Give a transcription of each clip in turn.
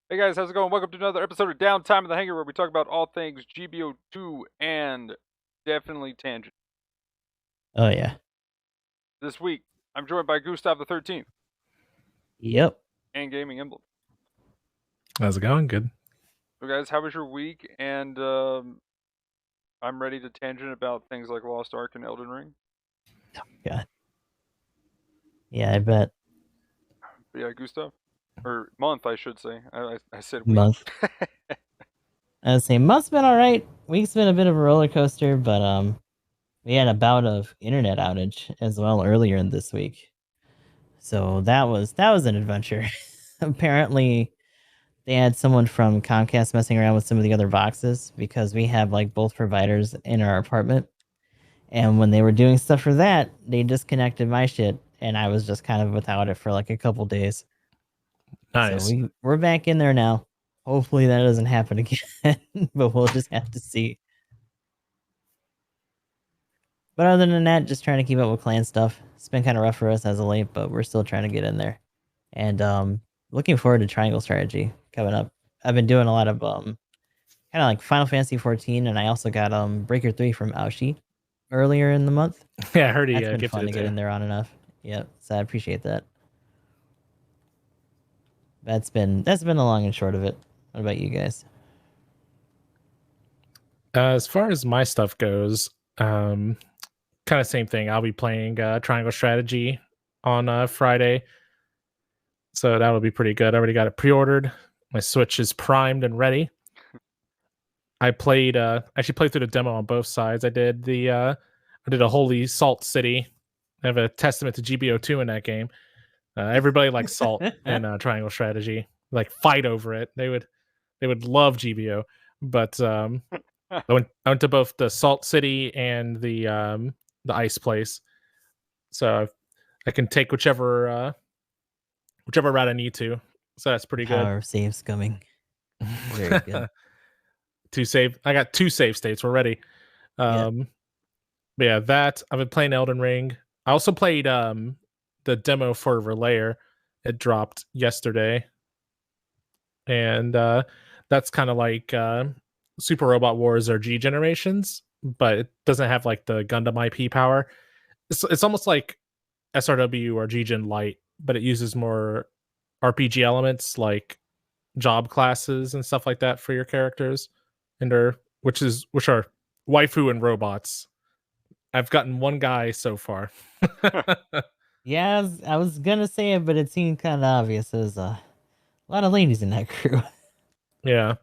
Hey guys, how's it going? Welcome to another episode of Downtime in the Hangar, where we talk about all things GBO2 and definitely tangent. Oh yeah. This week, I'm joined by Gustav the 13th Yep. and Gaming Emblem. How's it going? Good. So, guys, how was your week? And I'm ready to tangent about things like Lost Ark and Elden Ring. God. Yeah, I bet. But yeah, Gustav, or month, I should say. I said week. Month. I was saying month's been alright. Week's been a bit of a roller coaster, but we had a bout of internet outage as well earlier in this week. So that was an adventure. Apparently they had someone from Comcast messing around with some of the other boxes because we have like both providers in our apartment. And when they were doing stuff for that, they disconnected my shit and I was just kind of without it for like a couple days. Nice. So we're back in there now. Hopefully that doesn't happen again, but we'll just have to see. But other than that, just trying to keep up with clan stuff. It's been kind of rough for us as of late, but we're still trying to get in there. And looking forward to Triangle Strategy coming up. I've been doing a lot of kind of like Final Fantasy 14, and I also got Breaker 3 from Aoshi earlier in the month. Yeah, I heard he That's been gifted fun it to get too. in there on enough. Yep, so I appreciate that. That's been the long and short of it. What about you guys? As far as my stuff goes, kind of same thing. I'll be playing Triangle Strategy on Friday, so that'll be pretty good. I already got it pre-ordered. My Switch is primed and ready. I played actually played through the demo on both sides. I did a Holy Salt City. I have a testament to GBO2 in that game. Everybody likes Salt and Triangle Strategy. Like fight over it. They would love GBO. But I went to both the Salt City and the ice place. So I can take whichever route I need to. So that's pretty good. Power saves coming. Very good. I got 2 save states. We're ready. Yeah. But yeah, that I've been playing Elden Ring. I also played the demo for Relayer. It dropped yesterday. And that's kind of like Super Robot Wars or G Generations, but it doesn't have like the Gundam IP power. It's almost like SRW or G-Gen Light, but it uses more RPG elements like job classes and stuff like that for your characters, which are waifu and robots. I've gotten one guy so far. Yeah, I was gonna say it, but it seemed kind of obvious. There's a lot of ladies in that crew. Yeah.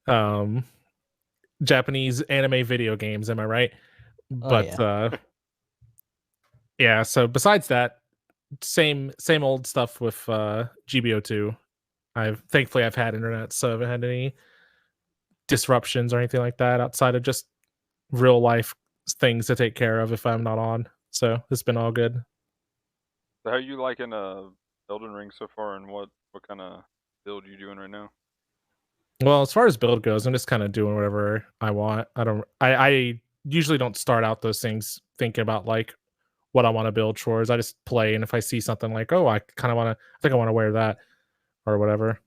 Um, Japanese anime video games, am I right? Oh But yeah. yeah, so besides that, same old stuff with GBO2. I've had internet, so I haven't had any disruptions or anything like that outside of just real life things to take care of if I'm not on. So it's been all good. So how you liking Elden Ring so far, and what kind of build you doing right now? Well, as far as build goes, I'm just kind of doing whatever I want. I usually don't start out those things thinking about like what I want to build chores. I just play, and if I see something like, oh, I think I want to wear that or whatever.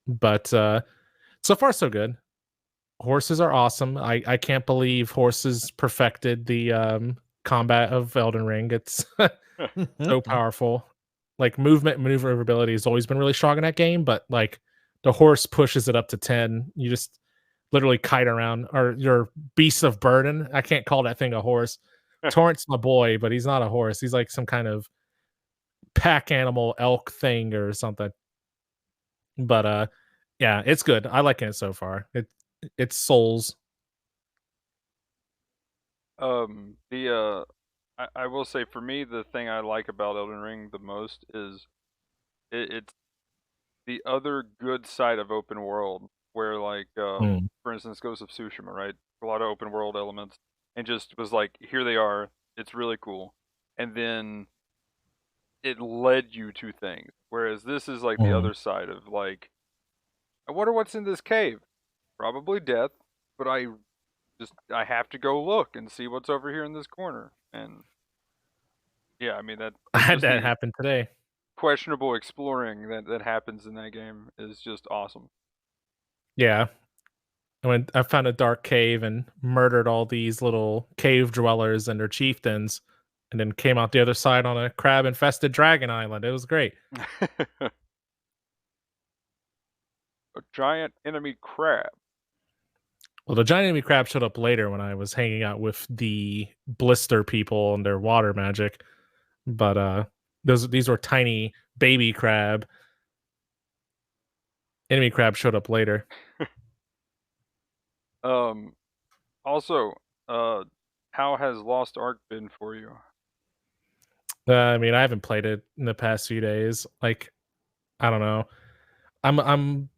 But so far so good. Horses are awesome. I can't believe horses perfected the combat of Elden Ring. It's so powerful. Like movement and maneuverability has always been really strong in that game, but like the horse pushes it up to 10. You just literally kite around, or your beast of burden. I can't call that thing a horse. Torrent's my boy, but he's not a horse. He's like some kind of pack animal, elk thing or something. But yeah, it's good. I like it so far. It's Souls. I will say, for me, the thing I like about Elden Ring the most is it's the other good side of open world, where like Mm. for instance, Ghost of Tsushima, right? A lot of open world elements, and just was like, here they are. It's really cool, and then it led you to things. Whereas this is like the Mm. other side of like, I wonder what's in this cave. Probably death, but I have to go look and see what's over here in this corner. And yeah, I mean I it's had just that the happen today. questionable exploring that happens in that game is just awesome. Yeah. I found a dark cave and murdered all these little cave dwellers and their chieftains, and then came out the other side on a crab infested dragon island. It was great. A giant enemy crab. Well, the giant enemy crab showed up later when I was hanging out with the blister people and their water magic. But these were tiny baby crab. Enemy crab showed up later. Also, how has Lost Ark been for you? I mean, I haven't played it in the past few days. Like, I don't know. I'm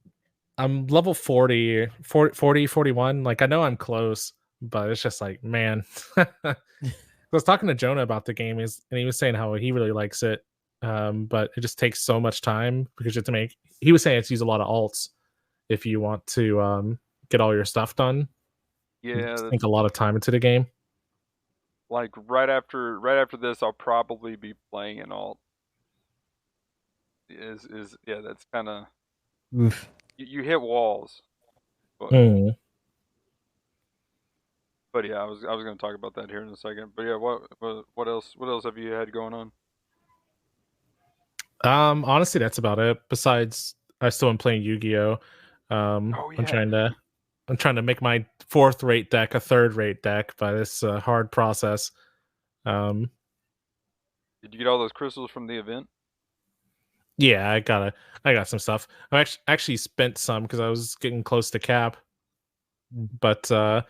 level 40, 41. Like, I know I'm close, but it's just like, man. I was talking to Jonah about the game, and he was saying how he really likes it. But it just takes so much time because you have to make. He was saying it's use a lot of alts if you want to get all your stuff done. Yeah, Think a lot of time into the game. Like right after this, I'll probably be playing an alt. Yeah, that's kind of you hit walls. But, but yeah, I was going to talk about that here in a second. But yeah, what else have you had going on? Honestly, that's about it. Besides, I still am playing Yu-Gi-Oh. Oh yeah. I'm trying to make my 4th rate deck a 3rd rate deck by this hard process. Did you get all those crystals from the event? Yeah, I got some stuff. I actually spent some because I was getting close to cap, but I'll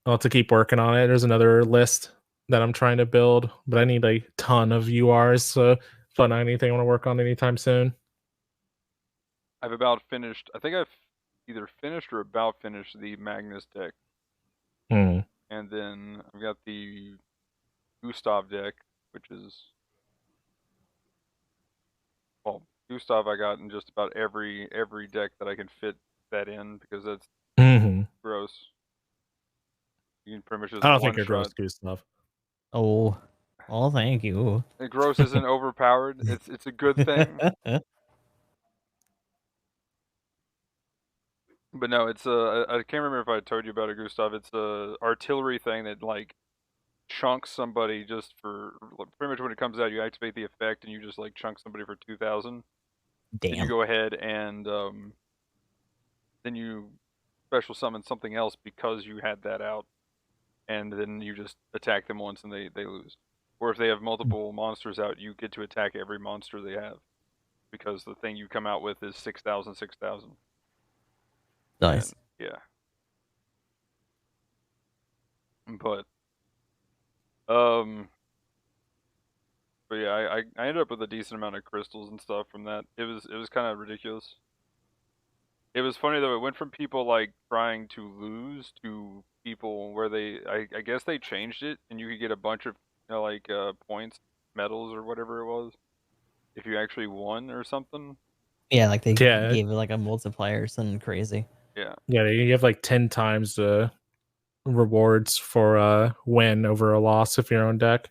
have to keep working on it. There's another list that I'm trying to build, but I need a ton of URs, so it's not anything I want to work on anytime soon. I've about finished. I think I've either finished or about finished the Magnus deck. And then I've got the Gustav deck, which is, well, Gustav I got in just about every deck that I can fit that in, because that's gross. You can pretty much just I don't think you're gross, Gustav. Oh, thank you. Gross isn't overpowered. It's a good thing. But no, it's I can't remember if I told you about it, Gustav. It's a artillery thing that like chunks somebody just for pretty much when it comes out. You activate the effect and you just like chunk somebody for 2,000. Damn. Then you go ahead and then you special summon something else because you had that out, and then you just attack them once and they lose. Or if they have multiple monsters out, you get to attack every monster they have, because the thing you come out with is 6,000, 6,000. Nice. And, yeah. But yeah, I ended up with a decent amount of crystals and stuff from that. It was kind of ridiculous. It was funny though. It went from people like trying to lose to people where I guess they changed it, and you could get a bunch of like points, medals or whatever it was, if you actually won or something. Yeah, like they gave it like a multiplier or something crazy. Yeah. Yeah, you have like 10 times the rewards for a win over a loss of your own deck.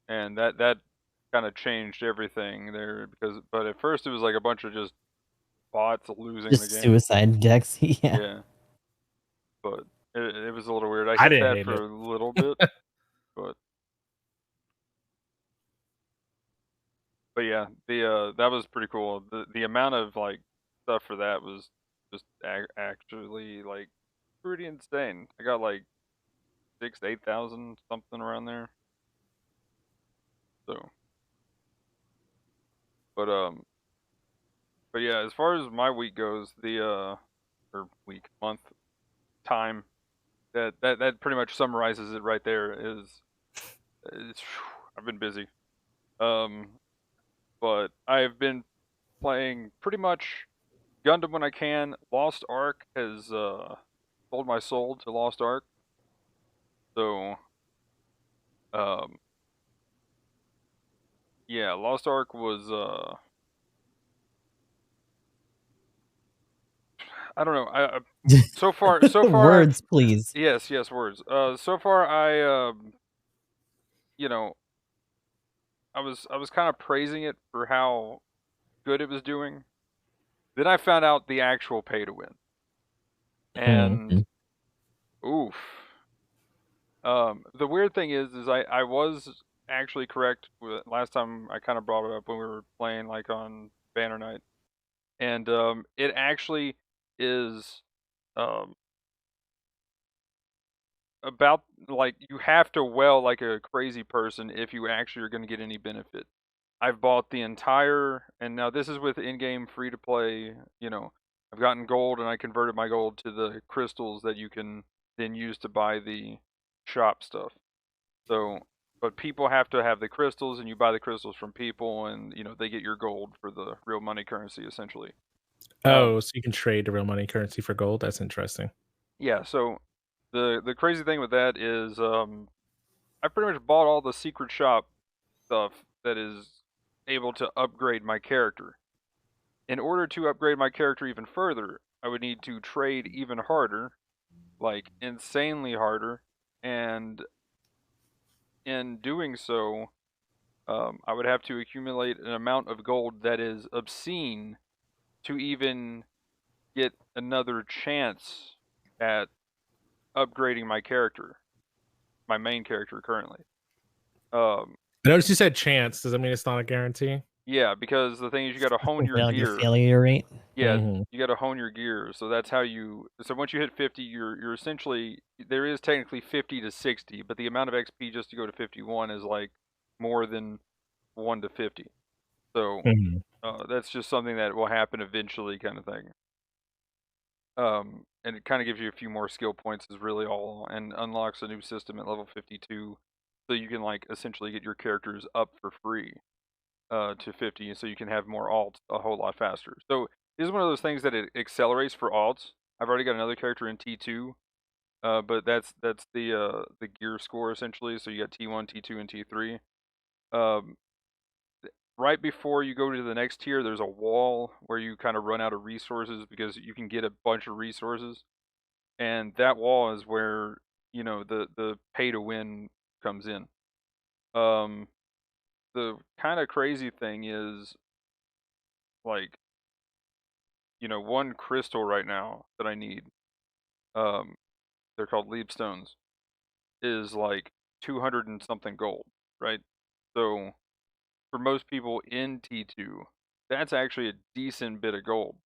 And that kind of changed everything there, but at first it was like a bunch of just bots losing just the game. Suicide decks. Yeah. But it was a little weird. I hit that for a little bit, but yeah, that was pretty cool. The amount of like stuff for that was just actually like pretty insane. I got like 6,000 to 8,000 something around there. So, but yeah, as far as my week goes, or month, time, that pretty much summarizes it right there. I've been busy, but I've been playing pretty much Gundam when I can. Lost Ark has sold my soul to Lost Ark. So, yeah, Lost Ark was I don't know. So far, words, please. Yes, words. So far, you know, I was kind of praising it for how good it was doing. Then I found out the actual pay to win, and Mhm. oof. The weird thing is I was actually correct with last time I kind of brought it up when we were playing like on Banner Night, and it actually is um about like you have to well like a crazy person if you actually are going to get any benefit. I've bought the entire, and now this is with in-game free to play. I've gotten gold and I converted my gold to the crystals that you can then use to buy the shop stuff. So, but people have to have the crystals, and you buy the crystals from people, and they get your gold for the real money currency essentially. Um, Oh, so you can trade the real money currency for gold. That's interesting. yeah. So the crazy thing with that is I pretty much bought all the secret shop stuff that is able to upgrade my character. In order to upgrade my character even further, I would need to trade even harder, like insanely harder, and in doing so, I would have to accumulate an amount of gold that is obscene to even get another chance at upgrading my character, my main character currently. Um, I noticed you said chance. Does that mean it's not a guarantee? yeah, because the thing is, you got to hone your Like your gear. failure rate. Yeah, Hmm. you got to hone your gear. So that's how you. So once you hit 50, you're essentially there is technically 50 to 60, but the amount of XP just to go to 51 is like more than 1 to 50. So Hmm. that's just something that will happen eventually, kind of thing. And it kind of gives you a few more skill points, is really all, and unlocks a new system at level 52, so you can like essentially get your characters up for free to 50, so you can have more alts a whole lot faster. So this is one of those things that it accelerates for alts. I've already got another character in T2, but that's the gear score essentially. So you got T1, T2, and T3. Um, right before you go to the next tier, there's a wall where you kind of run out of resources because you can get a bunch of resources, and that wall is where the pay to win comes in. Um, the kind of crazy thing is like one crystal right now that I need. Um, they're called leap stones. Is like 200 and something gold, right? So for most people in T2, that's actually a decent bit of gold.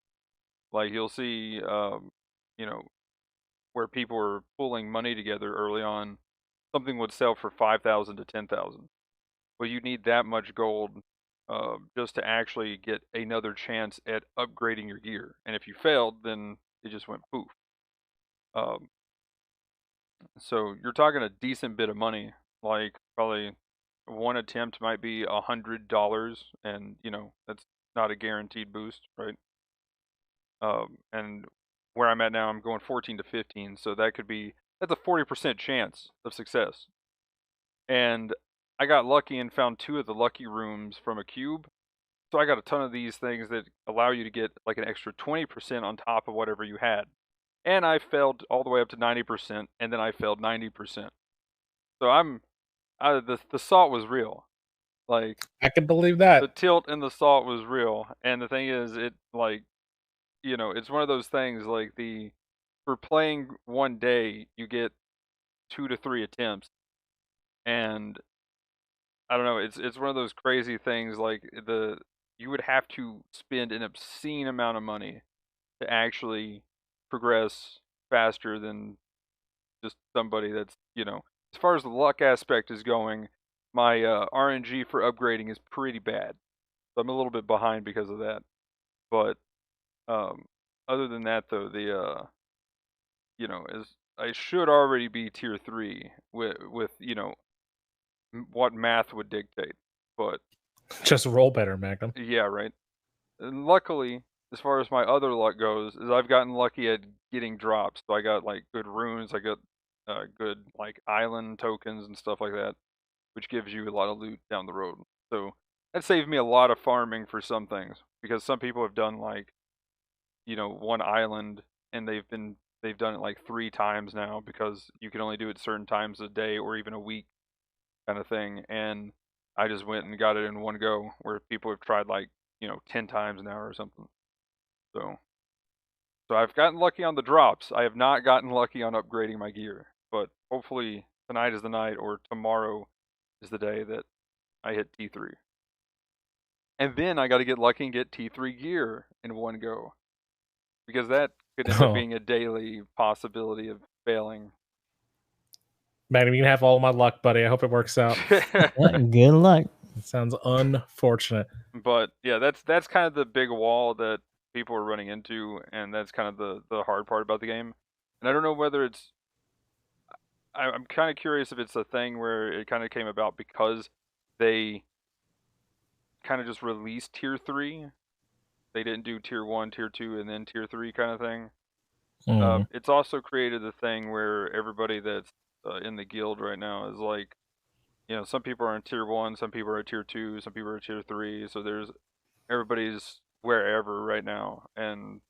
Like you'll see, you know, where people are pulling money together early on, something would sell for 5,000 to 10,000. Well, you need that much gold just to actually get another chance at upgrading your gear. And if you failed, then it just went poof. Um, so you're talking a decent bit of money, like probably one attempt might be $100, and that's not a guaranteed boost, right? And where I'm at now, I'm going 14 to 15, so that's a 40% chance of success. And I got lucky and found two of the lucky rooms from a cube. So I got a ton of these things that allow you to get like an extra 20% on top of whatever you had. And I failed all the way up to 90%, and then I failed 90%. So the salt was real. Like I can believe the that. tilt and the salt was real. And the thing is, it like it's one of those things like the for playing one day, you get 2 to 3 attempts, and I don't know. It's one of those crazy things. Like you would have to spend an obscene amount of money to actually progress faster than just somebody that's as far as the luck aspect is going, my RNG for upgrading is pretty bad. So I'm a little bit behind because of that. But um, other than that, though, the is I should already be tier 3 with what math would dictate. But Just roll better, Magnum. yeah, right. And luckily, as far as my other luck goes, is I've gotten lucky at getting drops. So I got like good runes, I got good like island tokens and stuff like that, which gives you a lot of loot down the road. So that saved me a lot of farming for some things because some people have done like one island, and they've done it like 3 times now because you can only do it certain times a day or even a week kind of thing. And I just went and got it in one go, where people have tried like 10 times now or something. So I've gotten lucky on the drops. I have not gotten lucky on upgrading my gear, but hopefully tonight is the night, or tomorrow is the day that I hit T3. And then I got to get lucky and get T3 gear in one go, because that could end up Oh. being a daily possibility of failing. Magnum, you can have all my luck, buddy. I hope it works out. Yeah, good luck. It sounds unfortunate. But yeah, that's kind of the big wall that people are running into, and that's kind of the hard part about the game. And I don't know whether it's I'm kind of curious if it's a thing where it kind of came about because they kind of just released Tier 3. They didn't do Tier 1, Tier 2, and then Tier 3 kind of thing. It's also created the thing where everybody that's in the guild right now is like, some people are in Tier 1, some people are in Tier 2, some people are in Tier 3, so everybody's wherever right now. And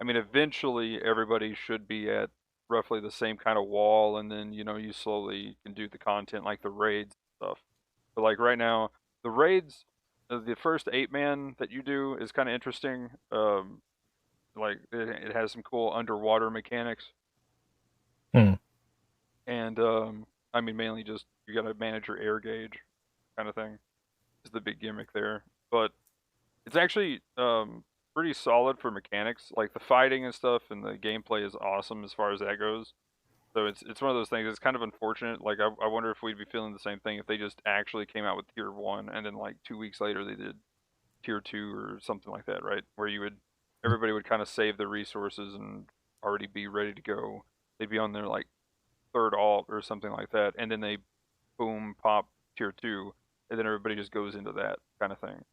I mean, eventually everybody should be at roughly the same kind of wall, and then you slowly can do the content like the raids and stuff. But like right now, the raids, the first 8-man that you do is kind of interesting. Like it has some cool underwater mechanics. And I mean, mainly just you got to manage your air gauge kind of thing is the big gimmick there. But it's actually pretty solid for mechanics. Like the fighting and stuff and the gameplay is awesome as far as that goes. So it's one of those things. It's kind of unfortunate. Like I wonder if we'd be feeling the same thing if they just actually came out with Tier 1 and then like 2 weeks later they did Tier 2 or something like that, right? Where everybody would kind of save their resources and already be ready to go. They'd be on their like third alt or something like that, and then they boom pop Tier 2, and then everybody just goes into that kind of thing.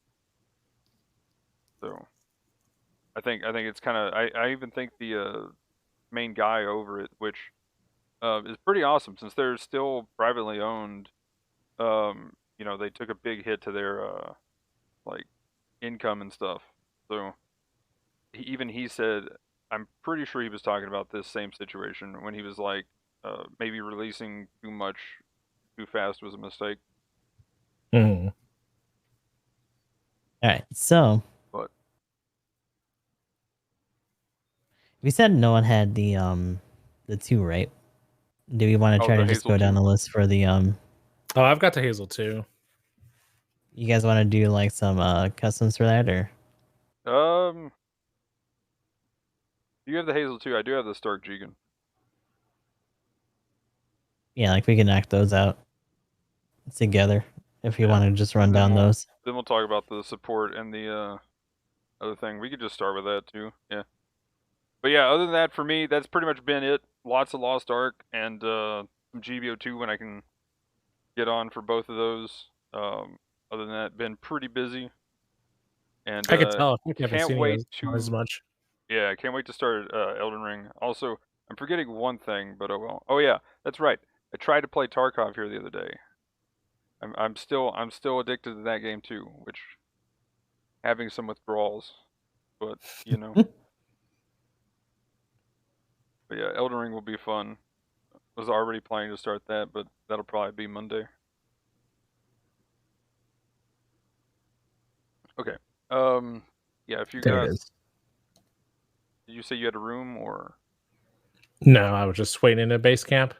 So I think it's kind of I even think the main guy over it, which is pretty awesome since they're still privately owned. They took a big hit to their like income and stuff. So even he said, I'm pretty sure he was talking about this same situation when he was like, maybe releasing too much too fast was a mistake. All right, so But we said no one had the 2, right? Do we want to try to just go down the list for the Oh, I've got the Hazel 2. You guys want to do like some customs for that, or? You have the Hazel 2. I do have the Stark Jegan. Yeah, like we can knock those out together if you want to just run down those. Then we'll talk about the support and the other thing. We could just start with that too. Yeah. But yeah, other than that, for me, that's pretty much been it. Lots of Lost Ark and some GBO2 when I can get on for both of those. Other than that, been pretty busy. And I can tell. I can't wait to as much. Yeah, I can't wait to start Elden Ring. Also, I'm forgetting one thing, but oh well. Oh yeah, that's right. I tried to play Tarkov here the other day. I'm still addicted to that game too, which having some withdrawals, but But yeah, Elden Ring will be fun. Was already planning to start that, but that'll probably be Monday. Okay. Yeah, if you There it guys, is. did you say you had a room or? No, I was just waiting in a base camp.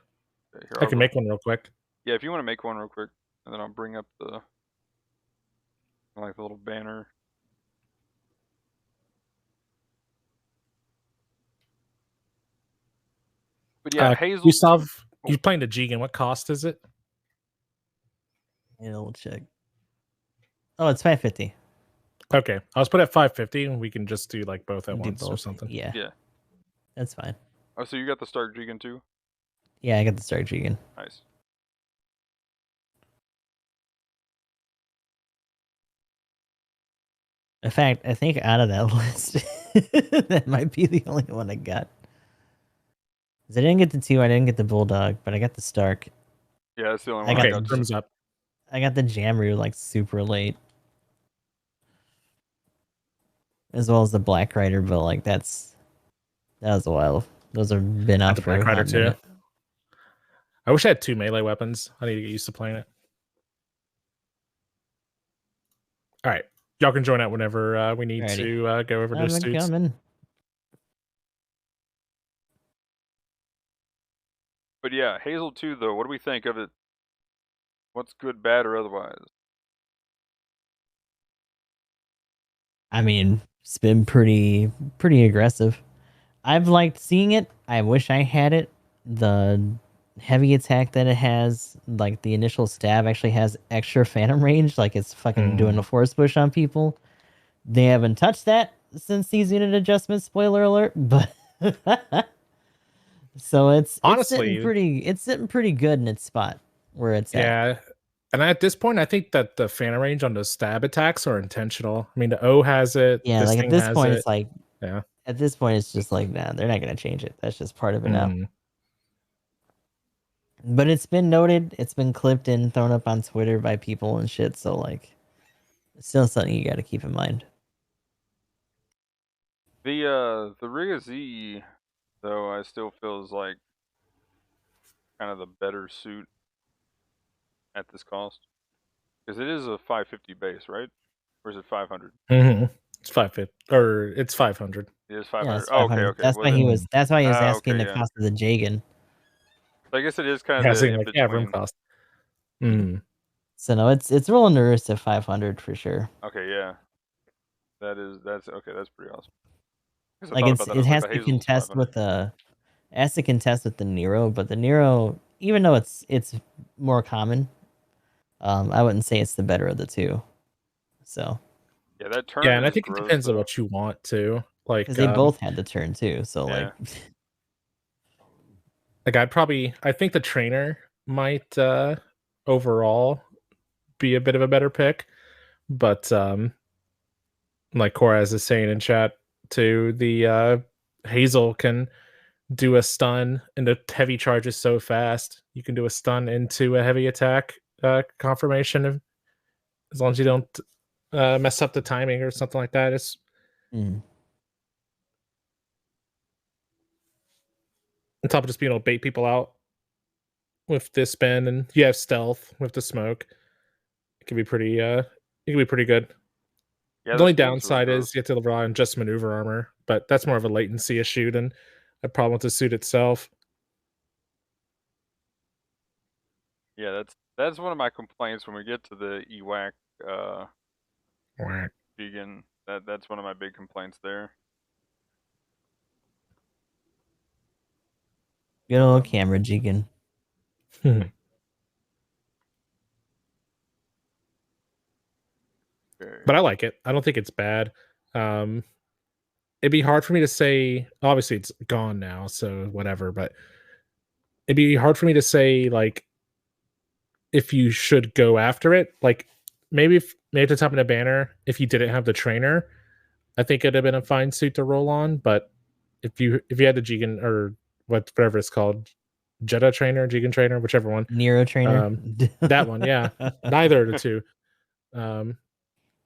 Okay, I can make one real quick. Yeah, if you want to make one real quick, and then I'll bring up the little banner. But yeah, Hazel. Gustav, you're playing the Jegan. What cost is it? Yeah, we'll check. Oh, it's 550. Okay, I was put at 550, and we can just do like both at once or something. Yeah. Yeah. That's fine. Oh, so you got the Stark Jegan too? Yeah, I got the Stark Jegan. Nice. In fact, I think out of that list, that might be the only one I got. I didn't get the 2, I didn't get the Bulldog, but I got the Stark. Yeah, that's the only one I I got. got. Thumbs up. I got the Jamru like super late, as well as the Black Rider, but like that was a while. Those have been out the for Black a Rider hot too. minute. I wish I had 2 melee weapons. I need to get used to playing it. All right. Y'all can join out whenever we need Alrighty. to go over to I'm suits. coming. But yeah, Hazel 2 though, what do we think of it? What's good, bad, or otherwise? I mean, it's been pretty aggressive. I've liked seeing it. I wish I had it. The heavy attack that it has, like the initial stab, actually has extra phantom range. Like it's fucking doing a force push on people. They haven't touched that since these unit adjustments. Spoiler alert, but so it's Honestly, sitting pretty good in its spot where it's at. yeah. And at this point, I think that the phantom range on the stab attacks are intentional. I mean, the O has it. Yeah, like at this point, it's like, yeah. At this point, it's just like, nah, they're not gonna change it. That's just part of it now. But it's been noted, it's been clipped and thrown up on Twitter by people and shit. So like, it's still something you got to keep in mind. The Riga Z, though, I still feel is like kind of the better suit at this cost, because it is a 550 base, right? Or is it 500? It's 550 or it's 500. It is Yeah, 500. it's Oh, 500. okay. That's Well, why then, he was. That's why he was asking okay, the yeah. cost of the Jegan. So I guess it is kind Yeah, of the in like, between. room cost. So no, it's rolling the wrist at 500 for sure. Okay, yeah. That's okay. That's pretty awesome. Like it has to contest with the, it has to contest with the Nero, but the Nero, even though it's more common, I wouldn't say it's the better of the two. So yeah, that turn. Yeah, and I is think it gross, depends on though. what you want to. Like, because they both had the turn too. So Yeah. like, I think the trainer might overall be a bit of a better pick, but like Coraz is saying in chat too, the Hazel can do a stun, and the heavy charge is so fast. You can do a stun into a heavy attack confirmation as long as you don't mess up the timing or something like that. It's on top of just being able to bait people out with this spin, and you have stealth with the smoke. It can be pretty good. Yeah, The only spin's really downside gross. is you have to rely on just maneuver armor, but that's more of a latency issue than a problem with the suit itself. Yeah, that's one of my complaints when we get to the EWAC Jegan. That's one of my big complaints there. good old camera Jegan. But I like it. I don't think it's bad. It'd be hard for me to say. Obviously, it's gone now, so whatever. But it'd be hard for me to say like if you should go after it. Like maybe at the top of the banner, if you didn't have the trainer, I think it'd have been a fine suit to roll on. But if you had the Jegan or whatever it's called, Jetta trainer, Jegan trainer, whichever one, Nero trainer. that one, yeah, neither of the two.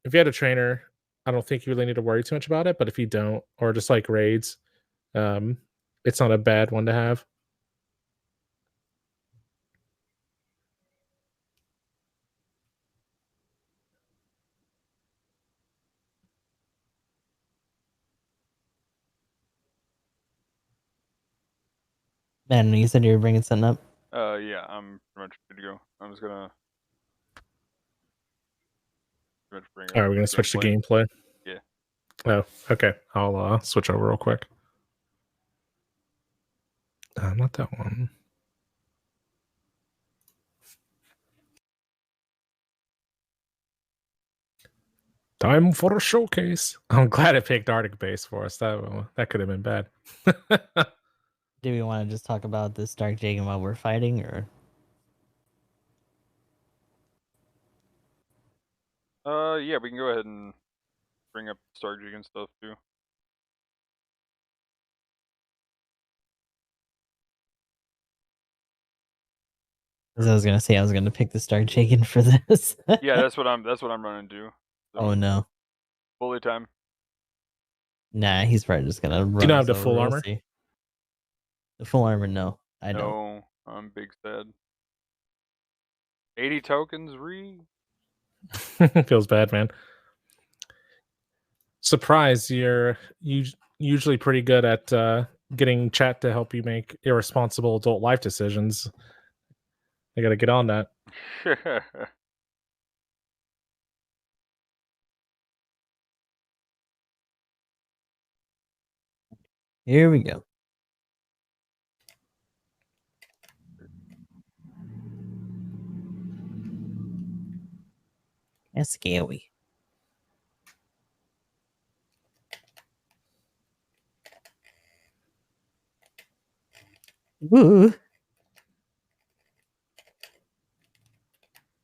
If you had a trainer, I don't think you really need to worry too much about it. But if you don't, or just like raids, it's not a bad one to have. Man, you said you were bringing something up. Yeah, I'm pretty much good to go. I'm just gonna. All right, we're gonna switch to gameplay. Yeah. Oh, okay. I'll switch over real quick. Not that one. Time for a showcase. I'm glad it picked Arctic Base for us. That could have been bad. Do we want to just talk about this Dark Jegan while we're fighting, or? Yeah, we can go ahead and bring up Stark Jegan stuff too. As I was gonna say, I was gonna pick the Dark Jegan for this. Yeah, that's what I'm running to. So Oh no. Bully time. Nah, he's probably just gonna run. Do you not have the us full over, armor? see. The full armor, no. I don't. No, I'm big sad. 80 tokens, Feels bad, man. surprised you're usually pretty good at getting chat to help you make irresponsible adult life decisions. I gotta get on that. Here we go. That's scary. Ooh.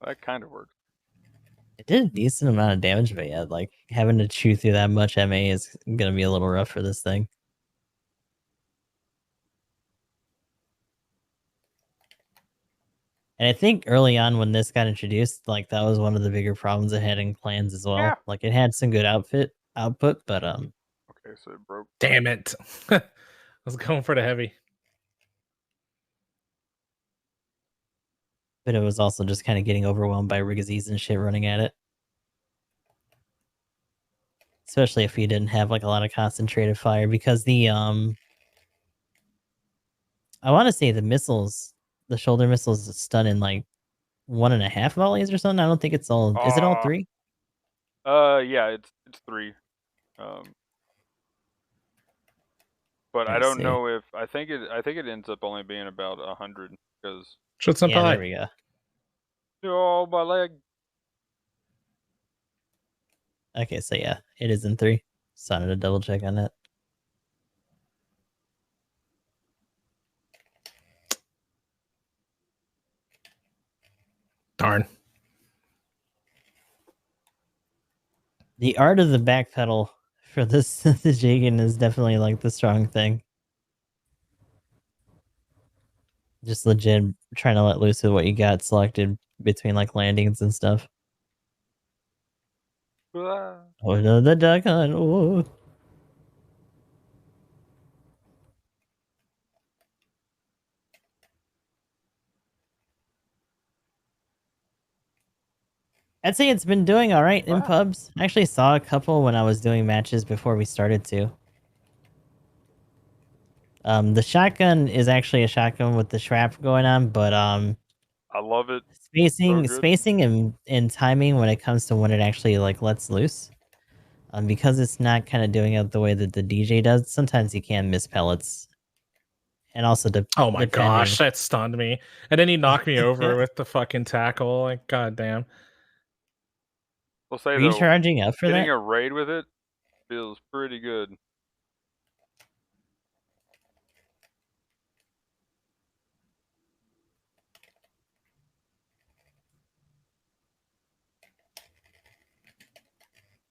That kind of works. It did a decent amount of damage, but yeah, like having to chew through that much MA is gonna be a little rough for this thing. And I think early on when this got introduced, like that was one of the bigger problems it had in clans as well. Yeah. Like it had some good output, but Okay, so it broke. Damn it. I was going for the heavy. but it was also just kind of getting overwhelmed by Rigazis and shit running at it. Especially if you didn't have like a lot of concentrated fire, because the I want to say the missiles, the shoulder missiles stun in like 1.5 volleys or something. I don't think it's all. Is it all 3? Yeah, it's 3. But I don't know if I think it ends up only being about 100 because. Yeah, there we go. Oh, my leg. Okay, so yeah, it is in 3. So I wanted to double check on that. Darn. The art of the back pedal for this the Jegan is definitely like the strong thing. Just legit trying to let loose with what you got selected between like landings and stuff. Ah. Oh no, the duck hunt. Oh. I'd say it's been doing all right in Wow. pubs. I actually saw a couple when I was doing matches before we started to. The shotgun is actually a shotgun with the shrap going on, but I love it. spacing and timing when it comes to when it actually like lets loose. Because it's not kind of doing it the way that the DJ does, sometimes you can miss pellets. And also oh my gosh, that stunned me. And then he knocked me over with the fucking tackle. Like, goddamn. We'll say Are you though, charging up for getting that? a raid with it feels pretty good.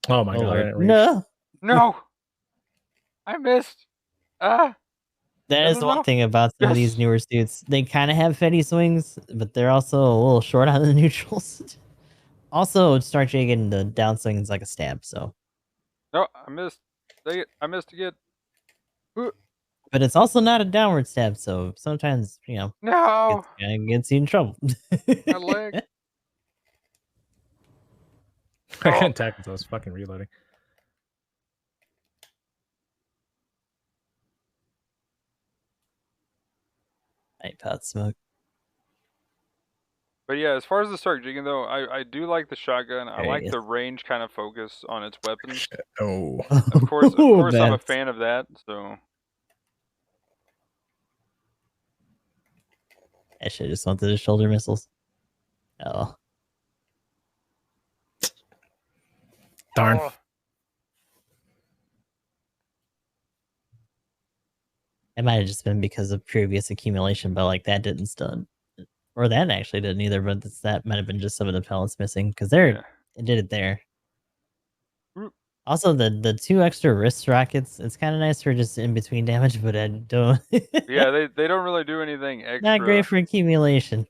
Oh my god! No, no, I missed. Ah, that is one thing about some of these newer suits. They kind of have Fetty swings, but they're also a little short on the neutrals. Also, Star Jegan, the downswing is like a stab, so. No, I missed. Dang it, I missed again. But it's also not a downward stab, so sometimes, you know, no, it gets you in trouble. My leg. I couldn't attack until I was fucking reloading. Night pot smoke. But yeah, as far as the Stark Jegan though, I do like the shotgun. I like the range kind of focus on its weapons. Oh. Of course, I'm a fan of that, so. I should have just went to the shoulder missiles. Oh. Darn. Oh. It might have just been because of previous accumulation, but like that didn't stun. Or that actually didn't either, but that might have been just some of the pellets missing, because it did it there. Also, the 2 extra wrist rockets, it's kind of nice for just in between damage, but I don't. Yeah, they don't really do anything extra. Not great for accumulation.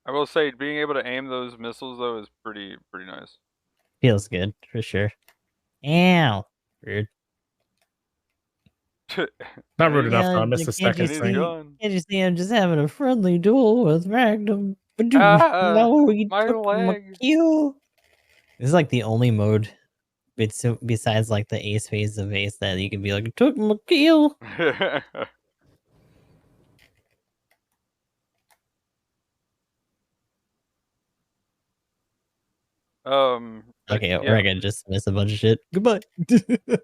I will say, being able to aim those missiles though is pretty nice. Feels good for sure. Ow, rude. Not rude enough though. I missed the second thing. Gun. Can't you see I'm just having a friendly duel with Magnum? Ah, no, he my took leg. my kill. This is like the only mode besides like the ace phase of ace that you can be like, took my kill. but Okay, yeah. or I can just miss a bunch of shit. Goodbye.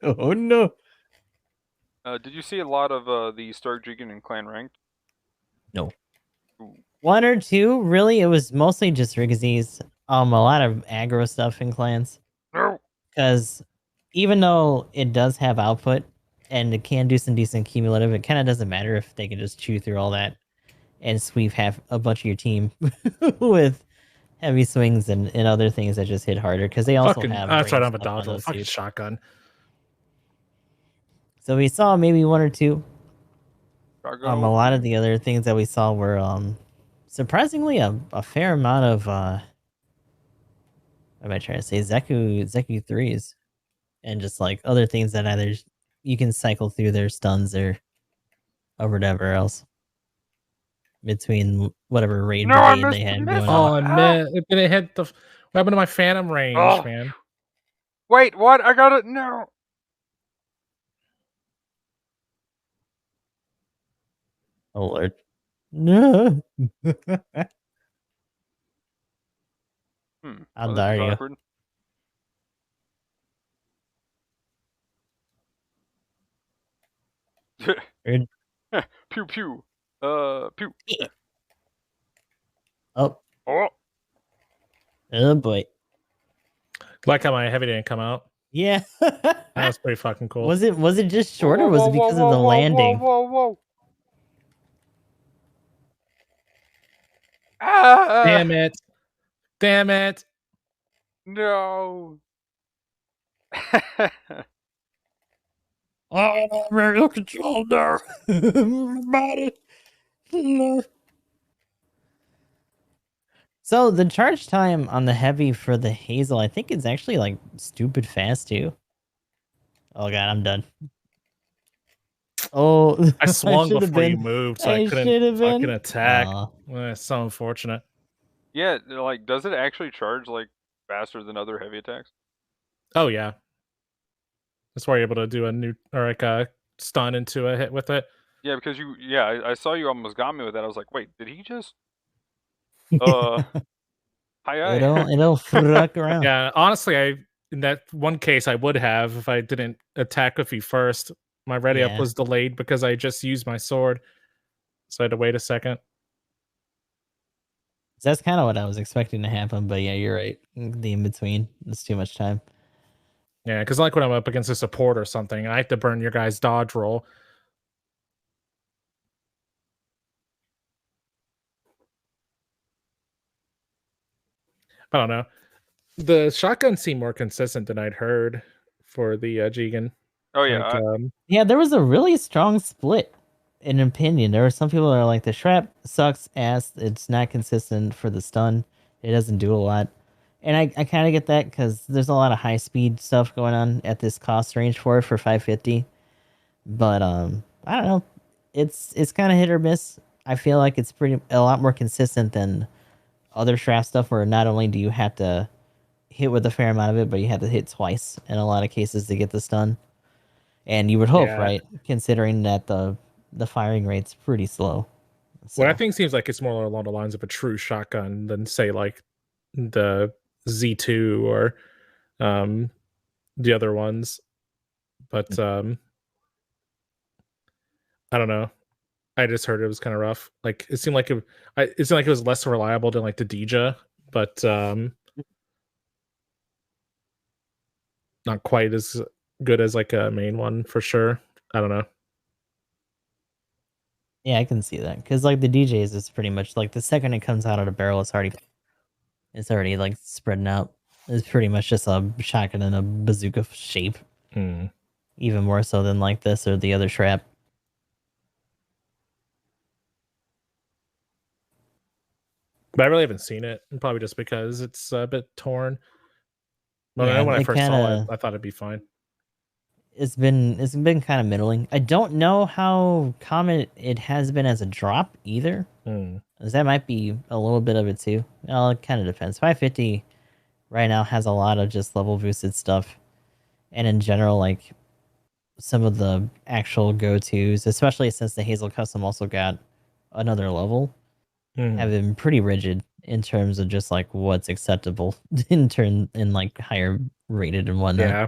Oh no. Did you see a lot of the Stark Jegan and Clan Ranked? No. Ooh. 1 or 2, really? It was mostly just Riggs's. A lot of aggro stuff in clans. No. Because even though it does have output and it can do some decent cumulative, it kind of doesn't matter if they can just chew through all that and sweep half a bunch of your team with heavy swings and other things that just hit harder. Because they also have that's right. I ranged have a stuff on dodge roll. those Fucking too. shotgun. So we saw maybe 1 or 2. Shotgun A lot OP. of the other things that we saw were surprisingly a fair amount of what am I trying to say? Zeku 3s. And just like other things that either you can cycle through their stuns or whatever else. Between whatever raid No, I brigade missed they had the going missile. on. Oh man, it didn't hit the. What happened to my phantom range, Oh. man? Wait, what? I got it. No. Oh lord. No. How Oh, this dare is you? awkward. Pew pew. Pew. Oh. Oh. Oh boy. Like how my heavy didn't come out. Yeah. That was pretty fucking cool. Was it just short or Whoa, was whoa, it because whoa, of the whoa, landing? Whoa, whoa, whoa. Ah! Damn it! Damn it! No. Oh, very control there. No. So the charge time on the heavy for the Hazel, I think it's actually like stupid fast too. Oh god, I'm done. Oh, I swung should have before you been. moved, so I I couldn't should have fucking been. attack. Aw. It's so unfortunate. Yeah, like, does it actually charge like faster than other heavy attacks? Oh yeah, that's why you're able to do a new or like a stun into a hit with it. Yeah, because I saw you almost got me with that. I was like, wait, did he just? Hi. It'll fuck around. Yeah, honestly, in that one case I would have if I didn't attack with you first. My ready up Yeah. was delayed because I just used my sword, so I had to wait a second. That's kind of what I was expecting to happen, but yeah, you're right. The in between, it's too much time. Yeah, because like when I'm up against a support or something, I have to burn your guy's dodge roll. I don't know. The shotgun seemed more consistent than I'd heard for the Jegan. Oh yeah, Like, Yeah, there was a really strong split in opinion. There were some people that are like, the Shrap sucks ass. It's not consistent for the stun. It doesn't do a lot. And I kind of get that because there's a lot of high speed stuff going on at this cost range for 550. But I don't know. It's kind of hit or miss. I feel like it's a lot more consistent than other Shrap stuff where not only do you have to hit with a fair amount of it, but you have to hit twice in a lot of cases to get the stun. And you would hope, Yeah. right? Considering that the firing rate's pretty slow. So. What I think seems like it's more along the lines of a true shotgun than say like the Z2 or the other ones. But I don't know. I just heard it was kind of rough. Like it seemed like it seemed like it was less reliable than like the Dija, but not quite as good as like a main one for sure. I don't know. Yeah, I can see that because like the DJs is pretty much like the second it comes out of the barrel, it's already like spreading out. It's pretty much just a shotgun in a bazooka shape, even more so than like this or the other Shrap. But I really haven't seen it, and probably just because it's a bit torn. But I Yeah, know when I it first saw it, kinda- I thought it'd be fine. It's been kind of middling. I don't know how common it has been as a drop either. 'Cause that might be a little bit of it too. Well, it kind of depends. 550 right now has a lot of just level boosted stuff, and in general, like some of the actual go-tos, especially since the Hazel custom also got another level, have been pretty rigid in terms of just like what's acceptable in like higher rated and whatnot. Yeah,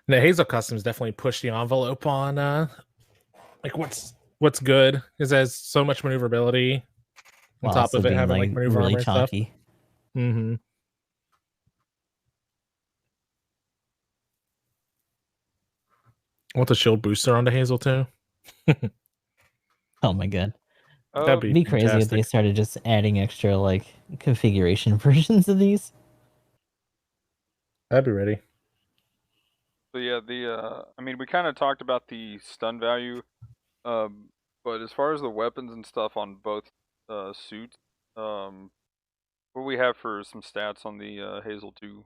the Hazel customs definitely push the envelope on like what's good because it has so much maneuverability on While top also of it being having like like maneuver really armor and stuff. chonky. Mm-hmm. I want the shield booster on the Hazel too. Oh my god. That'd be It'd be crazy if they fantastic. started just adding extra like configuration versions of these. I'd be ready. So yeah, I mean, we kind of talked about the stun value, but as far as the weapons and stuff on both suits, what do we have for some stats on the Hazel 2?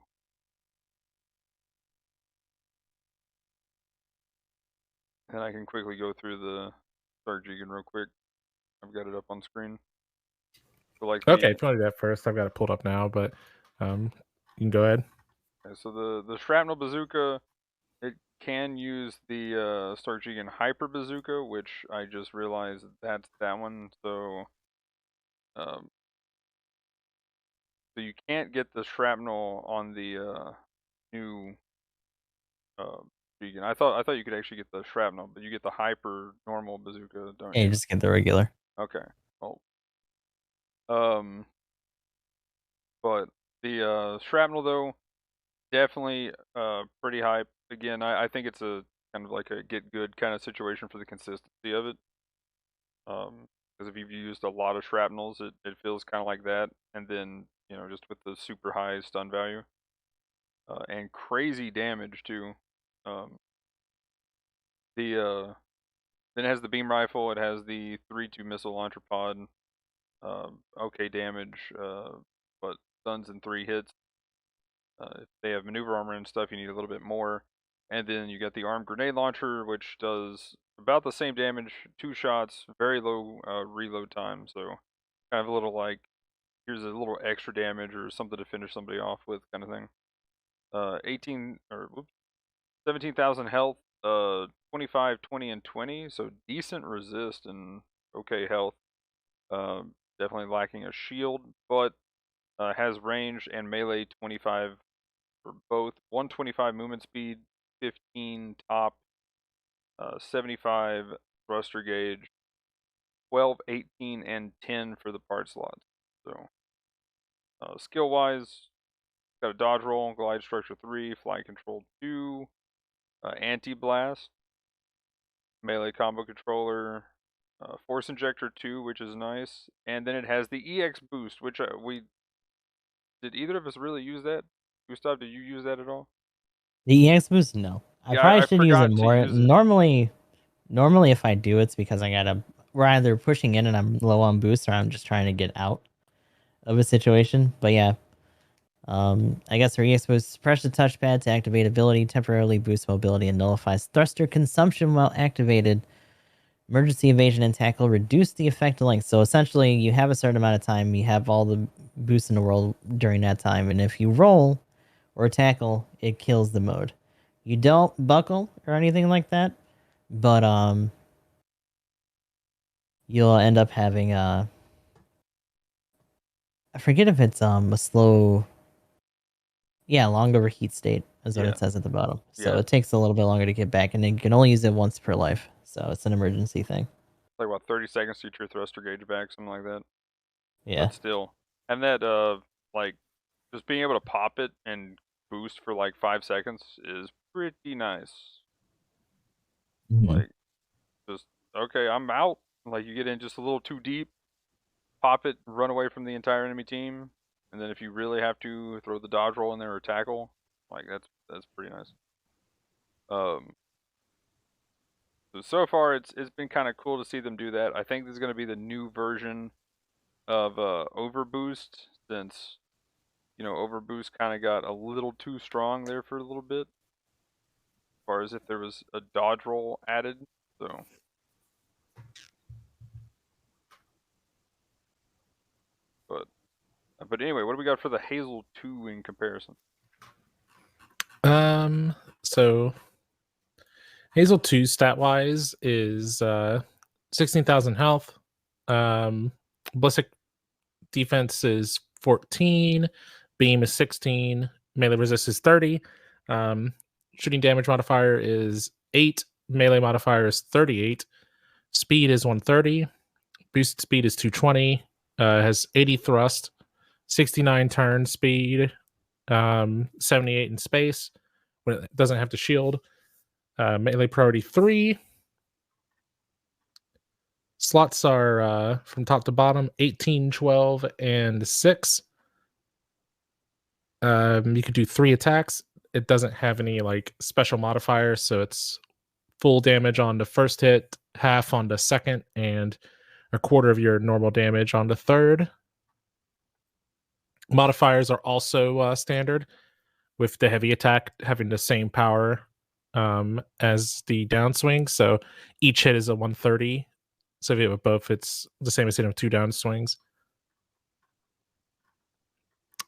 And I can quickly go through the Stark Jegan real quick. I've got it up on screen. So like Okay, if you want to do that first, I've got it pulled up now, but you can go ahead. okay, so the shrapnel bazooka, it can use the Stark Jegan hyper bazooka, which I just realized that's that one. Um, so you can't get the shrapnel on the new Jegan. I thought you could actually get the shrapnel, but you get the hyper normal bazooka, don't Yeah, you you? just get the regular. Okay. Oh. Um, but the shrapnel though, definitely pretty hype. Again, I think it's a kind of like a get good kind of situation for the consistency of it. Because if you've used a lot of shrapnels, it feels kind of like that. And then, just with the super high stun value and crazy damage too. Um, then it has the beam rifle. It has the 3-2 missile launcher pod. Okay damage, but stuns in 3 hits. If they have maneuver armor and stuff, you need a little bit more. And then you got the armed grenade launcher, which does about the same damage, 2 shots, very low reload time. So kind of a little like, here's a little extra damage or something to finish somebody off with, kind of thing. 17,000 health, 25, 20, and 20. So decent resist and okay health. Definitely lacking a shield, but has range and melee 25 for both. 125 movement speed, 15 top, 75 thruster gauge, 12, 18, and 10 for the part slots. So skill wise, got a dodge roll, glide structure 3, flight control 2, anti blast, melee combo controller, force injector 2, which is nice, and then it has the EX boost, which we did either of us really use that? Gustav, did you use that at all? The EX boost, no. I Yeah, probably I should use it forgot to more. use it. Normally if I do, it's because we're either pushing in and I'm low on boost, or I'm just trying to get out of a situation. But yeah, I guess for EX boost, press the touchpad to activate ability, temporarily boost mobility, and nullifies thruster consumption while activated. Emergency evasion and tackle reduce the effect of length. So essentially, you have a certain amount of time. You have all the boosts in the world during that time, and if you roll or tackle, it kills the mode. You don't buckle or anything like that, but you'll end up having I forget if it's a slow, yeah, long overheat state is what Yeah, it says at the bottom. So yeah. it takes a little bit longer to get back, and you can only use it once per life. So it's an emergency thing. Like about 30 seconds to get your thruster gauge back, something like that. Yeah. But still, and that like just being able to pop it and boost for like 5 seconds is pretty nice. Mhm. Like just okay, I'm out. Like you get in just a little too deep, pop it, run away from the entire enemy team, and then if you really have to throw the dodge roll in there or tackle, like that's pretty nice. Um, so far it's been kind of cool to see them do that. I think this is going to be the new version of overboost, since overboost kind of got a little too strong there for a little bit, as far as if there was a dodge roll added. So but But anyway, what do we got for the Hazel 2 in comparison? So Hazel 2 stat wise is 16,000 health. Ballistic defense is 14, beam is 16, melee resist is 30. Shooting damage modifier is 8, melee modifier is 38. Speed is 130, boosted speed is 220, has 80 thrust, 69 turn speed, 78 in space when it doesn't have to shield. Melee priority 3. Slots are from top to bottom 18, 12, and 6. You could do 3 attacks. It doesn't have any like special modifiers, so it's full damage on the first hit, half on the second, and a quarter of your normal damage on the third. Modifiers are also standard, with the heavy attack having the same power as the downswing. So each hit is a 130. So if you have both, it's the same as hitting 2 down swings.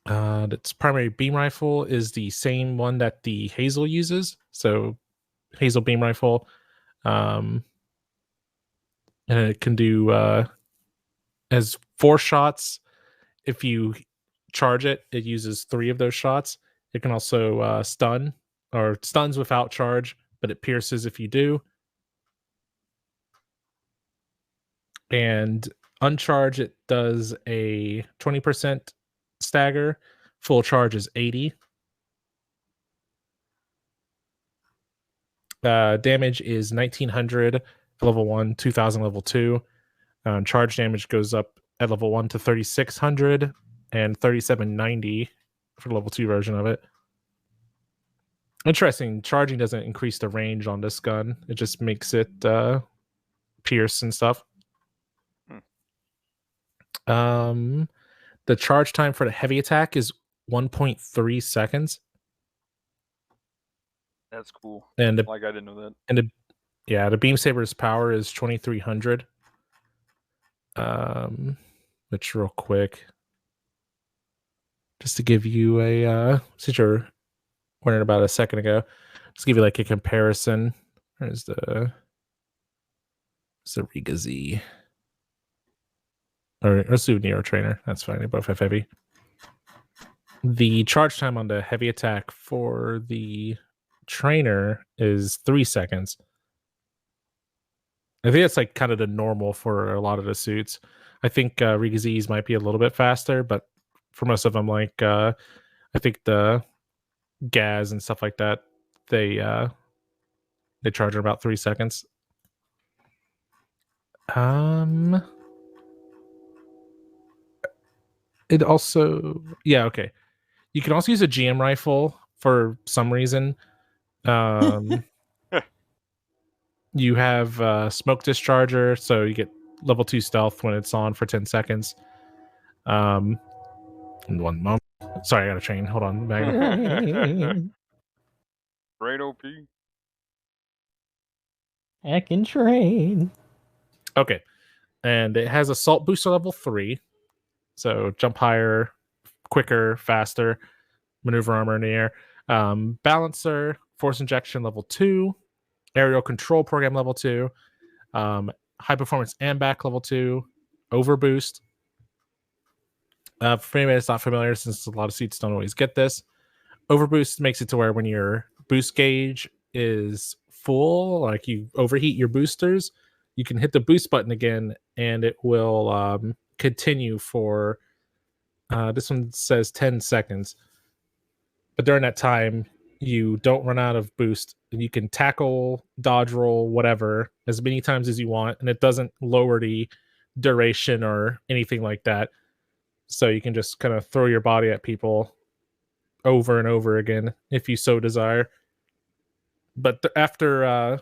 Its primary beam rifle is the same one that the Hazel uses. So Hazel beam rifle, and it can do has 4 shots. If you charge it, it uses 3 of those shots. It can also stun, or stuns without charge, but it pierces if you do. And uncharged, it does a 20% stagger. Full charge is 80. Damage is 1900 level 1, 2000 level 2. Charge damage goes up at level 1 to 3600 and 3790 for the level 2 version of it. Interesting, charging doesn't increase the range on this gun. It just makes it pierce and stuff. The charge time for the heavy attack is 1.3 seconds. That's cool. And I didn't know that. And the beam saber's power is 2300. Which real quick, just to give you a since you're wondering about it a second ago, just give you like a comparison. There's the Riga Z. Or let's do Neo Trainer. That's fine. They both have heavy. The charge time on the heavy attack for the trainer is 3 seconds. I think that's like kind of the normal for a lot of the suits. I think Riga Z's might be a little bit faster, but for most of them, like I think the Gaz and stuff like that, they charge in about 3 seconds. It also, yeah, okay. You can also use a GM rifle for some reason. You have smoke discharger, so you get level 2 stealth when it's on for 10 seconds. In 1 moment. Sorry, I got to train. Hold on, Magnum. Great OP. I can train. Okay, and it has assault booster level 3. So jump higher, quicker, faster, maneuver armor in the air. Balancer, force injection level 2, aerial control program level 2, high performance AMBAC level 2, overboost. For anybody that's not familiar, since a lot of suits don't always get this, overboost makes it to where when your boost gauge is full, like you overheat your boosters, you can hit the boost button again and it will continue for this one says 10 seconds, but during that time you don't run out of boost and you can tackle, dodge roll, whatever as many times as you want, and it doesn't lower the duration or anything like that, so you can just kind of throw your body at people over and over again if you so desire. But after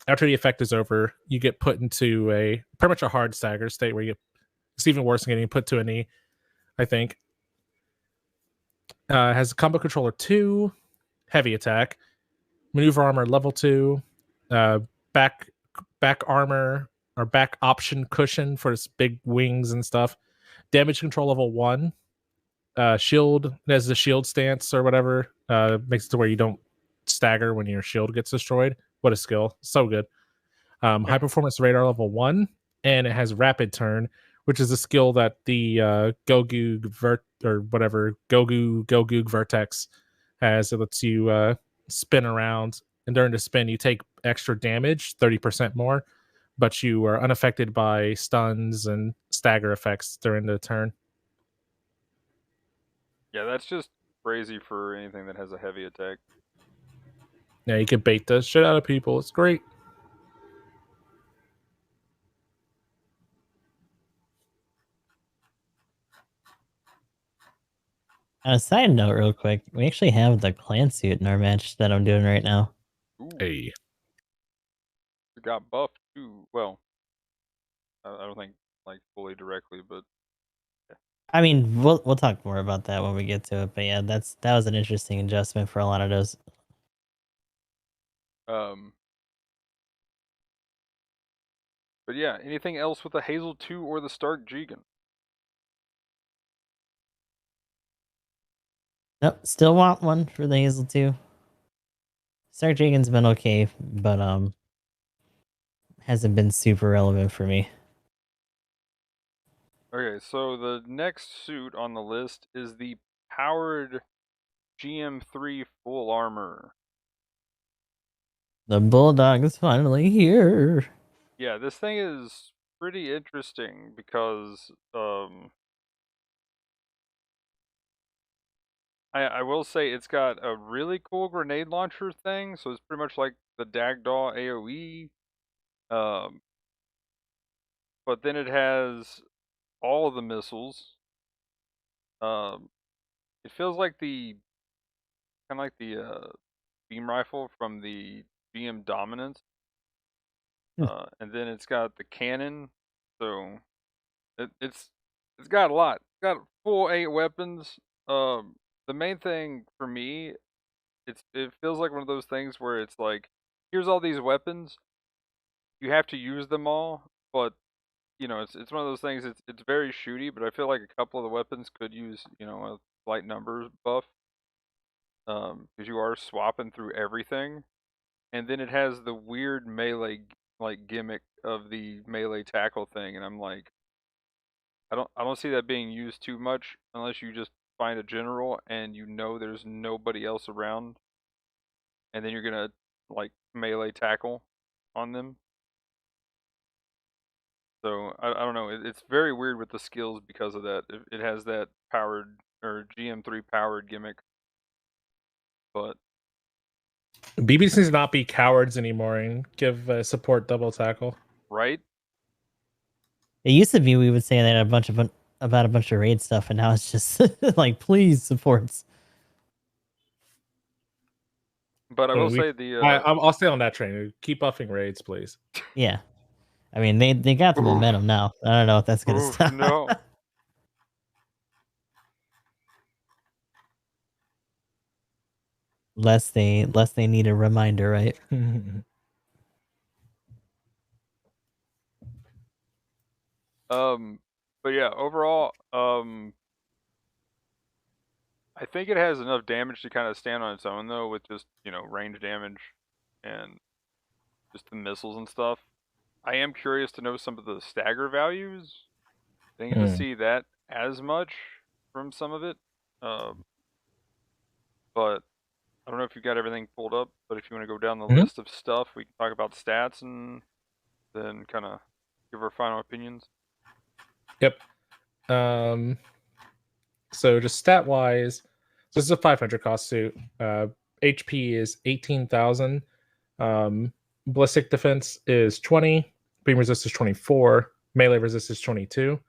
the effect is over, you get put into a pretty much a hard stagger state where it's even worse than getting put to a knee, I think. Has a combo controller 2, heavy attack, maneuver armor level 2, back armor or back option cushion for its big wings and stuff, damage control level 1. Shield has the shield stance or whatever. Makes it to where you don't stagger when your shield gets destroyed. What a skill. So good. High performance radar level 1, and it has rapid turn, which is a skill that the Gogu Vertex has. It lets you spin around, and during the spin you take extra damage, 30% more, but you are unaffected by stuns and stagger effects during the turn. Yeah, that's just crazy for anything that has a heavy attack. Yeah, you can bait the shit out of people. It's great. On a side note, real quick, we actually have the clan suit in our match that I'm doing right now. Ooh, Hey. it got buffed too. Well, I don't think like fully directly, but I mean, we'll talk more about that when we get to it. But yeah, that was an interesting adjustment for a lot of those. But yeah, anything else with the Hazel 2 or the Stark Jegan? Nope, still want one for the Hazel 2. Stark Jegan's been okay, but hasn't been super relevant for me. Okay, so the next suit on the list is the powered GM3 full armor. The Bulldog is finally here. Yeah, this thing is pretty interesting because I will say it's got a really cool grenade launcher thing, so it's pretty much like the Dagdaw AoE. But then it has all of the missiles. It feels like the kind of like the beam rifle from the GM Dominance. And then it's got the cannon, so it's got a lot. It's got full 8 weapons. The main thing for me, it feels like one of those things where it's like, here's all these weapons, you have to use them all, but you know, it's one of those things. It's very shooty, but I feel like a couple of the weapons could use, you know, a slight numbers buff, because you are swapping through everything. And then it has the weird melee like gimmick of the melee tackle thing, and I'm like, I don't see that being used too much unless you just find a general and you know there's nobody else around, and then you're gonna like melee tackle on them. So I don't know. It's very weird with the skills because of that. It has that powered or GM3 powered gimmick, but BBs needs to not be cowards anymore and give support double tackle. right. It used to be we would say that about a bunch of raid stuff, and now it's just like, please supports. But I will say the I'll stay on that train. Keep buffing raids, please. Yeah, I mean they got the Oof. momentum now. I don't know if that's gonna Oof, stop. no. Less they need a reminder, right? But yeah, overall, I think it has enough damage to kind of stand on its own though, with just, you know, range damage and just the missiles and stuff. I am curious to know some of the stagger values. Didn't get to see that as much from some of it. But I don't know if you got everything pulled up, but if you want to go down the list of stuff, we can talk about stats and then kind of give our final opinions. Yep. So just stat wise, this is a 500 cost suit. HP is 18,000. Ballistic defense is 20. Beam resist is 24. Melee resist is 22.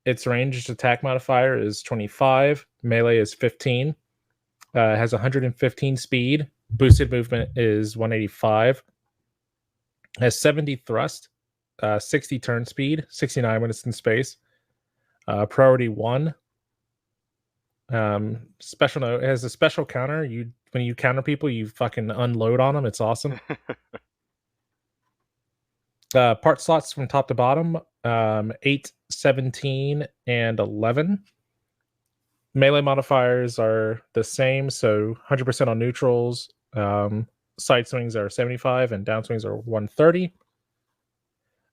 Its ranged attack modifier is 25. Melee is 15. It has 115 speed. Boosted movement is 185. It has 70 thrust, 60 turn speed, 69 when it's in space. Priority 1. Special note, it has a special counter. When you counter people, you fucking unload on them. It's awesome. Part slots from top to bottom, 8 17, and 11. Melee modifiers are the same, so 100% on neutrals. Side swings are 75, and down swings are 130.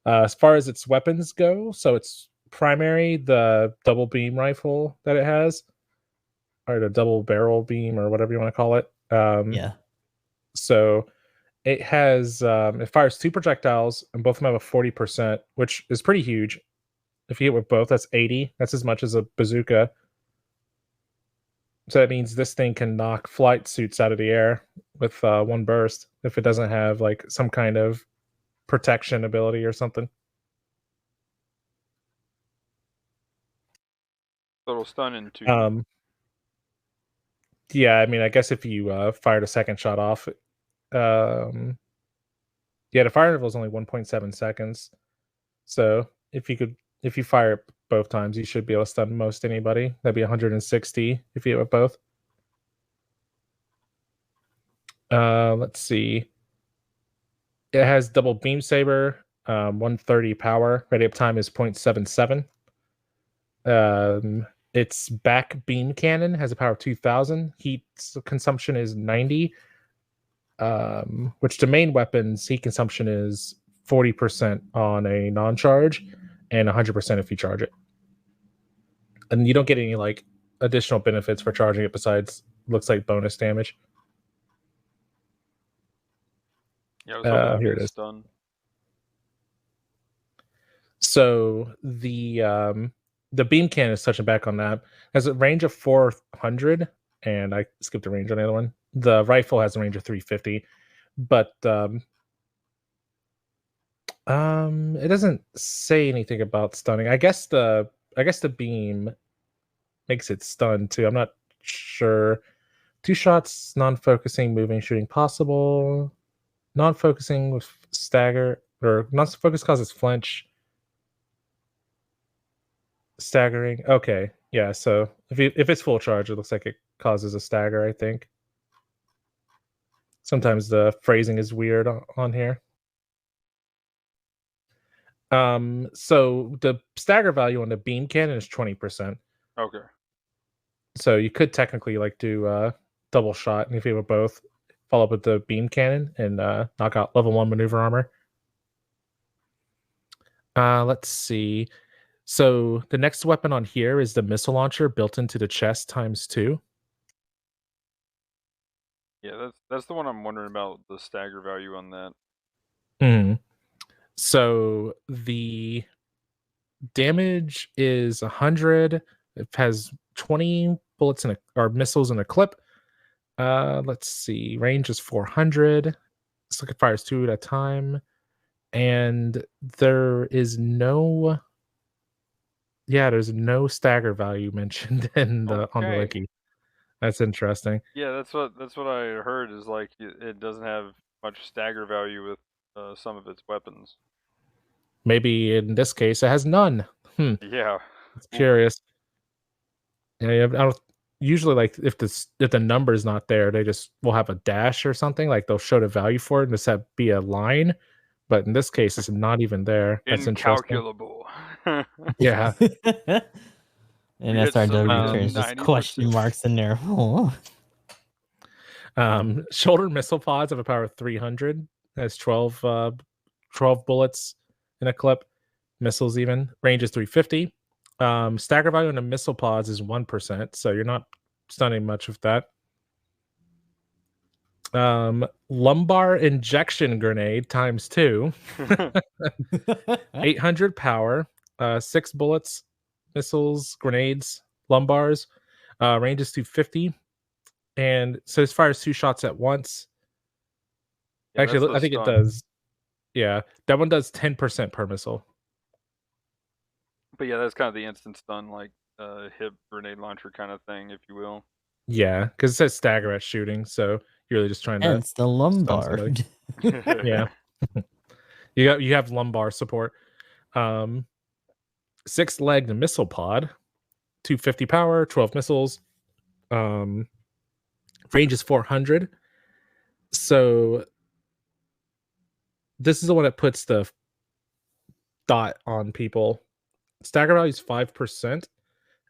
As far as its weapons go, so it's primary, the double beam rifle that it has, or the double barrel beam, or whatever you want to call it. Yeah. So it has it fires 2 projectiles, and both of them have a 40%, which is pretty huge. If you hit with both, that's 80. That's as much as a bazooka. So that means this thing can knock flight suits out of the air with one burst if it doesn't have like some kind of protection ability or something. So it'll stun in 2. Yeah, I mean, I guess if you fired a second shot off, yeah, the fire interval is only 1.7 seconds. So if you fire it both times, you should be able to stun most anybody. That'd be 160 if you hit with both. Let's see. It has double beam saber, 130 power. Ready up time is 0.77. Its back beam cannon has a power of 2000. Heat consumption is 90. Which to main weapons, heat consumption is 40% on a non-charge and 100% if you charge it. And you don't get any like additional benefits for charging it besides looks like bonus damage. Yeah, I was hoping here it is. Stun. So the beam cannon is touching back on that. Has a range of 400, and I skipped the range on the other one. The rifle has a range of 350, but it doesn't say anything about stunning. I guess the beam makes it stun too. I'm not sure. 2 shots, non-focusing, moving, shooting possible. Non-focusing with stagger, or non-focus causes flinch. Staggering. Okay, yeah. So if it's full charge, it looks like it causes a stagger. I think. Sometimes the phrasing is weird on here. So the stagger value on the beam cannon is 20%. Okay. So you could technically like do double shot, and if you have both, follow up with the beam cannon and knock out level 1 maneuver armor. Let's see. So the next weapon on here is the missile launcher built into the chest ×2. Yeah, that's the one I'm wondering about, the stagger value on that. So the damage is 100. It has 20 bullets or missiles in a clip. Let's see. Range is 400. It's like it fires 2 at a time. And there's no stagger value mentioned on the wiki. That's interesting. Yeah, that's what I heard, is like it doesn't have much stagger value with some of its weapons. Maybe in this case it has none. Yeah. It's curious. Yeah, I don't usually, like, if the number is not there, they just will have a dash or something, like they'll show the value for it and just have be a line. But in this case, it's not even there. That's incalculable. Yeah. And SRW turns just 90%. question marks in there. Shoulder missile pods have a power of 300. Has 12 bullets in a clip. Missiles even. Range is 350. Stagger value on the missile pods is 1%, so you're not stunning much with that. Lumbar injection grenade ×2. 800 power. 6 bullets, missiles, grenades, lumbars. Range is 250. And so it fires 2 shots at once. Yeah, actually, I think it does. Yeah, that one does 10% per missile. But yeah, that's kind of the instant stun, like hip grenade launcher kind of thing, if you will. Yeah, because it says stagger at shooting, so you're really just trying to. Hence the lumbar. Yeah, you have lumbar support. 6-legged missile pod, 250 power, 12 missiles. Range is 400. So this is the one that puts the dot on people. Stagger value is 5%,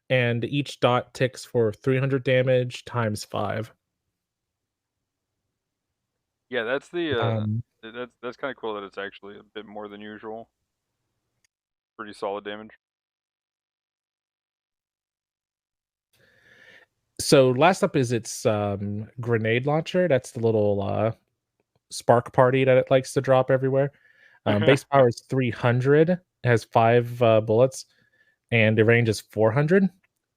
and each dot ticks for 300 damage times 5. Yeah, that's the Um, that's kind of cool that it's actually a bit more than usual. Pretty solid damage. So last up is its grenade launcher. That's the little spark party that it likes to drop everywhere. Base power is 300. It has 5 bullets, and the range is 400.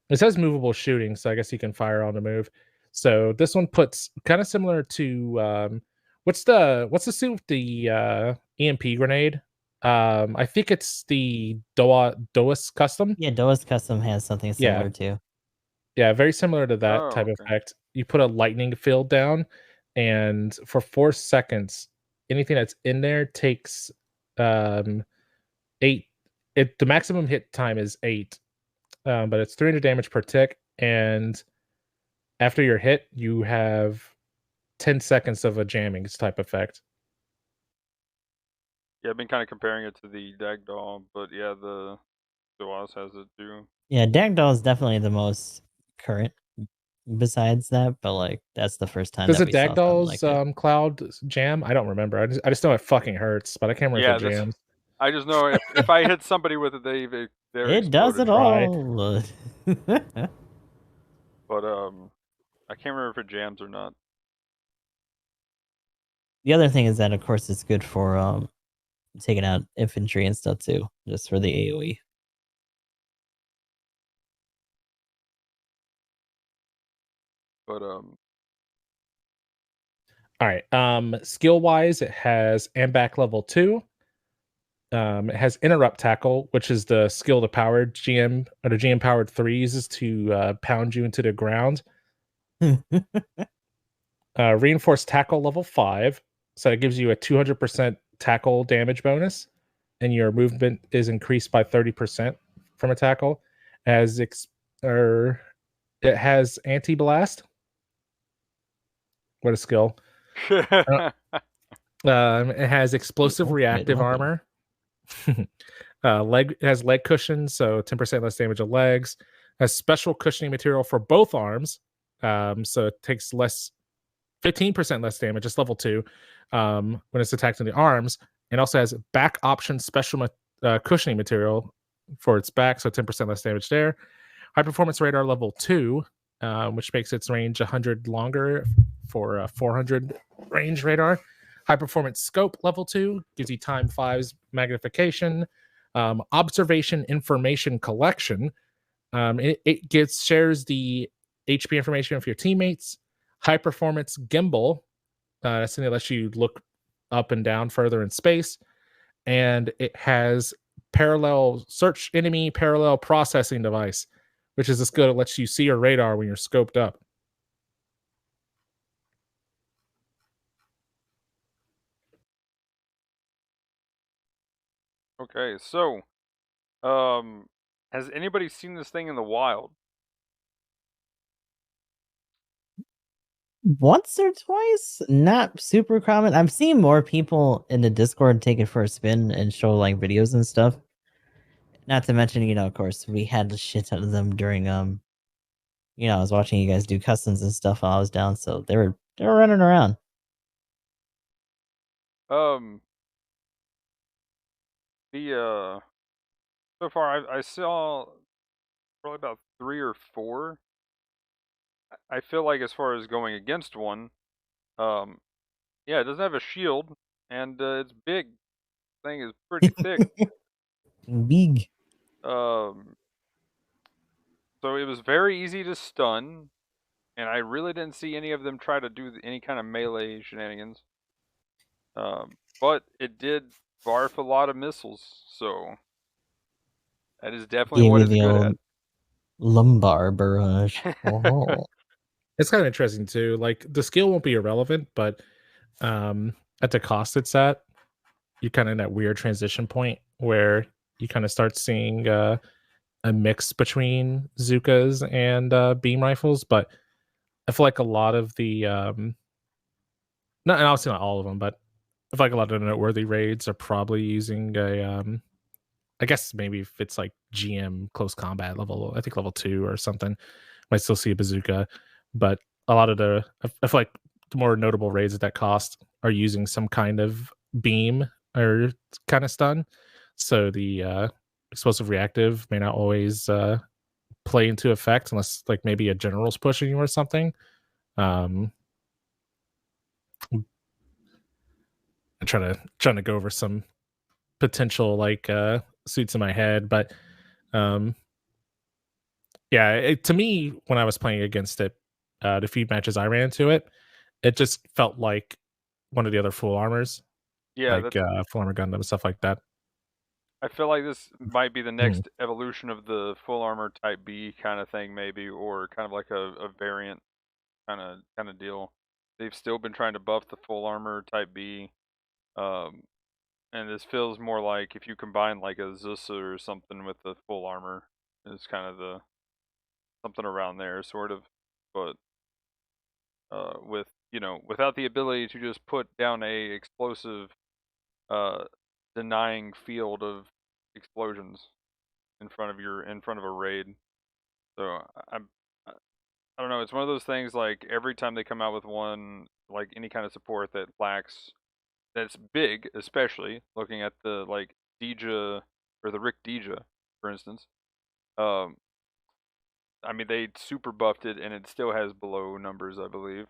It says movable shooting, so I guess you can fire on the move. So this one puts kind of similar to what's the suit with the EMP grenade? I think it's the Doas custom. Yeah, Doa's custom has something Yeah, similar too. yeah, very similar to that type Oh, of okay. effect. You put a lightning field down, and for 4 seconds, anything that's in there takes 8. The maximum hit time is 8, but it's 300 damage per tick, and after you're hit, you have 10 seconds of a jamming type effect. Yeah, I've been kind of comparing it to the Dagdoll, but yeah, the Oz has it too. Yeah, Dagdoll is definitely the most current besides that, but like that's the first time Does that the we saw something Dagdoll's like it. cloud jam? I don't remember. I just know it fucking hurts, but I can't remember Yeah, if it that's. jams. I just know if I hit somebody with it, they're It does exploded. it Right. all. But I can't remember if it jams or not. The other thing is that of course it's good for taking out infantry and stuff too, just for the AoE. But All right. Skill wise, it has Ambac level 2. It has interrupt tackle, which is the skill the powered GM or the GM powered 3 uses to pound you into the ground. Reinforced tackle level 5, so it gives you a 200% tackle damage bonus, and your movement is increased by 30% from a tackle. As it has anti blast. What a skill! It has explosive ultimate reactive weapon. armor. It has leg cushions, so 10% less damage of legs. Has special cushioning material for both arms, so it takes 15% less damage. It's level 2 when it's attacked in the arms, and also has back option special cushioning material for its back, so 10% less damage there. High performance radar level 2, which makes its range 100 longer for 400 range radar. High performance scope level 2 gives you time 5's magnification. Observation information collection. It shares the HP information of your teammates. High performance gimbal. That's something that lets you look up and down further in space. And it has parallel search enemy parallel processing device, which is a skill that lets you see your radar when you're scoped up. okay, so has anybody seen this thing in the wild? Once or twice, not super common. I've seen more people in the Discord take it for a spin and show like videos and stuff. Not to mention, of course, we had a shit ton of them during I was watching you guys do customs and stuff while I was down, so they were running around. Um, the so far I saw probably about 3 or 4. I feel like as far as going against one, um, yeah, it doesn't have a shield, and it's big. Thing is pretty thick. Big. Um, so it was very easy to stun, and I really didn't see any of them try to do any kind of melee shenanigans. But it did barf a lot of missiles, so that is definitely Gave what you it's the good old lumbar barrage. at. Oh. It's kind of interesting too. Like the skill won't be irrelevant, but at the cost it's at, you're kind of in that weird transition point where you kind of start seeing a mix between Zukas and beam rifles. But I feel like a lot of the not and obviously not all of them, but I feel like a lot of the noteworthy raids are probably using I guess maybe if it's like GM close combat level, I think level 2 or something, might still see a bazooka. But a lot of I feel like the more notable raids at that cost are using some kind of beam or kind of stun. So the explosive reactive may not always play into effect unless like maybe a general's pushing you or something. I'm trying to go over some potential like suits in my head, but um yeah, to me when I was playing against it, the few matches I ran into it, it just felt like one of the other full armors, Yeah, like that's. full armor Gundam and stuff like that. I feel like this might be the Mhm. next evolution of the full armor type B kind of thing, maybe, or kind of like a variant kind of deal. They've still been trying to buff the full armor type B, um, and this feels more like if you combine like a Zusa or something with the full armor, is kind of the something around there, sort of. But with without the ability to just put down a explosive, uh, denying field of explosions in front of a raid. So I I don't know. It's one of those things like every time they come out with one like any kind of support that lacks that's big, especially looking at the like Dija or the Rick Dija, for instance. Um, I mean they super buffed it and it still has below numbers, I believe.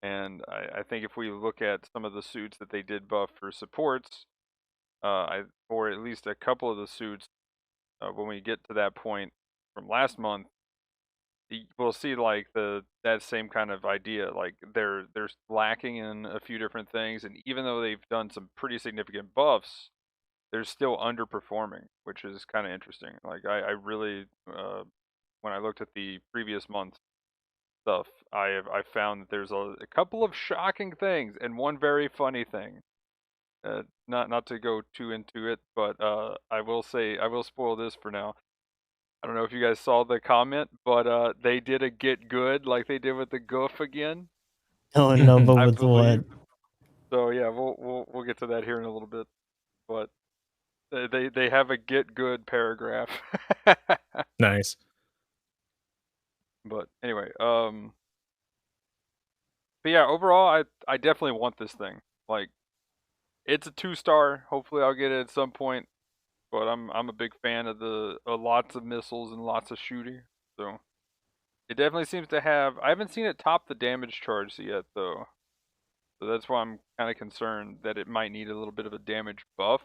And I think if we look at some of the suits that they did buff for supports, or at least a couple of the suits, when we get to that point from last month, we'll see like that same kind of idea. Like they're lacking in a few different things, and even though they've done some pretty significant buffs, they're still underperforming, which is kind of interesting. Like I really, when I looked at the previous month's stuff, I found that there's a couple of shocking things and one very funny thing. Not to go too into it, but I will say I will spoil this for now. I don't know if you guys saw the comment, but they did a get good like they did with the goof again, Oh no, but I with what? believe. So yeah, we'll get to that here in a little bit. But they have a get good paragraph. Nice. But anyway, but yeah, overall I definitely want this thing. Like it's a 2-star. Hopefully I'll get it at some point. But I'm a big fan of the lots of missiles and lots of shooting. So it definitely seems to have. I haven't seen it top the damage charge yet though. So that's why I'm kind of concerned that it might need a little bit of a damage buff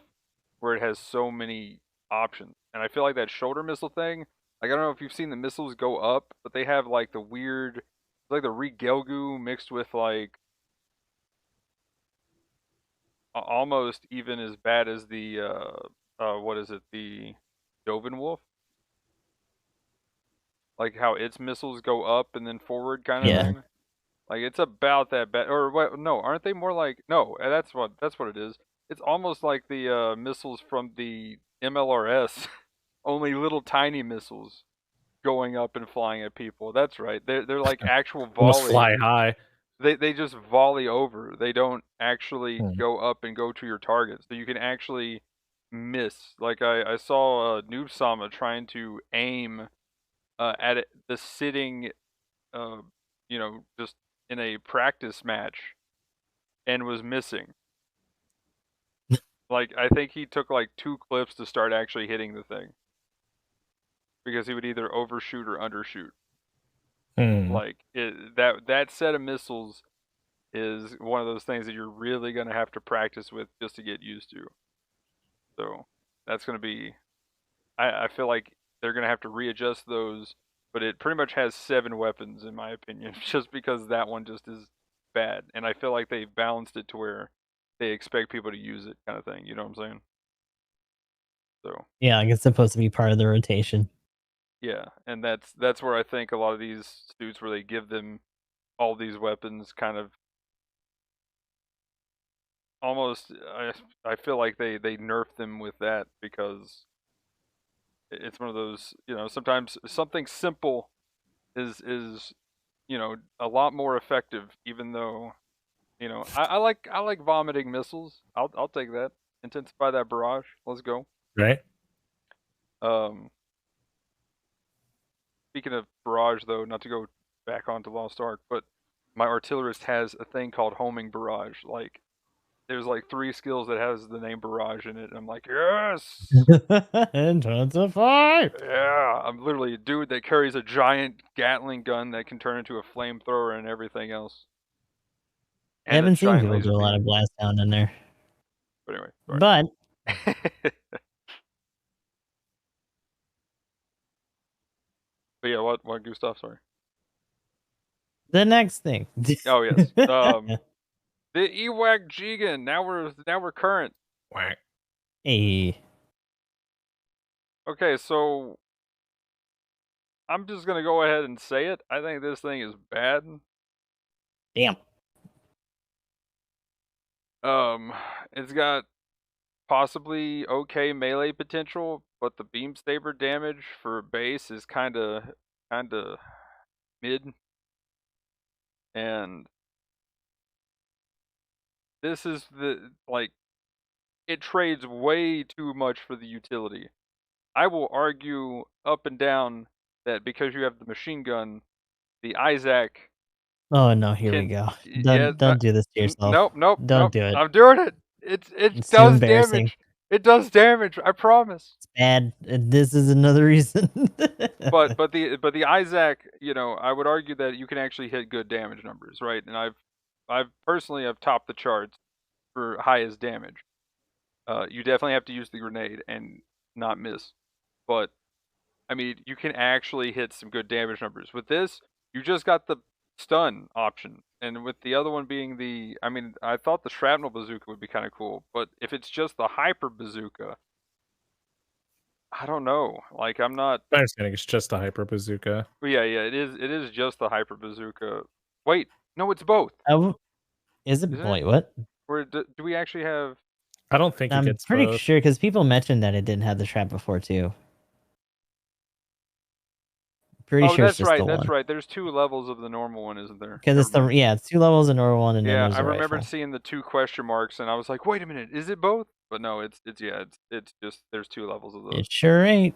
where it has so many options. And I feel like that shoulder missile thing, like I don't know if you've seen the missiles go up, but they have like the weird, like the Rigelgu mixed with like almost even as bad as the what is it, the Doven Wolf? Like how its missiles go up and then forward kind of Yeah. thing. Like it's about that bad, or what? No, aren't they more like no? That's what it is. It's almost like the missiles from the MLRS, only little tiny missiles going up and flying at people. That's right. They're like actual Almost volley. fly high. They just volley over. They don't actually Hmm. go up and go to your target. So you can actually miss. Like I saw Noob Sama trying to aim at the sitting, uh, just in a practice match and was missing. Like I think he took like 2 clips to start actually hitting the thing because he would either overshoot or undershoot. Hmm. Like that set of missiles is one of those things that you're really gonna have to practice with just to get used to. So that's gonna be. I feel like they're gonna have to readjust those, but it pretty much has 7 weapons in my opinion, just because that one just is bad, and I feel like they balanced it to where they expect people to use it, kind of thing. You know what I'm saying? So Yeah, like it's supposed to be part of the rotation. yeah, and that's where I think a lot of these suits where they give them all these weapons kind of almost I feel like they nerf them with that because it's one of those, sometimes something simple is a lot more effective even though, I like vomiting missiles. I'll take that. Intensify that barrage. Let's go. Right? Speaking of barrage, though, not to go back onto Lost Ark, but my artillerist has a thing called homing barrage. Like, there's like 3 skills that has the name barrage in it, and I'm like, yes, Intensify. yeah. I'm literally a dude that carries a giant Gatling gun that can turn into a flamethrower and everything else. I And a haven't seen giant people laser do a lot beam. of blast down in there, But anyway, but but yeah, what Gustav? Sorry. the next thing. Oh yes. The EWAC Jegan. Now we're current. Whack. Hey, Okay, so I'm just gonna go ahead and say it. I think this thing is bad. damn. It's got possibly okay melee potential, but the beam saber damage for base is kinda mid. And this is it trades way too much for the utility. I will argue up and down that because you have the machine gun, the Isaac Oh no, here we can go. yeah, Don't do this to yourself. Don't do it. I'm doing it. It It's too does embarrassing. damage. It does damage. I promise. It's bad. This is another reason. But the Isaac, I would argue that you can actually hit good damage numbers, right? And I've personally have topped the charts for highest damage. You definitely have to use the grenade and not miss. But I mean, you can actually hit some good damage numbers. With this, you just got the stun option. And with the other one being I thought the shrapnel bazooka would be kind of cool, but if it's just the hyper bazooka, I don't know. Like, I'm not. My understanding is just a hyper bazooka. But yeah, it is just the hyper bazooka. Wait, no, it's both. Oh, is it? Isn't Wait, it? what? Or do we actually have? I don't think it I'm gets pretty both. sure because people mentioned that it didn't have the trap before too. Pretty Oh, sure it's that's just right. the That's one. right. There's 2 levels of the normal one, isn't there? Because it's it's 2 levels of normal one, and then Yeah, there's I a remembered rifle. seeing the 2 question marks, and I was like, wait a minute, is it both? But no, it's just there's 2 levels of those. It sure ain't.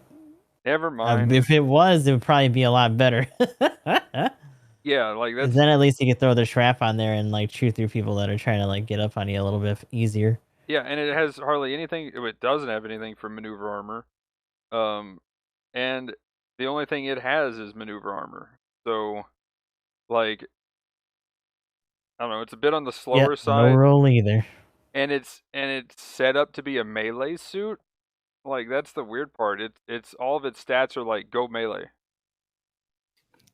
Never mind. If it was, it would probably be a lot better. Yeah, like that's Then at least you could throw the trap on there and like chew through people that are trying to like get up on you a little bit easier. yeah, and it has hardly anything. It doesn't have anything for maneuver armor, and the only thing it has is maneuver armor. So, like, I don't know, it's a bit on the slower No side, roll either. and it's set up to be a melee suit. Like, that's the weird part. It's all of its stats are like go melee.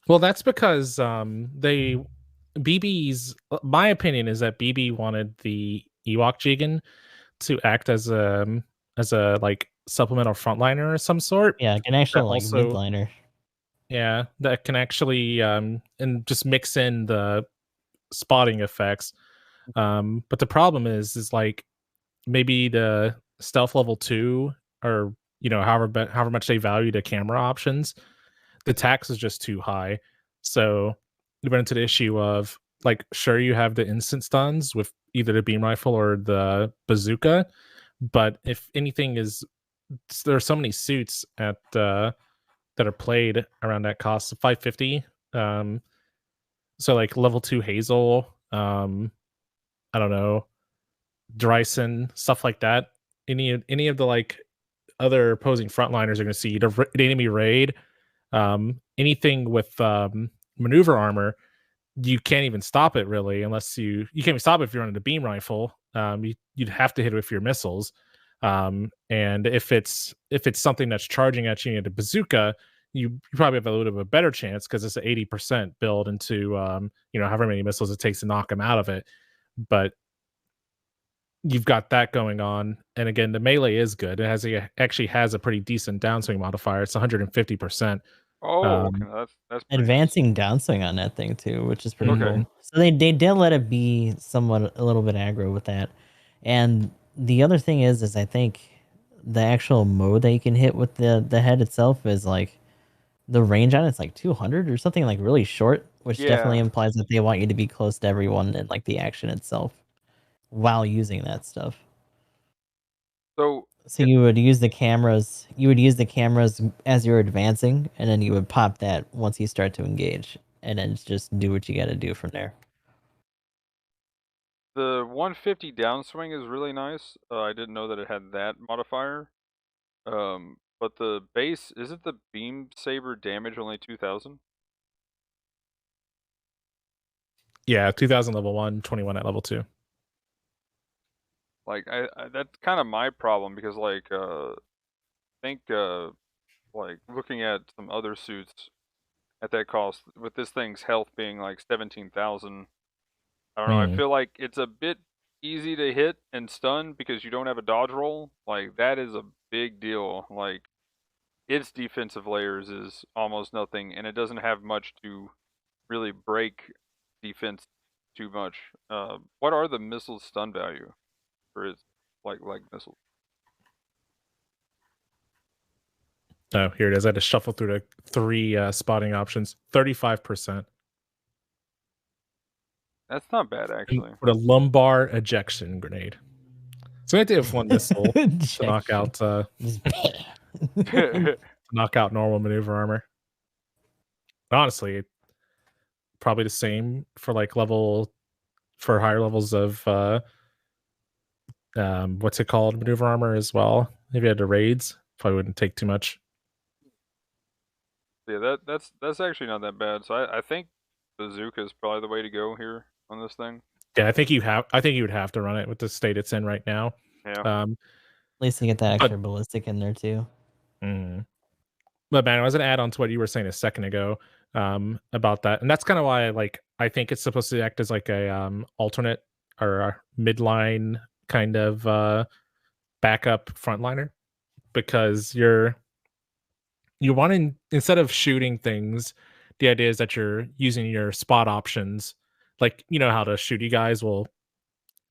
Well, that's because BB's. My opinion is that BB wanted the EWAC Jegan to act as a like supplemental frontliner of some sort. Yeah, an actual like also- midliner. Yeah, that can actually and just mix in the spotting effects. But the problem is like maybe the stealth level 2 or however much they value the camera options, the tax is just too high. So you run into the issue of like, sure, you have the instant stuns with either the beam rifle or the bazooka, but if anything is, there are so many suits at that are played around that cost of 550. So like level 2 Hazel, I don't know, Dryson, stuff like that. Any of the like other opposing frontliners are going to see the enemy raid. Anything with maneuver armor, you can't even stop it really unless you can't even stop it if you're running a beam rifle. You'd have to hit it with your missiles. And if it's something that's charging at you at a bazooka, you probably have a little bit of a better chance because it's an 80% build into however many missiles it takes to knock them out of it. But you've got that going on, and again, the melee is good. It actually has a pretty decent downswing modifier. It's 150%. Oh, okay, that's pretty Advancing downswing on that thing too, which is pretty Okay. cool. So they did let it be somewhat a little bit aggro with that. And the other thing is I think the actual mode that you can hit with the head itself is like the range on it's like 200 or something like really short, which definitely Yeah. implies that they want you to be close to everyone in like the action itself while using that stuff. So So you would use the cameras. You would use the cameras as you're advancing, and then you would pop that once you start to engage, and then just do what you got to do from there. The 150 downswing is really nice. I didn't know that it had that modifier. But the base, is it the beam saber damage only 2000? Yeah, 2000 level 1, 21 at level 2. Like I that's kind of my problem because like I think like looking at some other suits at that cost with this thing's health being like 17,000. I don't know. I Hmm. feel like it's a bit easy to hit and stun because you don't have a dodge roll. Like that is a big deal. Like its defensive layers is almost nothing, and it doesn't have much to really break defense too much. What are the missile stun value for its like missiles? Oh, here it is. I had to shuffle through the 3 spotting options. 35%. That's not bad And actually. for the lumbar ejection grenade. So I have one missile to knock Ejection. out Just normal maneuver armor. Honestly, probably the same for like for higher levels of what's it called, maneuver armor as well. If you had the raids, probably wouldn't take too much. Yeah, that's actually not that bad. So I think bazooka is probably the way to go here on this thing. Yeah, I think you would have to run it with the state it's in right now. Yeah. Um, At least you get that But- extra ballistic in there too. But man, I was gonna add on to what you were saying a second ago about that, and that's kind of why I think it's supposed to act as like a alternate or a midline kind of backup frontliner, because you want to, instead of shooting things, the idea is that you're using your spot options, like you know how the shooty guys will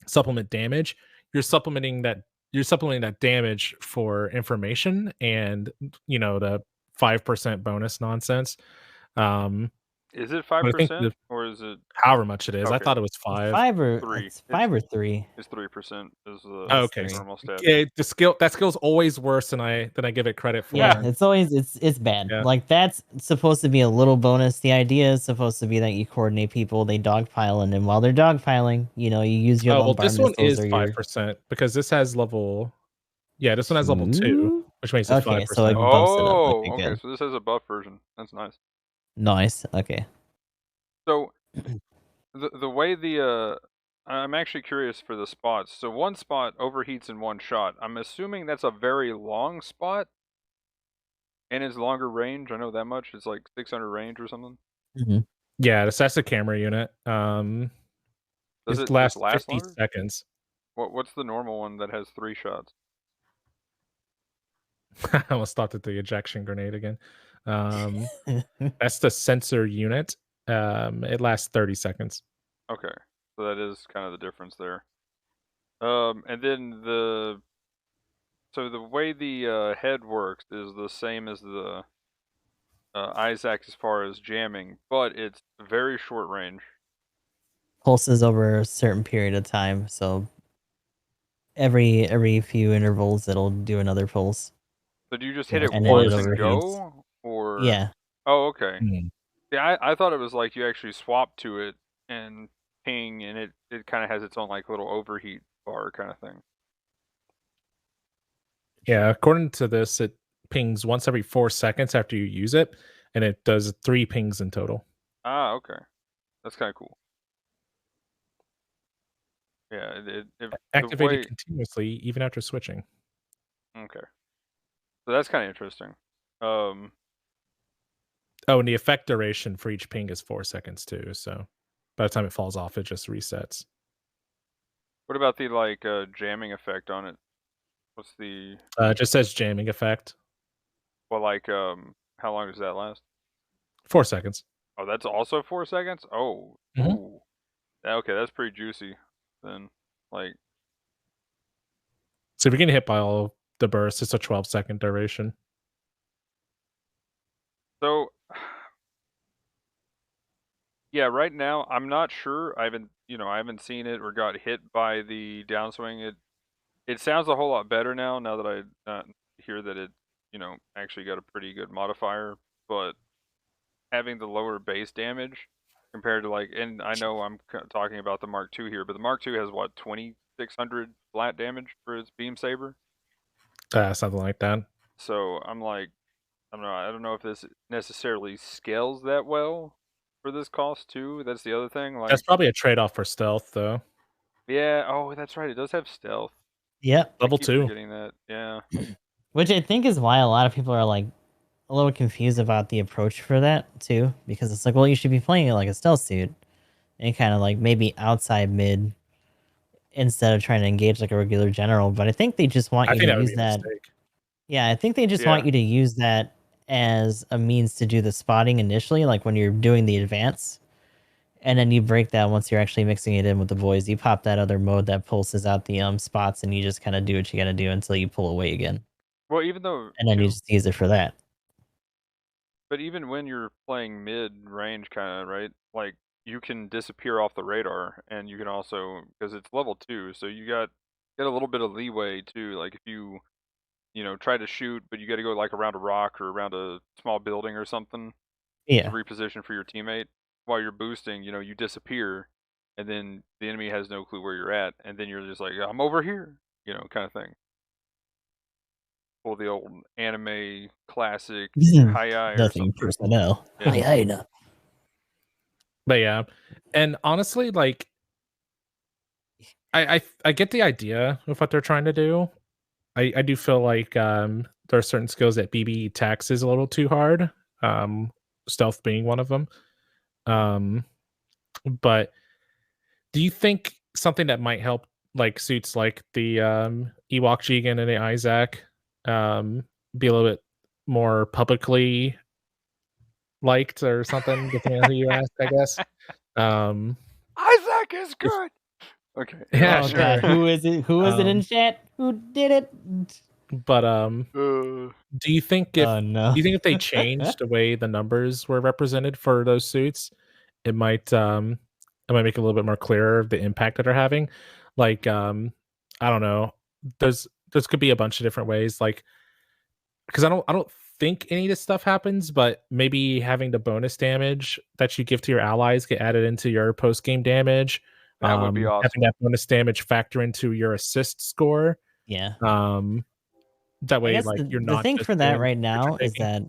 supplement damage. You're supplementing that damage for information and the 5% bonus nonsense. Is it But I think 5% or is it however much it is, I okay? thought it was five. It's 5 or 3. It's 3% is the Oh, okay, normal stat. yeah, that skill's always worse than I give it credit for. Yeah, it's always it's bad. Yeah. Like that's supposed to be a little bonus. The idea is supposed to be that you coordinate people, they dogpile, and then while they're dogpiling, you use your Oh well, lumbar this one missiles is or your 5% because this has level. Yeah, this one has level 2, 2? which makes it Okay, so 5%. it bumps it up. Oh, Okay, okay. good. So this has a buff version. That's nice. Nice. Okay. So the way I'm actually curious for the spots. So one spot overheats in one shot. I'm assuming that's a very long spot and it's longer range. I know that much. It's like 600 range or something. Yeah, that's the camera unit. Does It it just lasts last 50 longer? seconds. What's the normal one that has 3 shots? I almost thought that the ejection grenade again. That's the sensor unit. It lasts 30 seconds. Okay. So that is kind of the difference there. And then the way the head works is the same as the Isaac as far as jamming, but it's very short range. Pulses over a certain period of time, so every few intervals it'll do another pulse. So do you just hit it And then it once and overheats. go, or? Yeah. Oh, okay. Hmm. Yeah, I thought it was like you actually swap to it and ping, and it kind of has its own like little overheat bar kind of thing. Yeah, according to this, it pings once every 4 seconds after you use it, and it does 3 pings in total. Ah, okay. That's kind of cool. Yeah, Activated continuously even after switching. Okay. So that's kind of interesting. Oh, and the effect duration for each ping is 4 seconds too. So by the time it falls off, it just resets. What about the like jamming effect on it? What's the? It just says jamming effect. Well, like how long does that last? 4 seconds. Oh, that's also 4 seconds. Oh, Mhm. ooh. Okay, that's pretty juicy. Then, like, So if you're getting hit by all the bursts, it's a 12-second duration. so yeah, right now I'm not sure. I haven't seen it or got hit by the downswing. it sounds a whole lot better now that I hear that it, actually got a pretty good modifier, but having the lower base damage compared to and I know I'm talking about the Mark II here, but the Mark II has what, 2600 flat damage for its beam saber. Something like that. So I'm like, I don't know if this necessarily scales that well for this cost too. That's the other thing. That's probably a trade-off for stealth, though. Yeah. Oh, that's right. It does have stealth. Yep. I Level keep 2. forgetting that. Yeah. Which I think is why a lot of people are like a little confused about the approach for that too, because it's like, well, you should be playing it like a stealth suit and kind of like maybe outside mid instead of trying to engage like a regular general. But I think they just want I you think to that would be use a that. mistake. Yeah, I think they just Yeah. want you to use that as a means to do the spotting initially, like when you're doing the advance. And then you break that once you're actually mixing it in with the boys. You pop that other mode that pulses out the spots, and you just kind of do what you got to do until you pull away again. Well, even though And then you too, just use it for that. but even when you're playing mid range, kind of right, like you can disappear off the radar, and you can also, because it's level 2, so you get a little bit of leeway too. Like if you try to shoot, but you got to go like around a rock or around a small building or something to Yeah. reposition for your teammate while you're boosting. You disappear, and then the enemy has no clue where you're at, and then you're just like, I'm over here, kind of thing. Pull the old anime classic hi or Nothing something. personnel. Yeah. Hi. But yeah, and honestly, like, I get the idea of what they're trying to do. I do feel like there are certain skills that BB taxes a little too hard. Stealth being one of them. But do you think something that might help, like suits like the EWAC Jegan and the Isaac, be a little bit more publicly liked or something, depending on who you ask, I guess. Isaac is good. Okay. Yeah, Oh sure. god, who is it? Who is it in chat? Who did it? But Uh, do you think if Oh no. do you think if they changed the way the numbers were represented for those suits, it might make it a little bit more clearer the impact that they're having? Like I don't know. There's could be a bunch of different ways, like, because I don't think any of this stuff happens, but maybe having the bonus damage that you give to your allies get added into your post game damage. that would be awesome. Having that bonus damage factor into your assist score. Yeah. That I way, guess like, you're the not thing just for that doing right what you're now is taking. that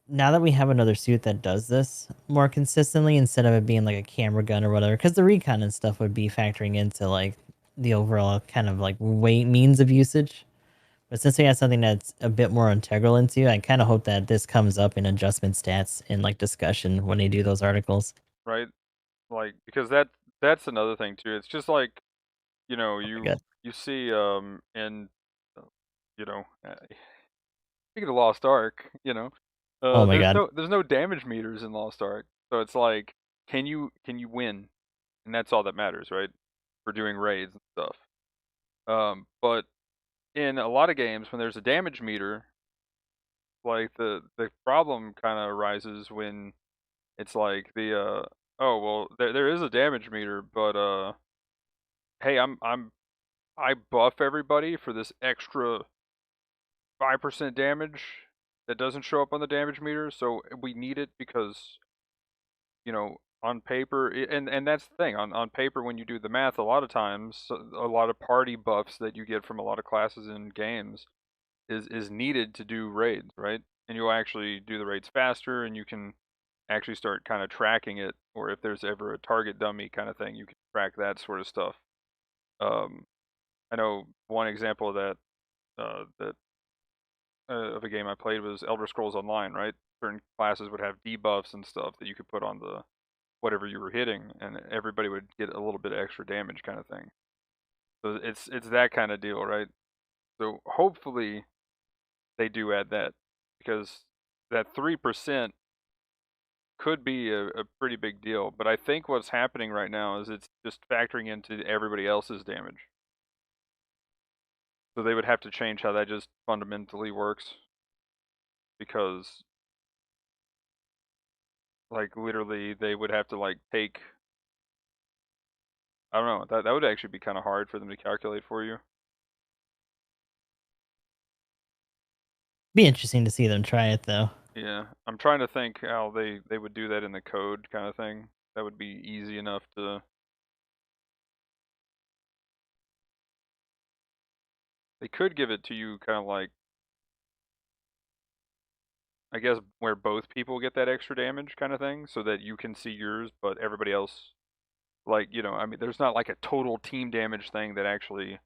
now that we have another suit that does this more consistently instead of it being like a camera gun or whatever, because the recon and stuff would be factoring into like the overall kind of like weight means of usage. But since we have something that's a bit more integral into, I kind of hope that this comes up in adjustment stats in like discussion when they do those articles. Right? Like, because that's another thing too. It's just like, you God. see in you know speaking of Lost Ark, Oh my god. there's no damage meters in Lost Ark. So it's like, can you win? And that's all that matters, right? For doing raids and stuff. But in a lot of games when there's a damage meter, like the problem kind of arises when it's like oh well, there is a damage meter, but hey, I buff everybody for this extra 5% damage that doesn't show up on the damage meter, so we need it because, on paper, and that's the thing, on paper, when you do the math, a lot of times, a lot of party buffs that you get from a lot of classes in games is needed to do raids, right? And you'll actually do the raids faster, and you can actually start kind of tracking it, or if there's ever a target dummy kind of thing, you can track that sort of stuff. I know one example of that of a game I played was Elder Scrolls Online, right? Certain classes would have debuffs and stuff that you could put on the whatever you were hitting, and everybody would get a little bit of extra damage, kind of thing. So it's that kind of deal, right? So hopefully they do add that, because that 3% could be a pretty big deal. But I think what's happening right now is it's just factoring into everybody else's damage. So they would have to change how that just fundamentally works, because like literally they would have to like take, I don't know, that would actually be kind of hard for them to calculate for you. Be interesting to see them try it though. Yeah, I'm trying to think how they would do that in the code kind of thing. That would be easy enough to. They could give it to you kind of like, I guess, where both people get that extra damage kind of thing, so that you can see yours, but everybody else, like, I mean, there's not like a total team damage thing that actually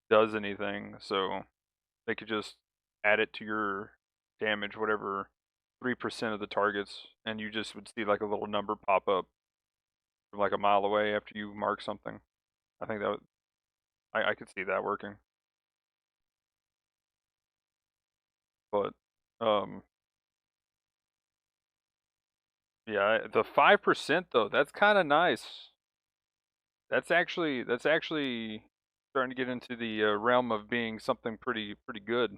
does anything, so they could just add it to your damage, whatever 3% of the targets, and you just would see like a little number pop up from like a mile away after you mark something. I think that would, I could see that working. But yeah, the 5% though, that's kind of nice. That's actually starting to get into the realm of being something pretty good.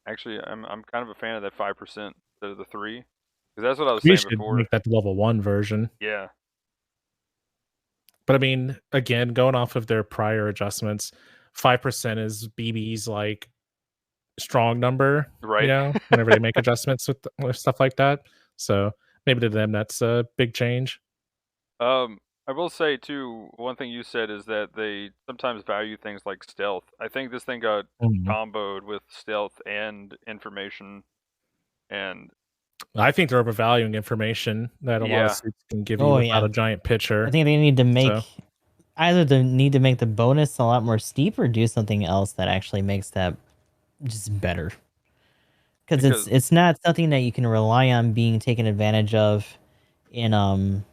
Actually, I'm kind of a fan of that 5% instead of the 3, because that's what I was We saying should before. make that the level 1 version. Yeah, But I mean, again, going off of their prior adjustments, 5% is BB's like strong number, right. whenever they make adjustments with stuff like that. So maybe to them that's a big change. I will say too, one thing you said is that they sometimes value things like stealth. I think this thing got Mhm. comboed with stealth and information, and I think they're overvaluing information that a lot of yeah, suits can give you Oh without yeah, a giant I picture. think they need to make So either they need to make the bonus a lot more steep or do something else that actually makes that just better. Because because it's not something that you can rely on being taken advantage of in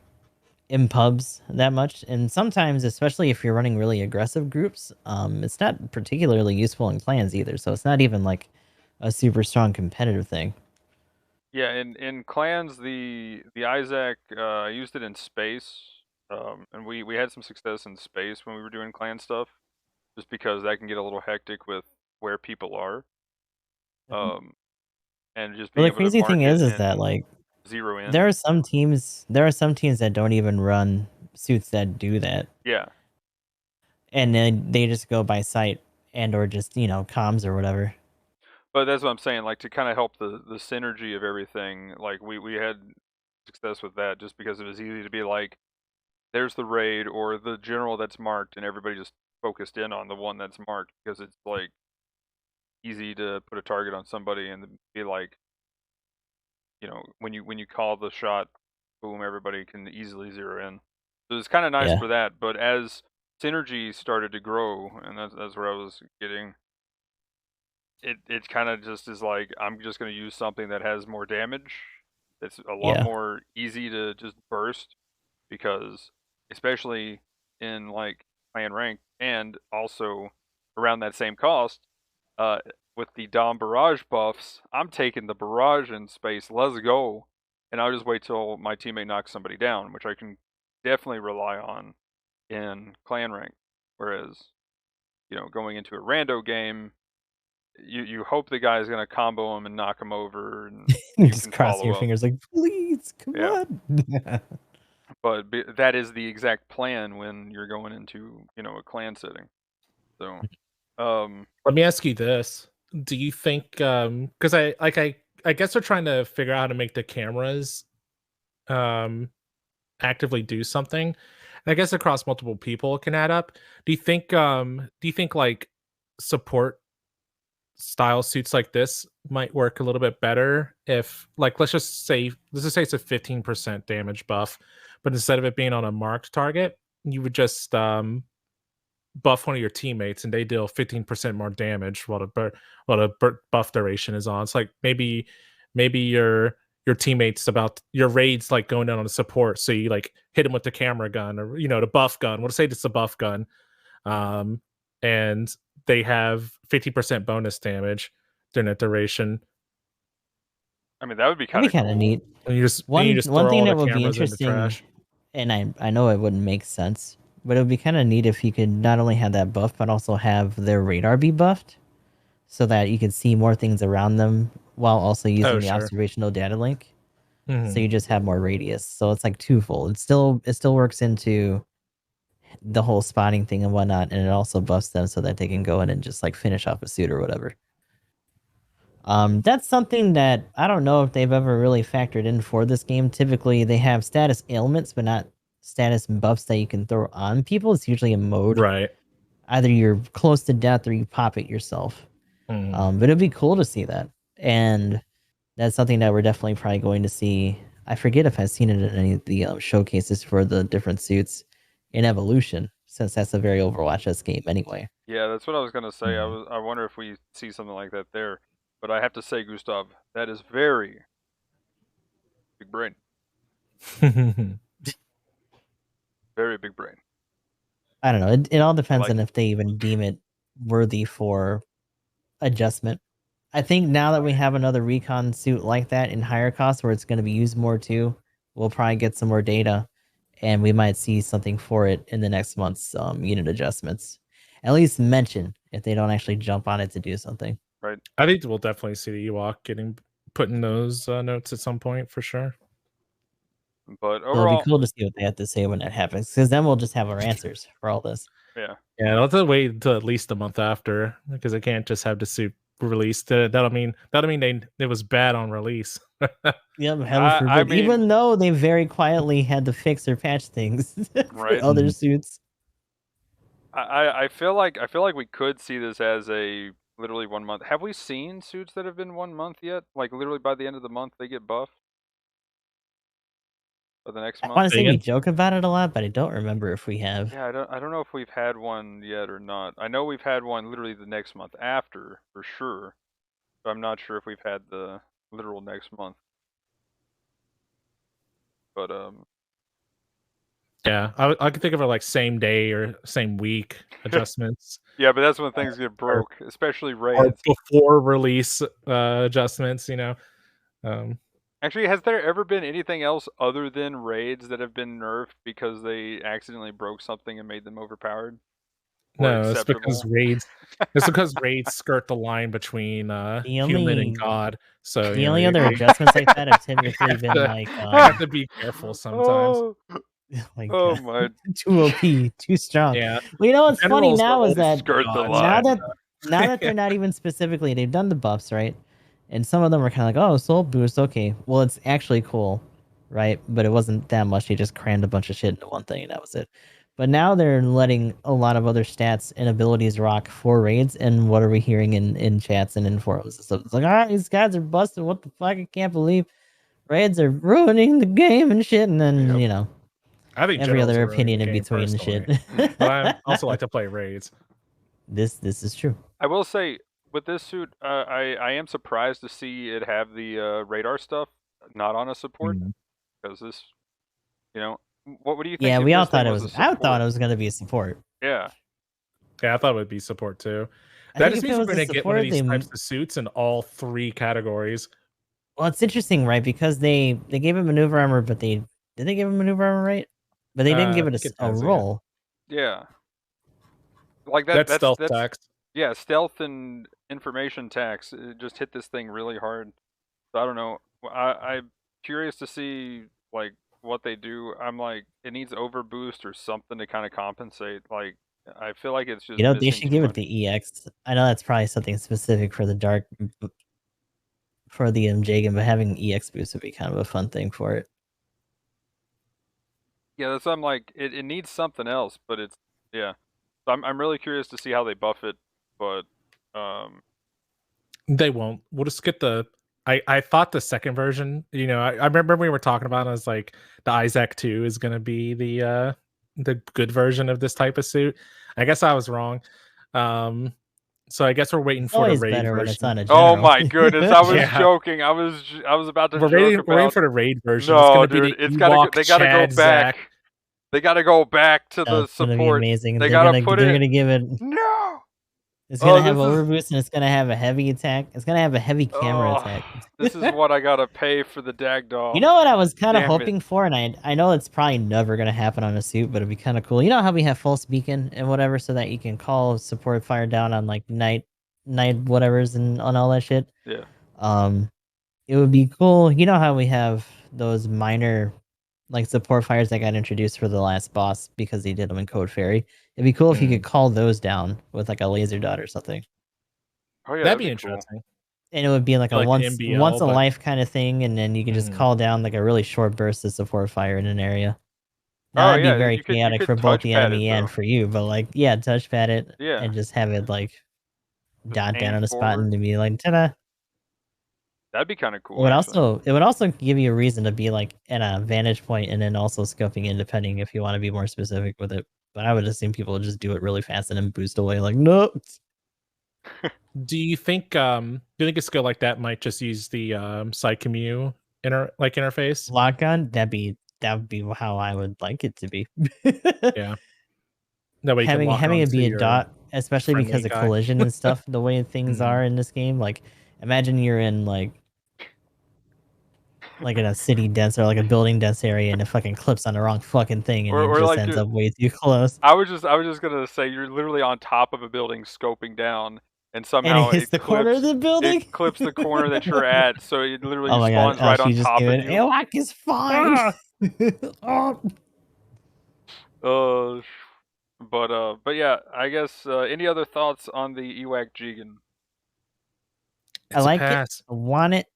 in pubs that much, and sometimes, especially if you're running really aggressive groups, it's not particularly useful in clans either. So it's not even like a super strong competitive thing. yeah, in clans, the Isaac, I used it in space, and we had some success in space when we were doing clan stuff, just because that can get a little hectic with where people are, Mhm. um, and just Well, being the able to crazy thing mark it is that and like zero there in. are some teams that don't even run suits that do that, Yeah, and then they just go by sight and or just comms or whatever. but that's what I'm saying. Like, to kind of help the synergy of everything. Like, we had success with that just because it was easy to be like, there's the raid or the general that's marked, and everybody just focused in on the one that's marked, because it's like easy to put a target on somebody and be like, when you call the shot, boom, everybody can easily zero in. So it's kind of nice Yeah, for that. But as synergy started to grow, and that's where I was getting, it kind of just is like, I'm just going to use something that has more damage. It's a lot yeah. more easy to just burst, because especially in like clan rank, and also around that same cost, uh, with the Dom barrage buffs, I'm taking the barrage in space. Let's go, and I'll just wait till my teammate knocks somebody down, which I can definitely rely on in clan rank. Whereas, going into a rando game, you hope the guy's gonna combo him and knock him over, and you Just can crossing follow your up. fingers like, please, come Yeah, on. but that is the exact plan when you're going into a clan setting. So, let me ask you this: do you think? Because I guess they're trying to figure out how to make the cameras um actively do something. And I guess across multiple people it can add up. Do you think like support style suits like this might work a little bit better if, like, let's just say it's a 15% damage buff, but instead of it being on a marked target, you would just buff one of your teammates and they deal 15% more damage while the buff duration is on. It's like maybe your teammates about your raids like going down on a support, so you like hit him with the camera gun or the buff gun. We'll say it's a buff gun, um, and they have 50% bonus damage during that duration, I mean, that would be That'd kind be of kind of cool. neat. and you just One throw thing all the that would be cameras in the interesting, trash. and I know it wouldn't make sense, but it would be kind of neat if you could not only have that buff, but also have their radar be buffed, so that you could see more things around them while also Oh, using the sure. observational data link. So Mhm. you just have more radius. So it's like twofold. It still works into the whole spotting thing and whatnot, and it also buffs them so that they can go in and just like finish off a suit or whatever. That's something that I don't know if they've ever really factored in for this game. Typically, they have status ailments, but not status buffs that you can throw on people. It's usually a mode. Right. Either you're close to death or you pop it yourself. Mhm. But it'd be cool to see that. And that's something that we're definitely probably going to see. I forget if I've seen it in any of the showcases for the different suits in Evolution, since that's a very Overwatch-esque game anyway. Yeah, that's what I was gonna say. Mhm. I wonder if we see something like that there. But I have to say, Gustav, that is very big brain. Very big brain. I don't know. It all depends like on it. if they even deem it worthy for adjustment. I think now that we have another recon suit like that in higher cost where it's going to be used more too, we'll probably get some more data and we might see something for it in the next month's unit adjustments. At least mention if they don't actually jump on it to do something. Right. I think we'll definitely see the EWAC putting those notes at some point for sure. But So it'll be overall, cool to see what they have to say when that happens, because then we'll just have our answers for all this. yeah. Yeah, I'll have to wait until at least a month after because I can't just have the suit released. That'll mean it was bad on release. Yep, heaven forbid. I mean, even though they very quietly had to fix or patch things for Right. other suits. I feel like we could see this as a literally 1 month. Have we seen suits that have been 1 month yet? Like literally by the end of the month they get buffed? Or the next I month? want to say we Again? joke about it a lot, but I don't remember if we have. Yeah, I don't know if we've had one yet or not. I know we've had one literally the next month after, for sure. But I'm not sure if we've had the literal next month. But Yeah, I could think of it like same day or same week adjustments. yeah, but that's when things get broke, especially Or raids. before release adjustments, you know. Actually, has there ever been anything else other than raids that have been nerfed because they accidentally broke something and made them overpowered? Or No, it's because acceptable? raids skirt the line between The human and only god. So the only other adjustments like that have typically been like have to be careful sometimes. Oh, like oh my! too OP, too strong. Yeah. Well, you know what's funny Generals are now is always that Skirt the gods. line. now that they're not even specifically, they've done the buffs, right? And some of them are kind of like, oh, soul boost, okay. Well, it's actually cool, right? But it wasn't that much. They just crammed a bunch of shit into one thing, and that was it. But now they're letting a lot of other stats and abilities rock for raids. And what are we hearing in chats and in forums and stuff? It's like, ah, these guys are busted. What the fuck? I can't believe raids are ruining the game and shit. And then, Yep. you know, I think every generals other are ruining opinion the in game between and shit. personally. But I also like to play raids. This is true. I will say with this suit, I am surprised to see it have the radar stuff not on a support because this, you know, what do you think? Yeah, if we all this thing thought it a was. I support? thought it was gonna be a support. Yeah. Yeah, I thought it would be support too. I That think just if means it we're was a going to get one of support, these they. types of suits in all three categories. Well, it's interesting, right? Because they gave him maneuver armor, but did they give him maneuver armor, right? But they didn't give I it think it a does, yeah. roll. Yeah. Like That's stealth that's tax. yeah, stealth and information tax. It just hit this thing really hard. So I don't know. I'm curious to see like what they do. I'm like, it needs overboost or something to kind of compensate. Like, I feel like it's just You know, they missing should too give it much. the EX. I know that's probably something specific for the dark for the Jegan, but having EX boost would be kind of a fun thing for it. Yeah, that's why I'm like, it needs something else, but it's yeah. So I'm really curious to see how they buff it, but They won't. We'll just get the. I thought the second version. You know, I remember we were talking about it. I was like, the Isaac 2 is going to be the good version of this type of suit. I guess I was wrong. So I guess we're waiting It's for the always raid better when version. it's on a general. oh my goodness, I was Yeah. joking. I was about to We're joke waiting, about. we're waiting for the raid version. No, It's gonna dude, be the it's Ewok, they gotta go Chad, back. Zach. They gotta go back to the It's gonna be support. amazing. They They're gotta gonna put they're it. gonna give it. No. It's gonna Oh, have this is- overboost and it's gonna have a heavy attack. It's gonna have a heavy camera Oh, attack. this is what I gotta pay for the dag doll. You know what I was kind of Damn it. hoping for, and I know it's probably never gonna happen on a suit, but it'd be kind of cool. You know how we have false beacon and whatever, so that you can call support fire down on like night whatevers and on all that shit. Yeah. It would be cool. You know how we have those minor like support fires that got introduced for the last boss because they did them in Code Fairy. It'd be cool if you could call those down with like a laser dot or something. Oh yeah, That'd be cool. interesting. And it would be like a Like the once MBL, a but life kind of thing, and then you can just Mhm. call down like a really short burst to support fire in an area. Now Oh that'd be yeah, very you chaotic could for both the touchpad it enemy and though. for you, but like yeah, touchpad it Yeah, and just have it like just dot down aim on a spot forward. and to be like ta-da. That'd be kind of cool, actually. It would also give you a reason to be like at a vantage point and then also scoping in depending if you want to be more specific with it. But I would assume people would just do it really fast and then boost away like nope. do you think a skill like that might just use the side commute interface? Lock on, that would be how I would like it to be. Yeah. That way you can lock Having on it to be a your dot, especially friendly because of guy. collision and stuff, the way things Mhm. are in this game. Like imagine you're in like in a city dense or like a building dense area and it fucking clips on the wrong fucking thing and it Or just like ends up way too close. I was just gonna say you're literally on top of a building scoping down, and And it somehow hits the corner of the building. it clips the corner that you're at, so it literally Oh my god, spawns right on she just top gave of it. you. EWAC is fine. Ah! Oh. Uh, but yeah, I guess any other thoughts on the EWAC Jegan? I It's a like it. pass. I want it.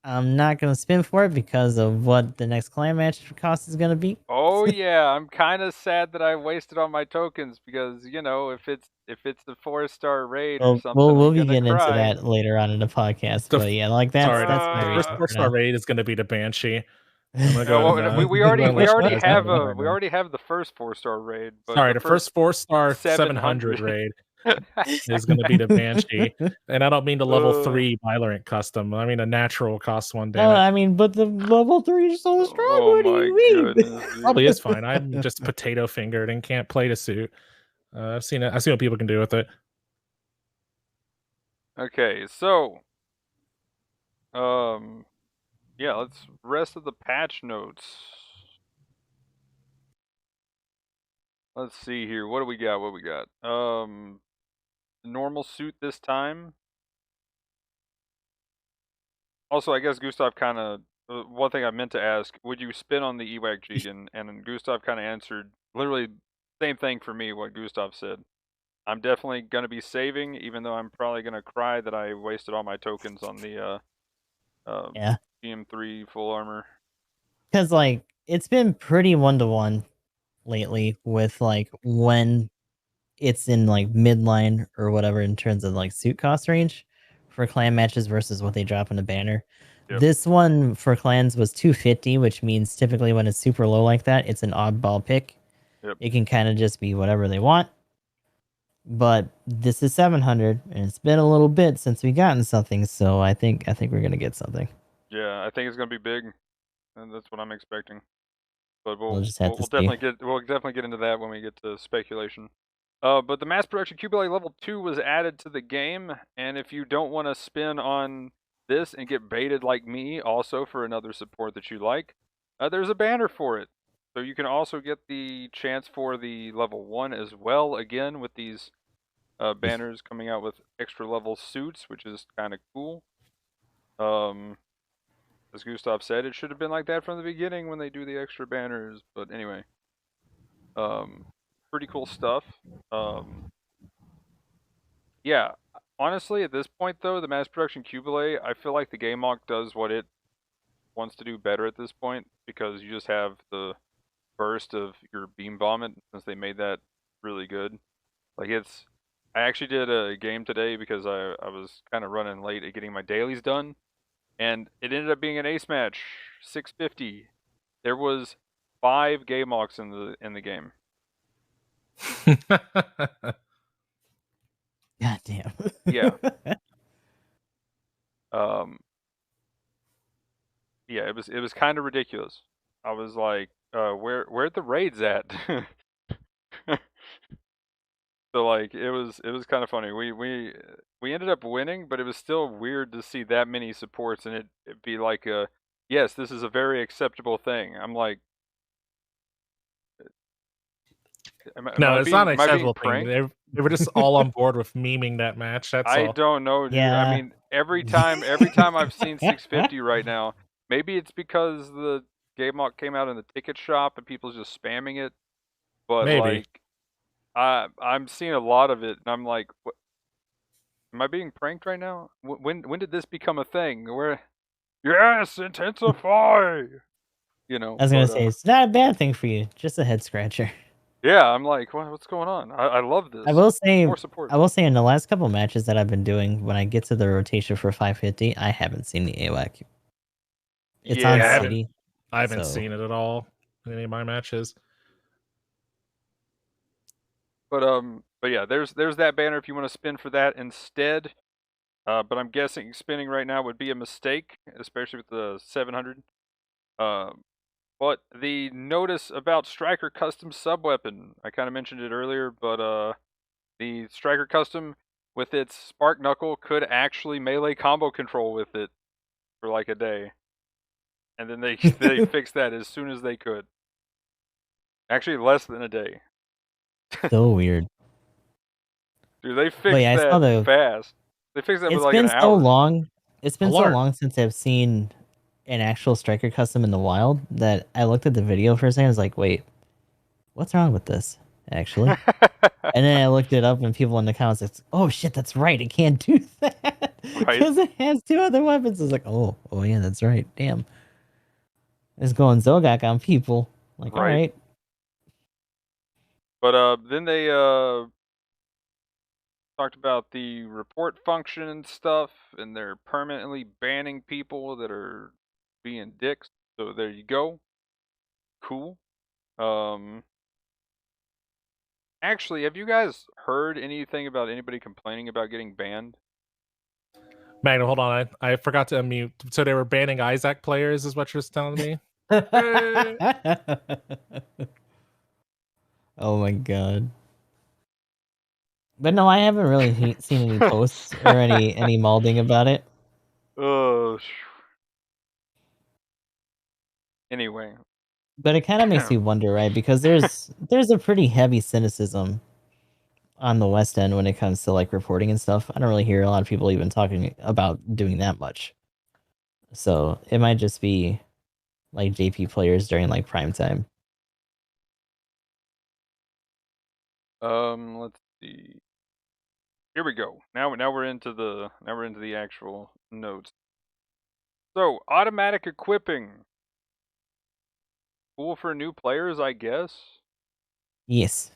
I'm not gonna spin for it because of what the next clan match cost is gonna be. Oh yeah, I'm kind of sad that I wasted all my tokens because you know if it's a 4-star raid or Well, something, we'll I'm be gonna getting into cry. that later on in the podcast. The But yeah, like Sorry, that's my the first reason for 4-star now. raid is going to be the Banshee. I'm gonna go Well, ahead and we I'm gonna already let you guys know that. we already have the first 4-star raid, but Sorry, the the first first 4-star 700 700. raid is going to be the Banshee, and I don't mean the level Uh, 3 Violent custom. I mean a natural cost one. No, Damn it, I mean, but the level 3 is so strong. oh What do my you mean? goodness, dude. probably is fine. I'm just potato fingered and can't play the suit. I've seen it. I've seen what people can do with it. Okay, so yeah, let's rest of the patch notes. Let's see here. What do we got? What we got? Normal suit this time. Also, I guess Gustav kind of one thing I meant to ask: would you spin on the EWAC Jegan? And then Gustav kind of answered literally same thing for me. What Gustav said. I'm definitely gonna be saving, even though I'm probably gonna cry that I wasted all my tokens on the Yeah, GM3 full armor. because like it's been pretty 1-to-1 lately with like when it's in like midline or whatever in terms of like suit cost range for clan matches versus what they drop in a banner. Yep. This one for clans was 250, which means typically when it's super low like that, it's an oddball pick. Yep. It can kind of just be whatever they want. But this is 700, and it's been a little bit since we gotten something, so I think we're gonna get something. Yeah, I think it's gonna be big, and that's what I'm expecting. But We'll just have to see. definitely get into that when we get to speculation. But the mass production QBLA level 2 was added to the game, and if you don't want to spin on this and get baited like me, also for another support that you like, there's a banner for it. So you can also get the chance for the level 1 as well, again with these banners coming out with extra level suits, which is kind of cool. As Gustav said, it should have been like that from the beginning when they do the extra banners. But anyway, pretty cool stuff. Yeah, honestly, at this point though, the mass production QBLA, I feel like the GameOC does what it wants to do better at this point because you just have the burst of your beam vomit since they made that really good. Like I actually did a game today because I was kind of running late at getting my dailies done. And it ended up being an ace match, 650. There was 5 GameOCs in the game. God damn. Yeah. Yeah, it was kind of ridiculous. I was like, where'd the raids at? So like it was kind of funny. We ended up winning, but it was still weird to see that many supports and it be like yes, this is a very acceptable thing. I'm like, No, it's not an am I being acceptable thing. pranked? They were just all on board with memeing that match. That's I all. don't know, dude. Yeah. I mean, every time I've seen 650 right now, maybe it's because the game lock came out in the ticket shop and people's just spamming it. But Maybe. like, I'm seeing a lot of it, and I'm like, Am I being pranked right now? When did this become a thing? Where, yes, intensify. You know, I was gonna say it's not a bad thing for you, just a head scratcher. yeah, I'm like, what's going on? I love this. I will say, More support. in the last couple matches that I've been doing, when I get to the rotation for 550, I haven't seen the AWAC. It's on Yeah. City. I haven't so- seen it at all in any of my matches. But yeah, there's that banner if you want to spin for that instead. But I'm guessing spinning right now would be a mistake, especially with the 700. But the notice about Striker Custom Subweapon, I kind of mentioned it earlier, but the Striker Custom with its Spark Knuckle could actually melee combo control with it for like a day. And then they fixed that as soon as they could. Actually, less than a day. So weird. Dude, they fixed yeah, I saw that fast. They fixed that with It's like been an so hour. long. It's been so Alert. long since I've seen an actual Striker Custom in the wild that I looked at the video for a second. I was like, wait, what's wrong with this? Actually. And then I looked it up, and people in the comments like, "Oh shit, that's right! It can't do that because it has 2 other weapons." I was like, "Oh yeah, that's right. Damn, it's going Zogak on people." Like, all right, But then they talked about the report function and stuff, and they're permanently banning people that are being dicks. So there you go. Cool. Actually, have you guys heard anything about anybody complaining about getting banned? Magnum, hold on. I forgot to unmute. So they were banning Isaac players, is what you're telling me? oh my god. But no, I haven't really seen any posts or any molding about it. Anyway. But it kind of makes you wonder, right? Because there's a pretty heavy cynicism on the West End when it comes to like reporting and stuff. I don't really hear a lot of people even talking about doing that much. So it might just be like JP players during like prime time. Let's see. Here we go. Now we're into the actual notes. So, automatic equipping. Cool for new players, I guess. Yes.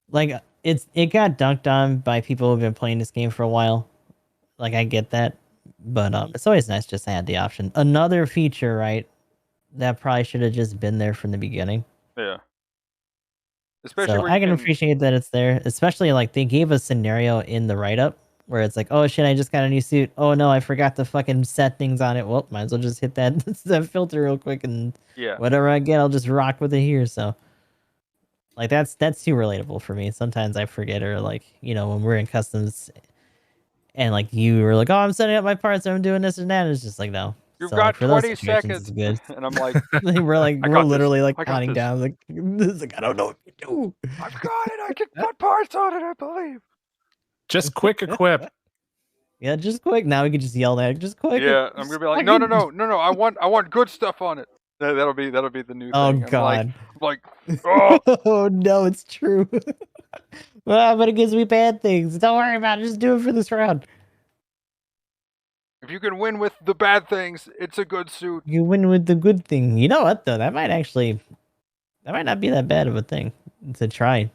Like it got dunked on by people who've been playing this game for a while. Like I get that. But it's always nice just to add the option. Another feature, right? That probably should have just been there from the beginning. Yeah. Especially so where I can appreciate that it's there. Especially like they gave a scenario in the write-up where it's like, oh shit, I just got a new suit. Oh no, I forgot to fucking set things on it. Well, might as well just hit that, that filter real quick and whatever I get, I'll just rock with it here. So like that's too relatable for me. Sometimes I forget, or like, you know, when we're in customs and like you were like, oh, I'm setting up my parts, I'm doing this and that. And it's just like, no. You've So got like, for 20 those situations, seconds. it's good. And I'm like, we're literally like I got counting this. down. Like, this, like, I don't know what to do. I've got it. I can put parts on it, I believe. Just quick equip. Yeah, just quick. Now we can just yell that. Just quick. Yeah, I'm gonna be like, no. I want good stuff on it. That'll be the new Oh thing. god. I'm like, oh. oh no, it's true. But it gives me bad things. Don't worry about it. Just do it for this round. If you can win with the bad things, it's a good suit. You win with the good thing. You know what though? That might not be that bad of a thing to try.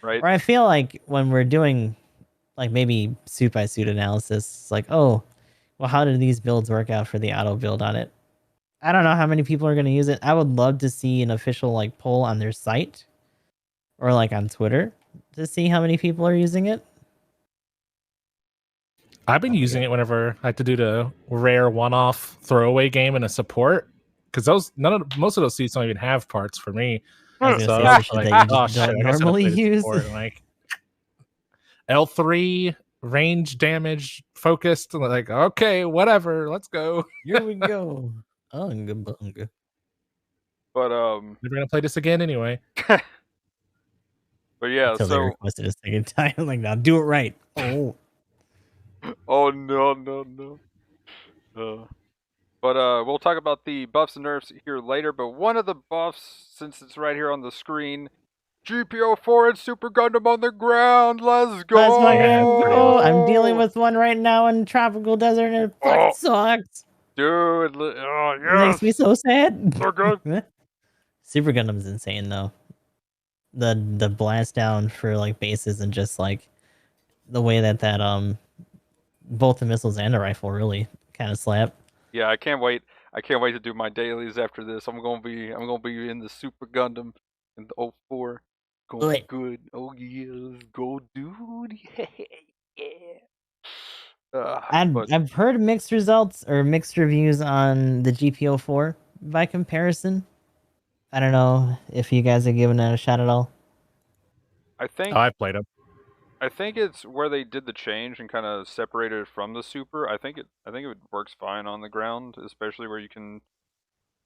Right. Or I feel like when we're doing like maybe suit by suit analysis, it's like, oh, well, how did these builds work out for the auto build on it? I don't know how many people are going to use it. I would love to see an official like poll on their site or like on Twitter to see how many people are using it. I've been using it whenever I had to do the rare one-off throwaway game in a support, because most of those suits don't even have parts for me. I was So gonna say like, that you oh just shit, don't I guess I normally played a use. support, and like L3 range damage focused. And like, okay, whatever, let's go. Here we go. Unga bunga. But Never gonna play this again anyway. But yeah, Until they requested a second time. I'm like, now do it right. Oh. Oh no. But we'll talk about the buffs and nerfs here later. But one of the buffs, since it's right here on the screen, GPO4 and Super Gundam on the ground. Let's go. Let's fucking Yeah, it's pretty go. awesome. I'm dealing with one right now in tropical desert, and it fucking sucks. Dude. It Yes. makes me so sad. So good. Super Gundam's insane though. The blast down for like bases and just like the way that both the missiles and the rifle really kind of slap. Yeah, I can't wait. I can't wait to do my dailies after this. I'm gonna be in the Super Gundam in the 04. Gonna be good. Oh yeah, let's go, dude. Yeah. I've heard mixed results or mixed reviews on the GPO4 by comparison. I don't know if you guys are giving it a shot at all. I think Oh, I played them. I think it's where they did the change and kind of separated it from the Super. I think it works fine on the ground, especially where you can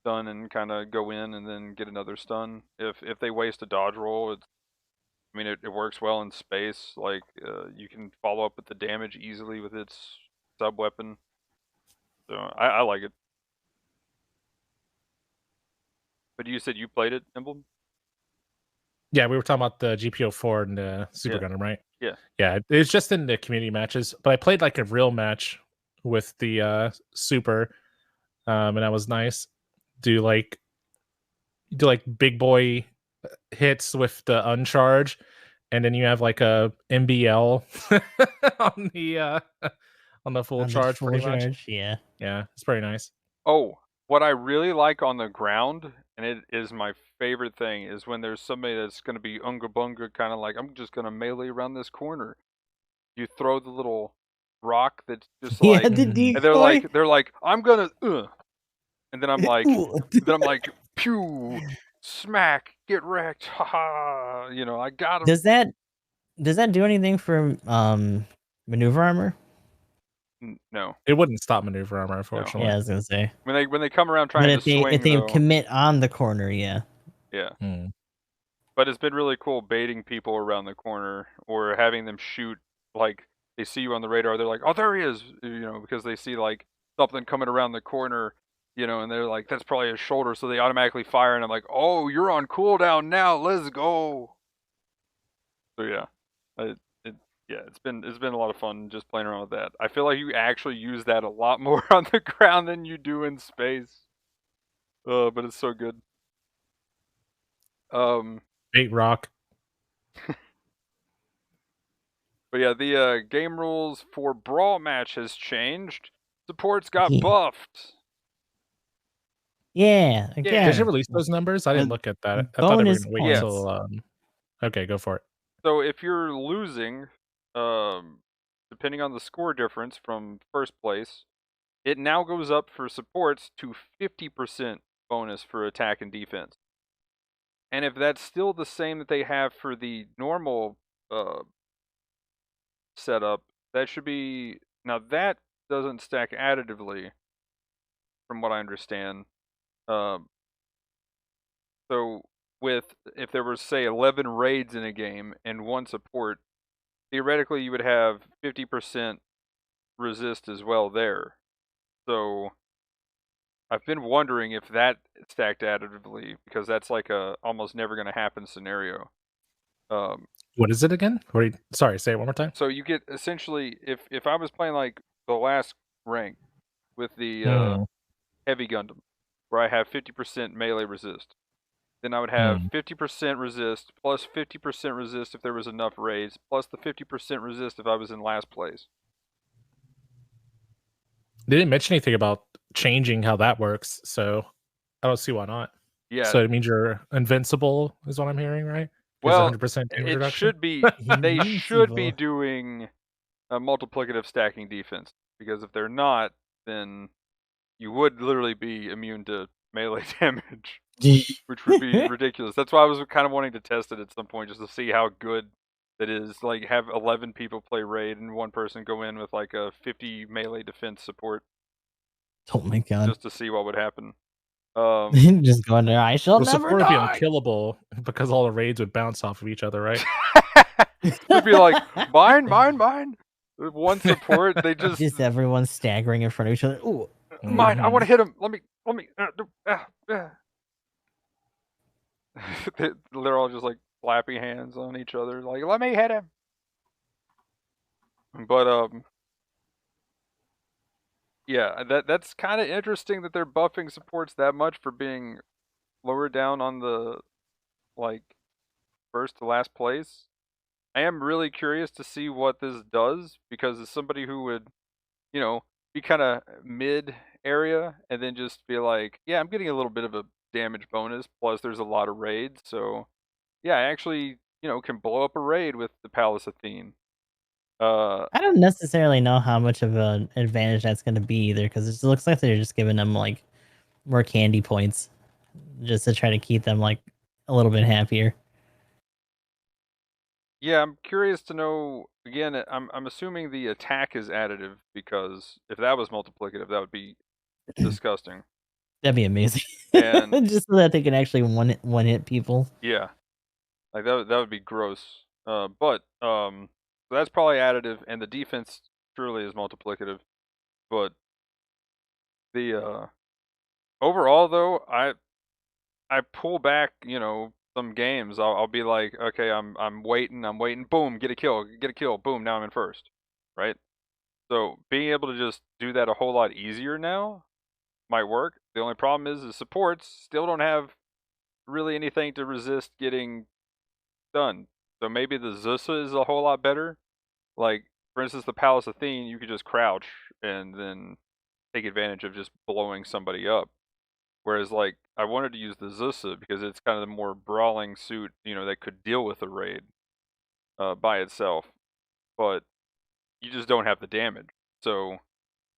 stun and kind of go in and then get another stun. If they waste a dodge roll, it works well in space. Like you can follow up with the damage easily with its sub weapon. So I like it. But you said you played it, Emblem? Yeah, we were talking about the GPO4 and the Super Gundam, right? Yeah. Yeah, it's just in the community matches, but I played like a real match with the Super, and that was nice. Do like big boy hits with the uncharge, and then you have like a MBL on the full charge, pretty much. Yeah. Yeah, it's pretty nice. Oh, what I really like on the ground, and it is my favorite thing, is when there's somebody that's going to be unga bunga, kind of like, I'm just going to melee around this corner. You throw the little rock that's just like, and they're like, I'm gonna, and then I'm like, pew, smack, get wrecked, haha. I got him. Does that do anything for maneuver armor? No, it wouldn't stop maneuver armor, unfortunately. Yeah, I was gonna say when they come around trying to swing, if they commit on the corner, yeah. But it's been really cool baiting people around the corner or having them shoot, like they see you on the radar, they're like, oh, there he is, because they see like something coming around the corner, and they're like, that's probably his shoulder, so they automatically fire, and I'm like, oh, you're on cooldown now, let's go. So yeah, it's been a lot of fun just playing around with that. I feel like you actually use that a lot more on the ground than you do in space. But it's so good. Bait rock. But yeah, the game rules for Brawl Match has changed. Supports got buffed. Yeah, again. Did you release those numbers? I didn't look at that. I thought they were going to wait until... Okay, go for it. So if you're losing, depending on the score difference from first place, it now goes up for supports to 50% bonus for attack and defense. And if that's still the same that they have for the normal setup, that should be... Now that doesn't stack additively, from what I understand. So if there was, say, 11 raids in a game and one support, theoretically you would have 50% resist as well there. So I've been wondering if that stacked additively, because that's like a almost never going to happen scenario. What is it again? Sorry, say it one more time. So you get essentially, if I was playing like the last rank with the heavy Gundam, where I have 50% melee resist, then I would have 50% resist plus 50% resist if there was enough raids, plus the 50% resist if I was in last place. They didn't mention anything about changing how that works, so I don't see why not. Yeah. So it means you're invincible, is what I'm hearing, right? Well, 100% damage it reduction? should be. They should be doing a multiplicative stacking defense, because if they're not, then you would literally be immune to melee damage, which would be ridiculous. That's why I was kind of wanting to test it at some point, just to see how good that is. Like, have 11 people play raid and one person go in with like a 50 melee defense support. Oh my god! Just to see what would happen. Just going there. I shall never support die. Would be unkillable because all the raids would bounce off of each other, right? It'd be like mine. One support, they just everyone staggering in front of each other. Ooh, mine! I want to hit him. Let me. They're all just like slappy hands on each other, like, let me hit him. But yeah, that's kind of interesting that they're buffing supports that much for being lower down on the like first to last place. I am really curious to see what this does because as somebody who would, be kind of mid area and then just be like, yeah, I'm getting a little bit of a damage bonus. Plus, there's a lot of raids, so yeah, I actually, can blow up a raid with the Palace Athene. I don't necessarily know how much of an advantage that's going to be either, because it looks like they're just giving them like more candy points just to try to keep them like a little bit happier. Yeah, I'm curious to know. Again, I'm assuming the attack is additive because if that was multiplicative, that would be disgusting. That'd be amazing. And just so that they can actually one hit people. yeah, like that would be gross. But so that's probably additive, and the defense surely is multiplicative. But the overall though, I pull back, some games. I'll be like, okay, I'm waiting, boom, get a kill, boom, now I'm in first, right? So being able to just do that a whole lot easier now might work. The only problem is the supports still don't have really anything to resist getting done. So maybe the Zusa is a whole lot better. Like, for instance, the Palace Athene, you could just crouch and then take advantage of just blowing somebody up. Whereas, like, I wanted to use the Zusa because it's kind of the more brawling suit, that could deal with a raid by itself. But you just don't have the damage. So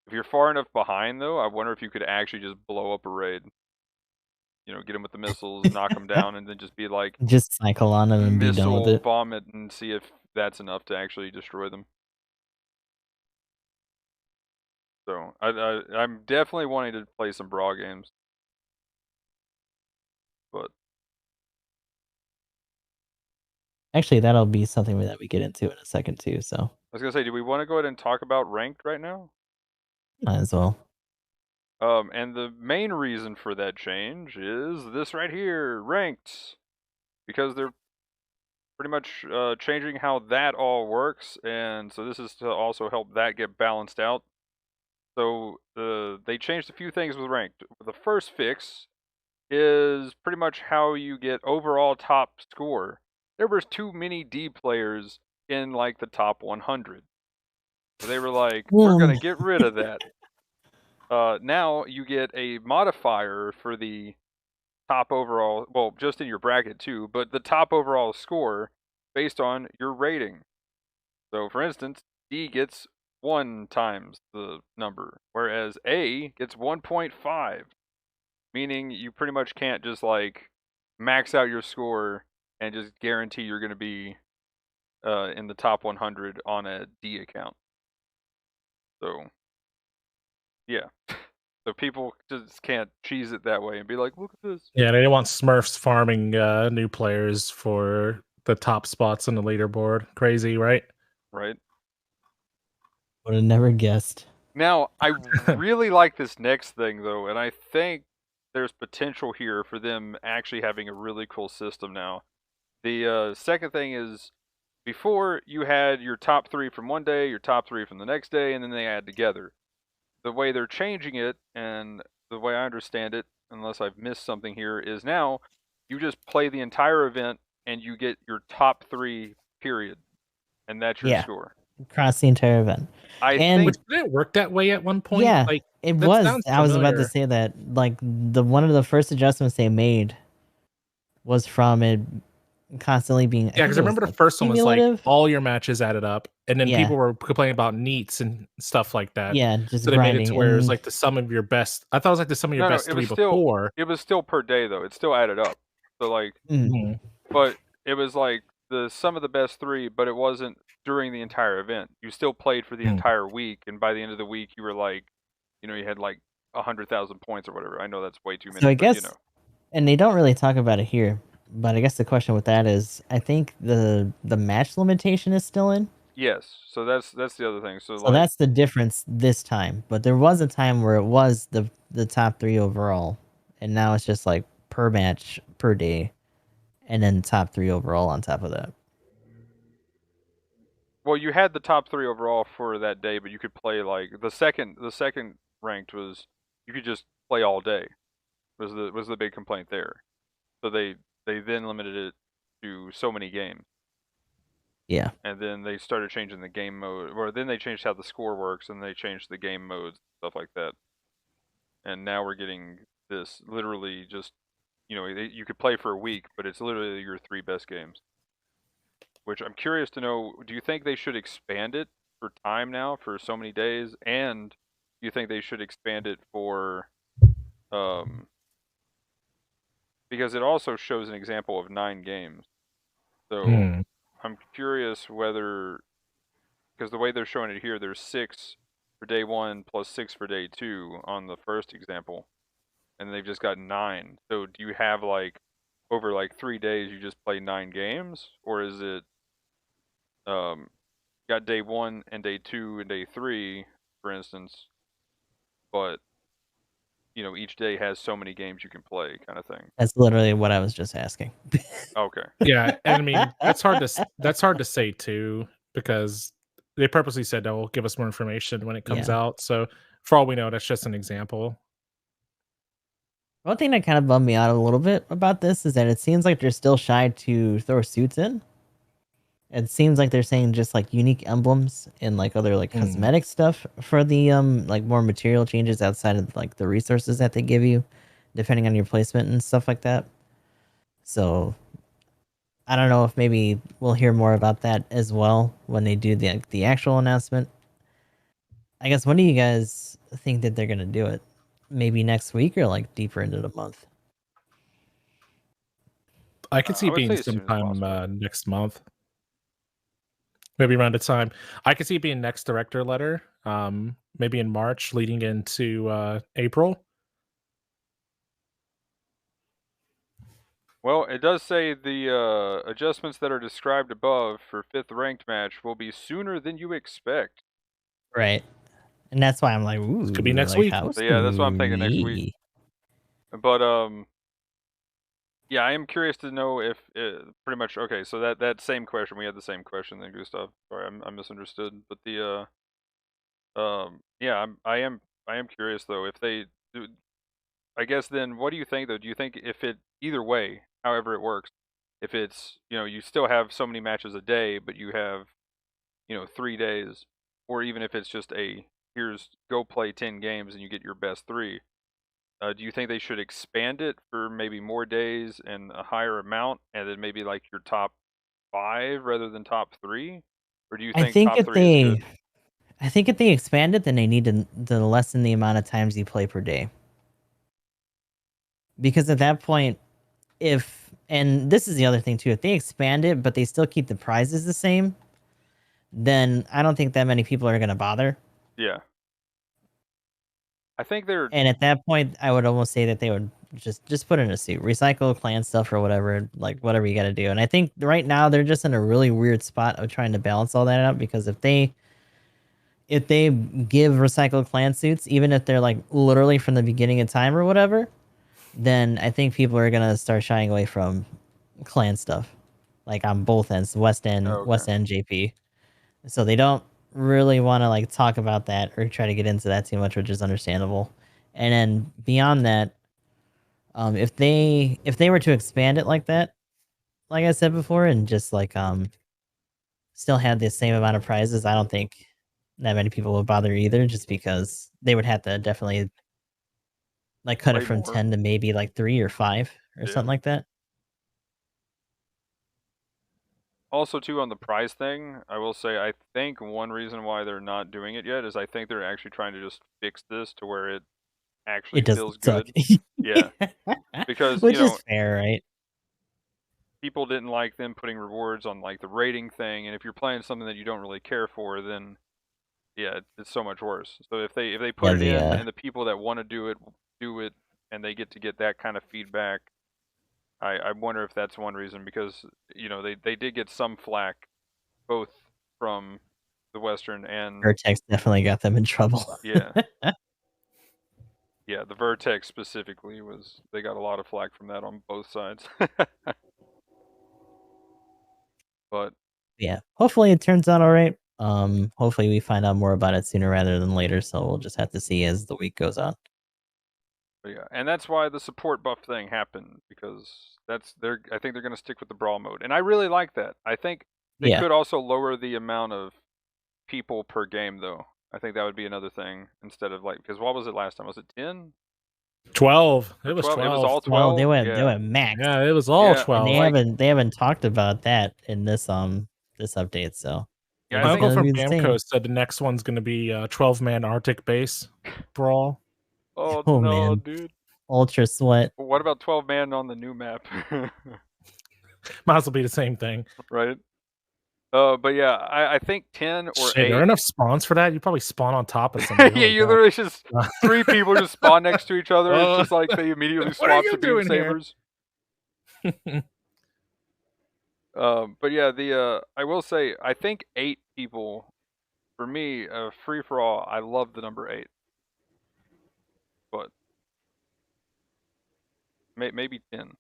if you're far enough behind, though, I wonder if you could actually just blow up a raid. Get them with the missiles, knock them down, and then just be like, just cycle on them and be done with missile it. vomit and see if that's enough to actually destroy them. So I'm definitely wanting to play some brawl games, but Actually, that'll be something that we get into in a second too. So I was gonna say, do we want to go ahead and talk about ranked right now? might as well. And the main reason for that change is this right here, ranked, because they're pretty much changing how that all works, and so this is to also help that get balanced out. So they changed a few things with ranked. The first fix is pretty much how you get overall top score. There was too many D players in like the top 100. So they were like, we're gonna get rid of that. Now you get a modifier for the top overall, well, just in your bracket too, but the top overall score based on your rating. So for instance, D gets 1 times the number, whereas A gets 1.5, meaning you pretty much can't just like max out your score and just guarantee you're going to be in the top 100 on a D account. So, yeah. So people just can't cheese it that way and be like, look at this. Yeah, they want Smurfs farming new players for the top spots on the leaderboard. Crazy, right? Right. Would have never guessed. Now, I really like this next thing, though, and I think there's potential here for them actually having a really cool system now. The second thing is, before you had your top 3 from one day, your top 3 from the next day, and then they add together. The way they're changing it, and the way I understand it, unless I've missed something here, is now you just play the entire event and you get your top 3, period. And that's your score. Across the entire event. Did it work that way at one point? Yeah, like, it was. I was about to familiar. say that. Like one of the first adjustments they made was from it constantly being. Yeah, because I remember the first one was like all your matches added up, and then people were complaining about neats and stuff like that. Yeah, just so they grinding. made it to where it was like the sum of your best. I thought it was like the sum of your best 3 before. It was still per day though. It still added up. So like, but it was like the sum of the best 3, but it wasn't during the entire event. You still played for the entire week, and by the end of the week, you were like, you had like 100,000 points or whatever. I know that's way too many. So I guess, but, and they don't really talk about it here, but I guess the question with that is, I think the match limitation is still in. Yes, so that's the other thing. So like, that's the difference this time. But there was a time where it was the top 3 overall, and now it's just like per match per day. and then top 3 overall on top of that. Well, you had the top 3 overall for that day, but you could play like the second ranked was you could just play all day. Was the big complaint there. So they then limited it to so many games. Yeah. And then they started changing the game mode, or then they changed how the score works, and they changed the game modes, stuff like that. And now we're getting this literally just, you could play for a week, but it's literally your 3 best games. Which I'm curious to know, do you think they should expand it for time now for so many days? And do you think they should expand it for, because it also shows an example of 9 games. So I'm curious whether, because the way they're showing it here, there's 6 for day 1 plus 6 for day 2 on the first example. And they've just got 9. So do you have like, over like 3 days, you just play 9 games? Or is it, got day 1 and day 2 and day 3, for instance, but each day has so many games you can play, kind of thing. That's literally what I was just asking. Okay. Yeah, and I mean that's hard to say too, because they purposely said they'll give us more information when it comes out. So for all we know, that's just an example. One thing that kind of bummed me out a little bit about this is that it seems like they're still shy to throw suits in. It seems like they're saying just like unique emblems and like other like cosmetic stuff for the like more material changes outside of like the resources that they give you, depending on your placement and stuff like that. So I don't know if maybe we'll hear more about that as well when they do the actual announcement. I guess, when do you guys think that they're gonna do it? Maybe next week or like deeper into the month? I could see it being sometime next month. Maybe around the time. I could see it being next director letter, maybe in March leading into April. Well, it does say the adjustments that are described above for 5th ranked match will be sooner than you expect. Right. And that's why I'm like, ooh, this could be next like, week. So yeah, that's what I'm thinking, next week. But yeah, I am curious to know if pretty much, okay, so that same question, we had the same question then, Gustav. Sorry, I misunderstood. But the yeah, I am curious though if they do. I guess then, what do you think though? Do you think if it, either way, however it works, if it's, you still have so many matches a day, but you have 3 days, or even if it's just here's go play 10 games and you get your best 3, do you think they should expand it for maybe more days and a higher amount, and then maybe like your top 5 rather than top 3? Or do you think top 3 is good? I think if they expand it, then they need to lessen the amount of times you play per day. Because at that point, and this is the other thing too, if they expand it but they still keep the prizes the same, then I don't think that many people are going to bother. Yeah. I think they're... And at that point, I would almost say that they would just put in a suit, recycle clan stuff or whatever, like whatever you got to do. And I think right now they're just in a really weird spot of trying to balance all that out, because if they give recycled clan suits, even if they're like literally from the beginning of time or whatever, then I think people are gonna start shying away from clan stuff, like on both ends, West End, JP. So they don't really want to like talk about that or try to get into that too much, which is understandable. And then beyond that, if they were to expand it like that, like I said before, and just like still had the same amount of prizes, I don't think that many people would bother either, just because they would have to definitely like cut it from 10 to maybe like 3 or 5 or something like that. Also, too, on the prize thing, I will say I think one reason why they're not doing it yet is I think they're actually trying to just fix this to where it actually feels good. Yeah. Because, which is fair, right? People didn't like them putting rewards on like the rating thing, and if you're playing something that you don't really care for, then yeah, it's so much worse. So if they put it in and the people that want to do it, and they get that kind of feedback, I wonder if that's one reason, because they did get some flack both from the Western and Vertex definitely got them in trouble. Yeah. Yeah, the Vertex specifically they got a lot of flack from that on both sides. But yeah, hopefully it turns out all right. Hopefully we find out more about it sooner rather than later. So we'll just have to see as the week goes on. But yeah, and that's why the support buff thing happened, because I think they're going to stick with the brawl mode, and I really like that. I think they Yeah. could also lower the amount of people per game, though. I think that would be another thing instead of like, because what was it last time? Was it 10? 12. It was 12? 12. It was all Well, 12. they Yeah. went max. Yeah, it was all Yeah, 12. And they haven't talked about that in this update. So Yeah, My I uncle think. from be the same. Bamco said the next one's going to be a 12-man Arctic base brawl. Oh, Oh, no, man. dude. Ultra sweat. What about 12 man on the new map? Might as well be the same thing. Right. But yeah, I think 10 or Shit, 8. there are enough spawns for that. You probably spawn on top of Yeah, somebody. Holy you crap. literally just 3 people just spawn next to each other. It's just like they immediately What are swap you to beam doing here? sabers. But yeah, I will say I think 8 people for me, free for all. I love the number 8, but maybe 10.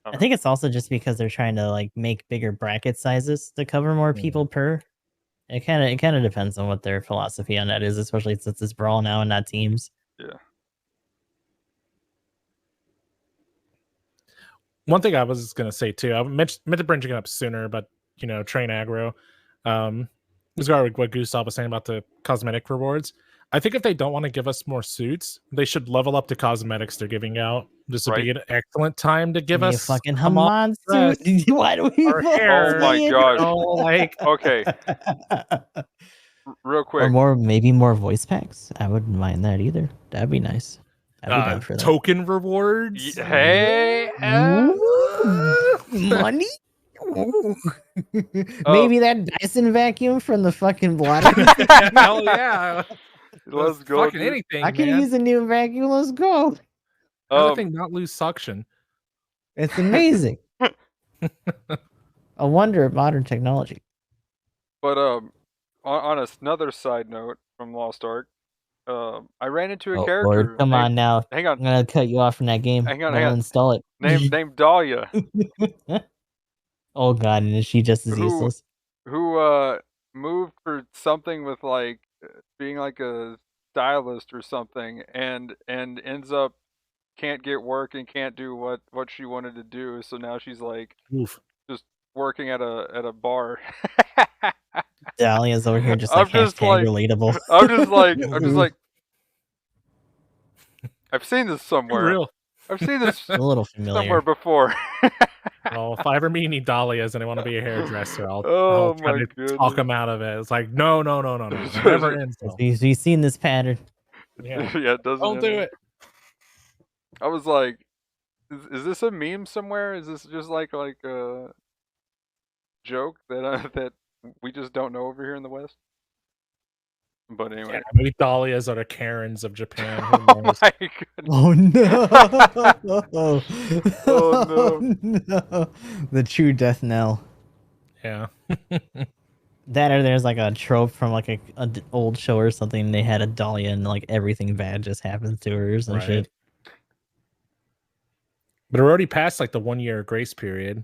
I think it's also just because they're trying to like make bigger bracket sizes to cover more people per. It kind of depends on what their philosophy on that is, especially since it's brawl now and not teams. Yeah. One thing I was going to say too, I meant to bring it up sooner, but train aggro. This guy, what Gustav was saying about the cosmetic rewards. I think if they don't want to give us more suits, they should level up the cosmetics they're giving out. This would be an excellent time to give us fucking Haman suit. Why do we? Our hair? Oh my gosh. Like Okay. Real quick. Or maybe more voice packs. I wouldn't mind that either. That'd be nice. I'd be down for that. Token rewards. Hey, money. Maybe that Dyson vacuum from the fucking blotter. Hell yeah! Let's go. Fucking Dude. anything. I can use a new vacuum. Let's go. How thing not lose suction? It's amazing. A wonder of modern technology. But on another side note from Lost Ark, I ran into a character. Lord, come on now. Hang on. I'm gonna cut you off from that game. Hang on. Install it. Named Dahlia. Oh god, and is she just as useless? Who moved for something with like being like a stylist or something, and ends up can't get work and can't do what she wanted to do. So now she's like just working at a bar. Dahlia's over here just like relatable. I'm just like I've seen this somewhere. Real. I've seen this a little familiar somewhere before. Oh, if I ever meet any Dahlias and I want to be a hairdresser, I'll try to talk them out of it. It's like, no. It never ends. We've seen this pattern. Yeah, yeah, it doesn't. Don't do it. I was like, is this a meme somewhere? Is this just like a joke that we just don't know over here in the West? But anyway, yeah, maybe Dahlias are the Karens of Japan. Oh my goodness. Oh no! Oh no! The true death knell. Yeah. That or there's like a trope from like a old show or something. They had a Dahlia and like everything bad just happens to her or some shit. But we're already past like the 1 year grace period.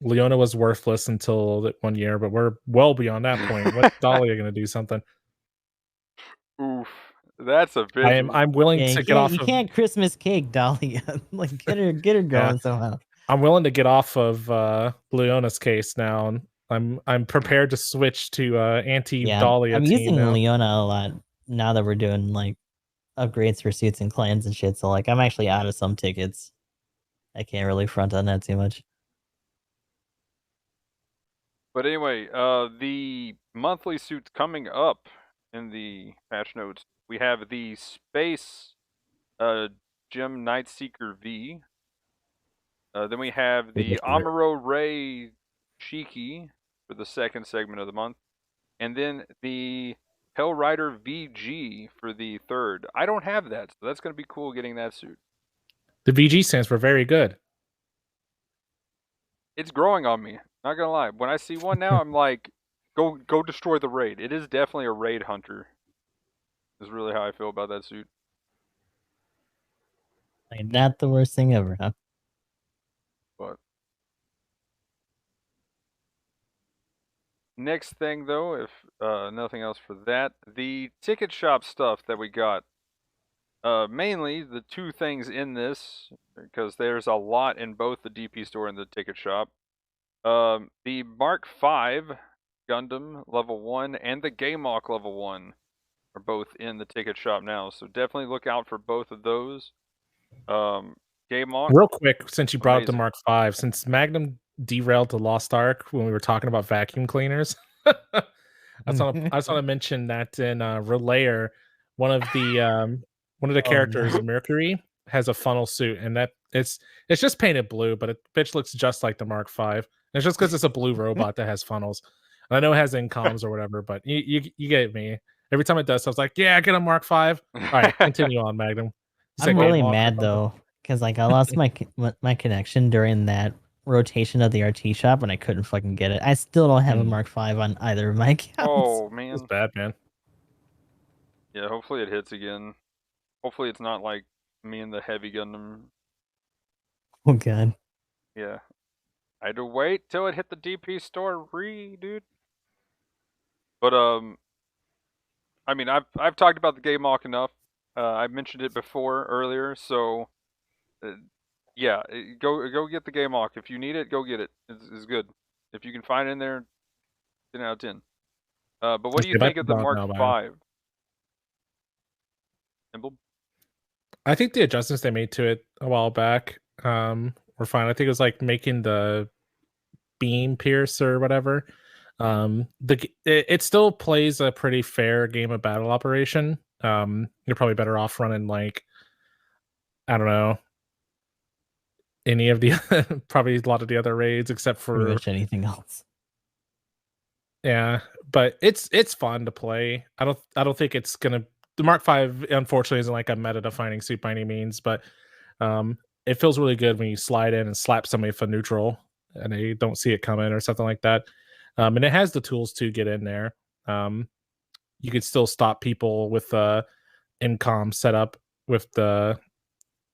Leona was worthless until that 1 year, but we're well beyond that point. What's Dahlia gonna do something? Oof, that's a bit. I'm willing to get off. You can't Christmas cake Dahlia. Like get her going somehow. I'm willing to get off of Leona's case now, and I'm prepared to switch to anti-Dahlia. I'm team using now. Leona a lot now that we're doing like upgrades for suits and clans and shit. So like I'm actually out of some tickets. I can't really front on that too much. But anyway, the monthly suits coming up in the patch notes. We have the Space Gem Nightseeker V. Then we have the Amuro Ray Shiki for the second segment of the month. And then the Hell Rider VG for the third. I don't have that, so that's going to be cool getting that suit. The VG stands for very good. It's growing on me. Not gonna lie. When I see one now, I'm like, go destroy the raid. It is definitely a raid hunter. Is really how I feel about that suit. Like not the worst thing ever, huh? But next thing though, if nothing else for that, the ticket shop stuff that we got. Mainly the two things in this, because there's a lot in both the DP store and the ticket shop. The Mark V Gundam level 1 and the Gameok level 1 are both in the ticket shop now, so definitely look out for both of those. Gameok. Real quick, since you brought up the Amazing. Mark V, since Magnum derailed the Lost Ark when we were talking about vacuum cleaners, I just want to mention that in Relayer, one of the characters, no. Mercury, has a funnel suit, and that it's just painted blue, but it bitch looks just like the Mark V. And it's just because it's a blue robot that has funnels. And I know it has incoms or whatever, but you get me. Every time it does, I was like, yeah, get a Mark V. All right, continue on, Magnum. I'm really mad though, because like I lost my connection during that rotation of the RT shop and I couldn't fucking get it. I still don't have a Mark V on either of my accounts. Oh man, That's bad, man. Yeah, hopefully it hits again. Hopefully it's not like me and the heavy Gundam. Oh god. Yeah, I had to wait till it hit the DP store, dude. But I mean, I've talked about the Gameok enough. I mentioned it before earlier, so yeah, go get the Gameok if you need it. Go get it. It's good. If you can find it in there, 10 out of 10. But what do you think of the Mark V? Emblem? I think the adjustments they made to it a while back were fine. I think it was like making the beam pierce or whatever. It still plays a pretty fair game of battle operation. You're probably better off running like, I don't know, any of the probably a lot of the other raids except for pretty much anything else. Yeah, but it's fun to play. I don't think it's gonna. The Mark V unfortunately isn't like a meta defining suit by any means, but it feels really good when you slide in and slap somebody for neutral and they don't see it coming or something like that. And it has the tools to get in there. You could still stop people with the incom setup with the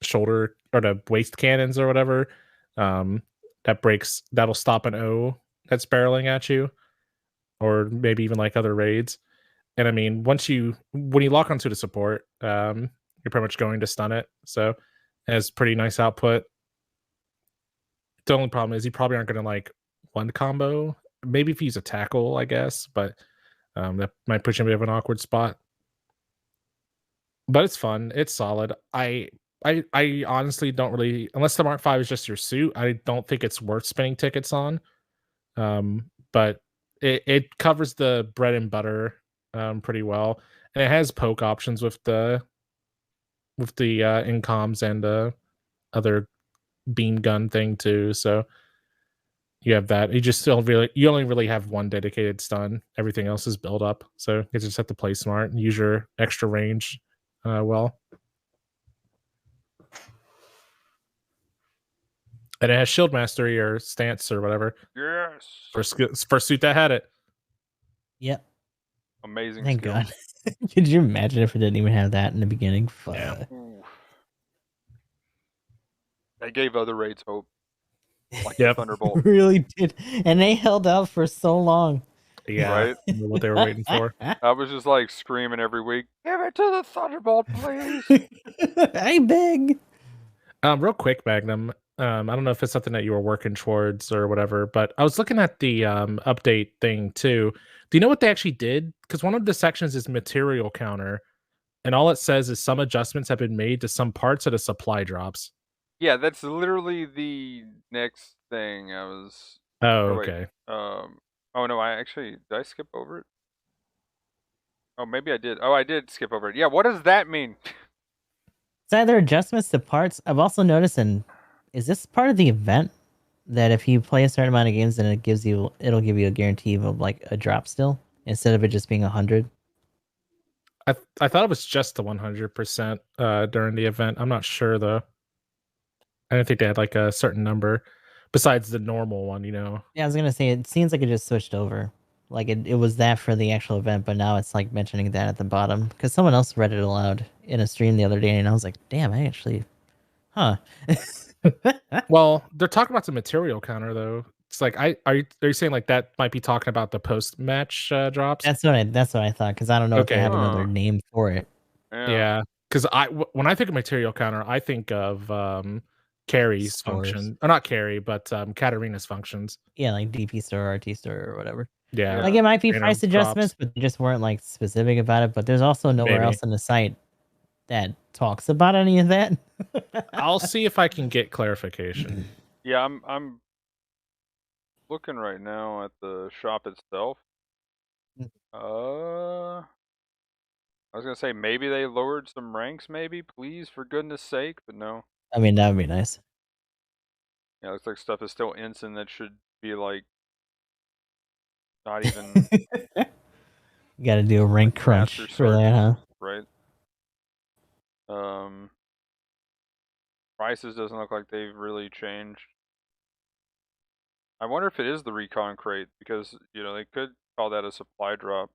shoulder or the waist cannons or whatever. That'll stop an O that's barreling at you, or maybe even like other raids. And I mean, when you lock onto the support, you're pretty much going to stun it. So it has pretty nice output. The only problem is you probably aren't going to like one combo. Maybe if you use a tackle, I guess, but that might put you in a bit of an awkward spot. But it's fun. It's solid. I honestly don't really, unless the Mark V is just your suit, I don't think it's worth spending tickets on. But it covers the bread and butter pretty well, and it has poke options with the incoms and the other beam gun thing too. So you have that. You only really have one dedicated stun. Everything else is built up. So you just have to play smart and use your extra range well. And it has shield mastery or stance or whatever. Yes. First suit that had it. Yep. Amazing. Thank skill. God. Could you imagine if it didn't even have that in the beginning? Fuck. Yeah. They gave other raids hope. Like Yep. Thunderbolt. Really did. And they held out for so long. Yeah. Right? I know what they were waiting for. I was just like screaming every week, give it to the Thunderbolt, please. I beg. Real quick, Magnum. I don't know if it's something that you were working towards or whatever, but I was looking at the update thing too. Do you know what they actually did? Because one of the sections is material counter, and all it says is some adjustments have been made to some parts of the supply drops. Yeah, that's literally the next thing I was. Oh, wait. okay. Oh no, did I skip over it? Oh, maybe I did. Oh, I did skip over it. Yeah, what does that mean? It's either adjustments to parts. I've also noticed, and is this part of the event that if you play a certain amount of games, then it'll give you a guarantee of like a drop still instead of it just being 100. I thought it was just the 100% during the event. I'm not sure though. I didn't think they had like a certain number besides the normal one, you know. Yeah, I was gonna say it seems like it just switched over. Like it was that for the actual event, but now it's like mentioning that at the bottom because someone else read it aloud in a stream the other day, and I was like, damn, huh? Well, they're talking about the material counter though. It's like are you saying like that might be talking about the post match drops? That's what I thought, because I don't know if they Okay. have another Huh. name for it. Yeah. Because when I think of material counter, I think of Carrie's Stores. function, or not Carrie, but Katarina's functions. Yeah, like DP store, RT store, or whatever. Yeah, Like it might be banner price adjustments, drops. but they just weren't like specific about it. But there's also nowhere Maybe. else in the site that talks about any of that. I'll see if I can get clarification. Yeah, I'm looking right now at the shop itself. I was gonna say maybe they lowered some ranks, maybe, please, for goodness sake, but no. I mean, that would be nice. Yeah, looks like stuff is still ensign that should be like not even You got to do a rank like master crunch for that, huh? right? Prices doesn't look like they've really changed. I wonder if it is the recon crate, because they could call that a supply drop.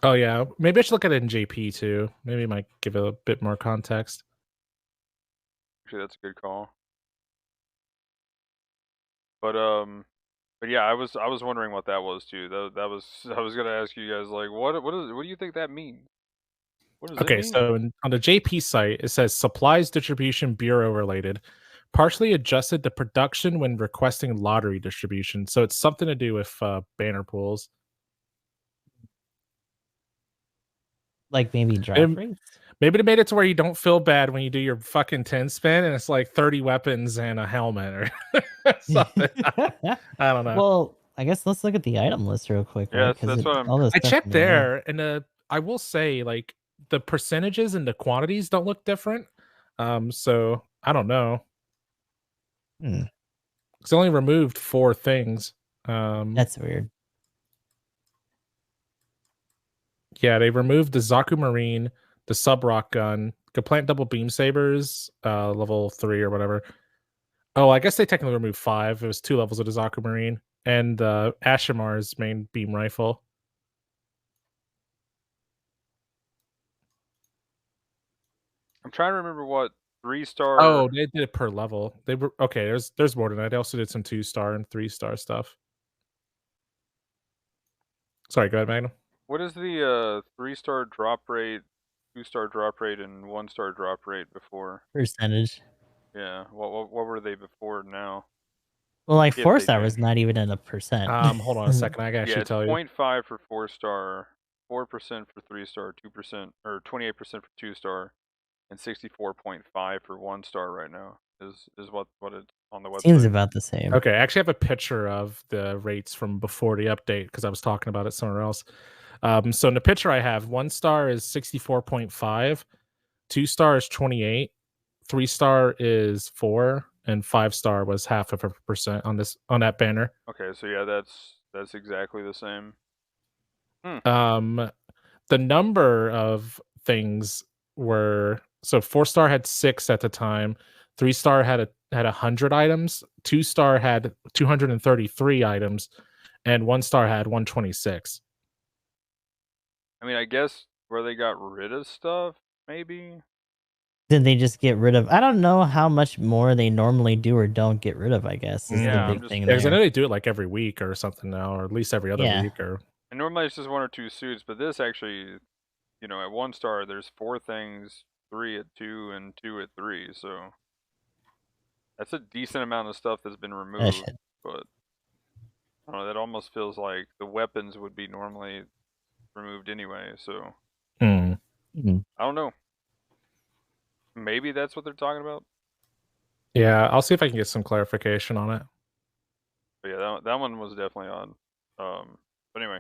Oh yeah, maybe I should look at it in JP too. Maybe it might give it a bit more context. Actually, that's a good call. But yeah, I was wondering what that was too. That was I was gonna ask you guys, like, what do you think that means? What does it Okay, mean? so on the JP site, it says supplies distribution bureau related, partially adjusted to production when requesting lottery distribution. So it's something to do with banner pools. Like maybe drop rates. Maybe it made it to where you don't feel bad when you do your fucking 10 spin and it's like 30 weapons and a helmet or something. I don't know. Well, I guess let's look at the item list real quick, Yeah, right? that's what I checked there, and I will say, like, the percentages and the quantities don't look different. So I don't know. It's only removed 4 things. That's weird. Yeah, they removed the Zaku Marine, the Sub Rock Gun, the Plant Double Beam Sabers, level 3 or whatever. Oh, I guess they technically removed 5. It was 2 levels of the Zaku Marine, and Ashimar's main beam rifle. I'm trying to remember what 3-star. Oh, they did it per level. They were okay. There's more than that. They also did some 2-star and 3-star stuff. Sorry, go ahead, Magnum. What is the 3-star drop rate, 2-star drop rate, and 1-star drop rate before? Percentage. Yeah. What were they before now? Well, like 4-star was not even in a percent. Hold on a second. I can actually tell you. 0.5 for 4-star, 4% for 3-star, 2% or 28% for 2-star, and 64.5 for 1-star right now is what it's on the website. Seems about the same. Okay, I actually have a picture of the rates from before the update because I was talking about it somewhere else. So in the picture I have, 1-star is 64.5, 2-star is 28, 3-star is 4, and 5-star was 0.5% on that banner. Okay, so yeah, that's exactly the same. The number of things were, so 4-star had 6 at the time, 3-star had 100 items, 2-star had 233 items, and 1-star had 126. I mean, I guess where they got rid of stuff, maybe. Did they just get rid of? I don't know how much more they normally do or don't get rid of. I guess is the big thing. Because I know they do it like every week or something now, or at least every other week. Or and normally it's just 1 or 2 suits, but this actually, at 1-star there's 4 things, 3 at 2 and 2 at 3, so that's a decent amount of stuff that's been removed. But I don't know, that almost feels like the weapons would be normally removed anyway, so I don't know. Maybe that's what they're talking about. Yeah, I'll see if I can get some clarification on it. But yeah, that one was definitely on. But anyway,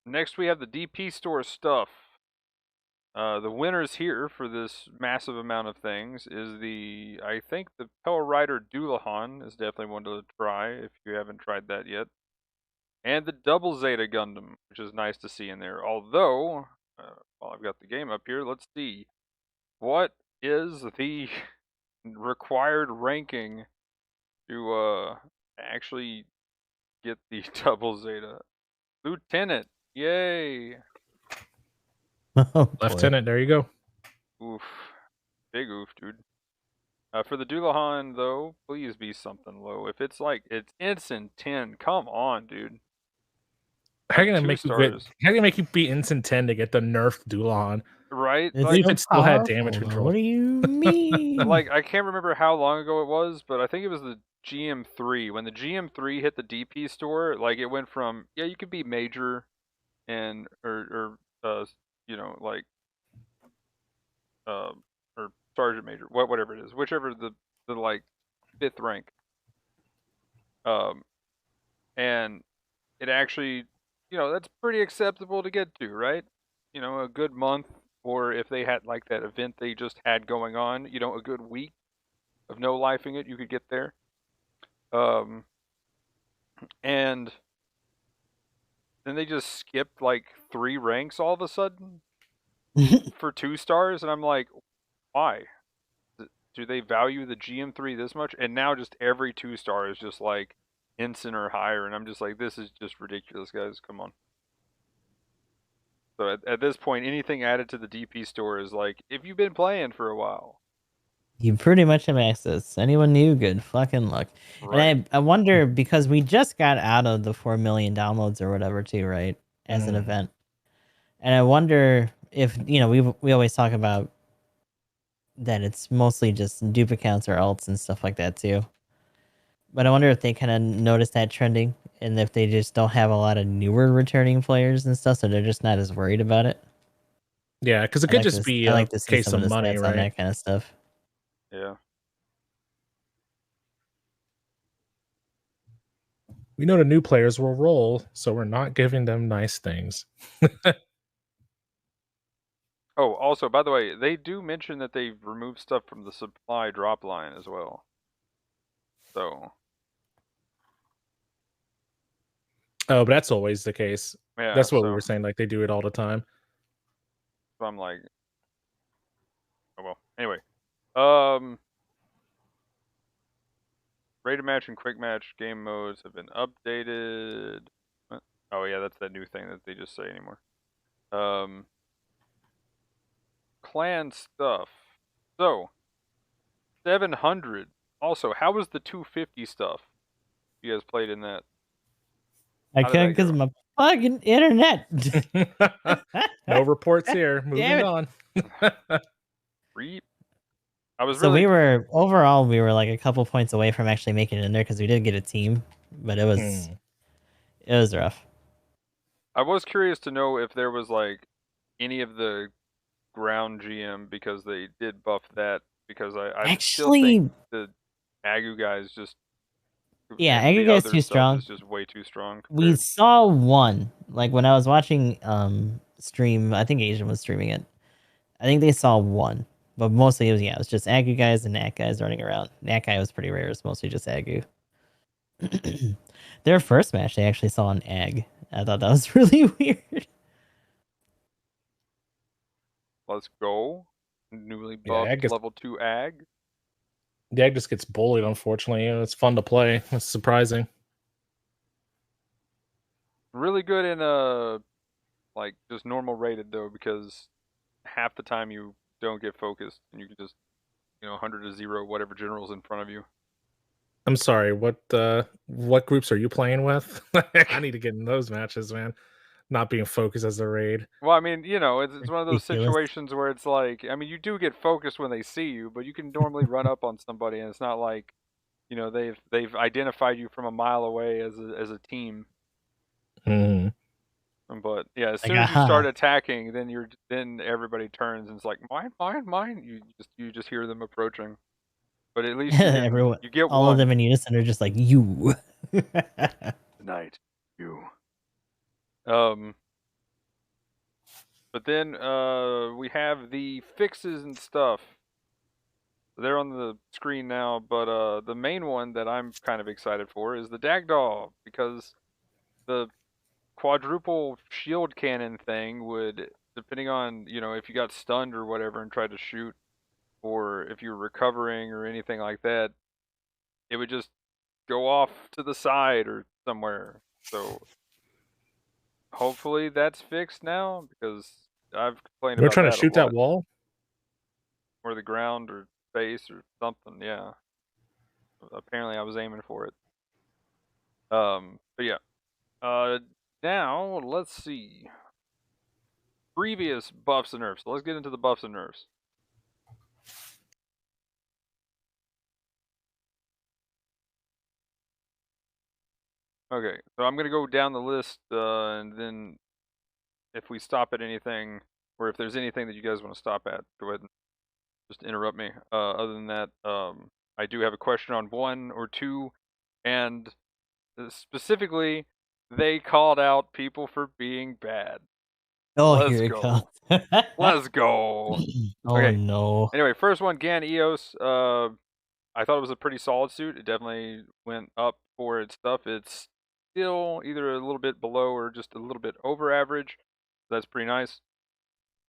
next we have the DP store stuff. The winners here for this massive amount of things is I think the Power Rider Doulahan is definitely one to try if you haven't tried that yet. And the Double Zeta Gundam, which is nice to see in there. Although, while I've got the game up here, let's see. What is the required ranking to actually get the Double Zeta? Lieutenant! Yay! Lieutenant, there you go. Oof. Big oof, dude. For the Doulahan, though, please be something low. If it's like it's Ensign 10, come on, dude. How Like can I 2 make you stars, how can I make you beat Instant 10 to get the nerfed Doolan? right? It's Like, If so it still had powerful, damage though. control. What do you mean? like I can't remember how long ago it was, but I think it was the GM3. When the GM3 hit the DP store, like it went from you could be major and or you know like or sergeant major, whatever it is, whichever the like 5th rank. And it actually, that's pretty acceptable to get to, right? A good month, or if they had like that event they just had going on, a good week of no lifing it, you could get there. And then they just skipped like 3 ranks all of a sudden for 2 stars, and I'm like, why? Do they value the GM3 this much? And now just every 2 star is just like ensign or higher, and I'm just like, this is just ridiculous, guys. Come on. So at this point, anything added to the DP store is like, if you've been playing for a while. You pretty much have access. Anyone new, good fucking luck. Right. And I wonder, because we just got out of the 4 million downloads or whatever too, right? As an event. And I wonder if, we always talk about that it's mostly just dupe accounts or alts and stuff like that too. But I wonder if they kind of noticed that trending, and if they just don't have a lot of newer returning players and stuff, so they're just not as worried about it. Yeah, because it could just be I a like to see case some of of the money, stats on right? that kind of stuff. Yeah. We know the new players will roll, so we're not giving them nice things. Oh, also, by the way, they do mention that they've removed stuff from the supply drop line as well. So. Oh, but that's always the case. Yeah. That's what we were saying. Like they do it all the time. So I'm like, oh well. Anyway, rated match and quick match game modes have been updated. Oh yeah, that's that new thing that they just say anymore. Clan stuff. So 700. Also, how was the 250 stuff? You guys played in that? I couldn't because of my fucking internet. No reports here. Moving on. Reap. I was so really. we were like a couple points away from actually making it in there because we did get a team, but it was rough. I was curious to know if there was like any of the ground GM, because they did buff that, because I Actually, still think the Agu guys just. Yeah, and Agu the guys other too stuff strong. is just way too strong. We saw one, like when I was watching stream, I think Asian was streaming it. I think they saw one, but mostly it was just Agu guys and Nat guys running around. Nat guy was pretty rare. It's mostly just Agu. Their first match, they actually saw an Ag. I thought that was really weird. Let's go. Newly buffed level 2 Ag. The Ag just gets bullied, unfortunately. It's fun to play. It's surprising. Really good in like just normal rated though, because half the time you don't get focused and you can just 100 to 0 whatever general's in front of you. I'm sorry, what groups are you playing with? I need to get in those matches, man. Not being focused as a raid. Well, I mean, it's one of those situations where it's like, I mean, you do get focused when they see you, but you can normally run up on somebody, and it's not like, they've identified you from a mile away as a team. But yeah, as soon as you start attacking, then everybody turns and it's like, mine. You just hear them approaching. But at least everyone, you get all one. of them in unison are just like you. Tonight, you. But then we have the fixes and stuff. They're on the screen now, but the main one that I'm kind of excited for is the Dagdaw, because the quadruple shield cannon thing would, depending on, if you got stunned or whatever and tried to shoot, or if you're recovering or anything like that, it would just go off to the side or somewhere. So hopefully that's fixed now, because I've complained about that. We're trying to shoot that wall? Or the ground, or space or something. Yeah. Apparently, I was aiming for it. But yeah. Now let's see. Previous buffs and nerfs. So let's get into the buffs and nerfs. Okay, so I'm gonna go down the list, and then if we stop at anything, or if there's anything that you guys want to stop at, go ahead and just interrupt me. Other than that, I do have a question on 1 or 2, and specifically, they called out people for being bad. Oh, Let's here it comes. go. Let's go. Oh Okay. no. Anyway, first one, Gan EOS. I thought it was a pretty solid suit. It definitely went up for its stuff. It's still either a little bit below or just a little bit over average. That's pretty nice.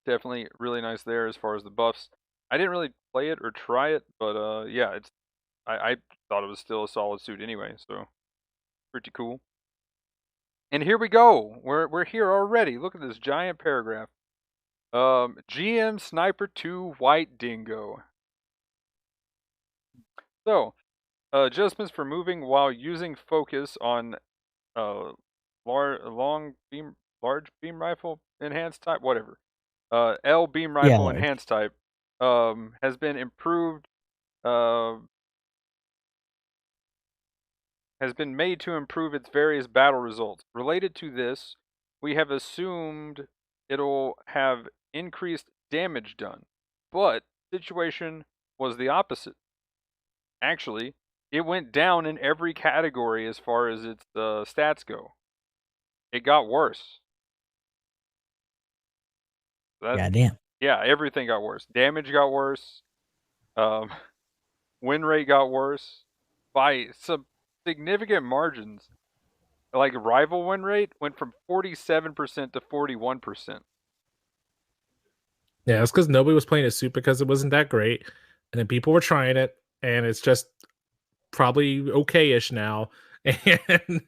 Definitely really nice there as far as the buffs. I didn't really play it or try it, but yeah, it's I thought it was still a solid suit anyway, so pretty cool. And here we go. We're here already. Look at this giant paragraph. GM Sniper 2 White Dingo. So, adjustments for moving while using focus on large beam rifle enhanced type, whatever. L beam rifle large. enhanced type has been improved. Has been made to improve its various battle results. Related to this, we have assumed it'll have increased damage done, but situation was the opposite. Actually, it went down in every category as far as its stats go. It got worse. Goddamn. Yeah, everything got worse. Damage got worse. Win rate got worse by some significant margins. Like rival win rate went from 47% to 41%. Yeah, it's because nobody was playing a suit because it wasn't that great, and then people were trying it, and it's just probably okay-ish now, and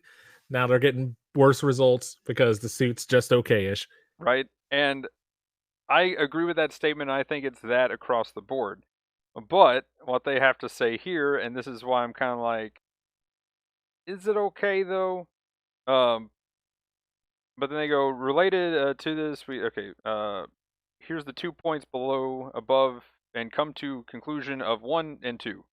now they're getting worse results because the suit's just okay-ish. Right? And I agree with that statement. I think it's that across the board. But what they have to say here, and this is why I'm kind of like, is it okay though? But then they go related to this. Here's the 2 points below, above, and come to conclusion of 1 and 2.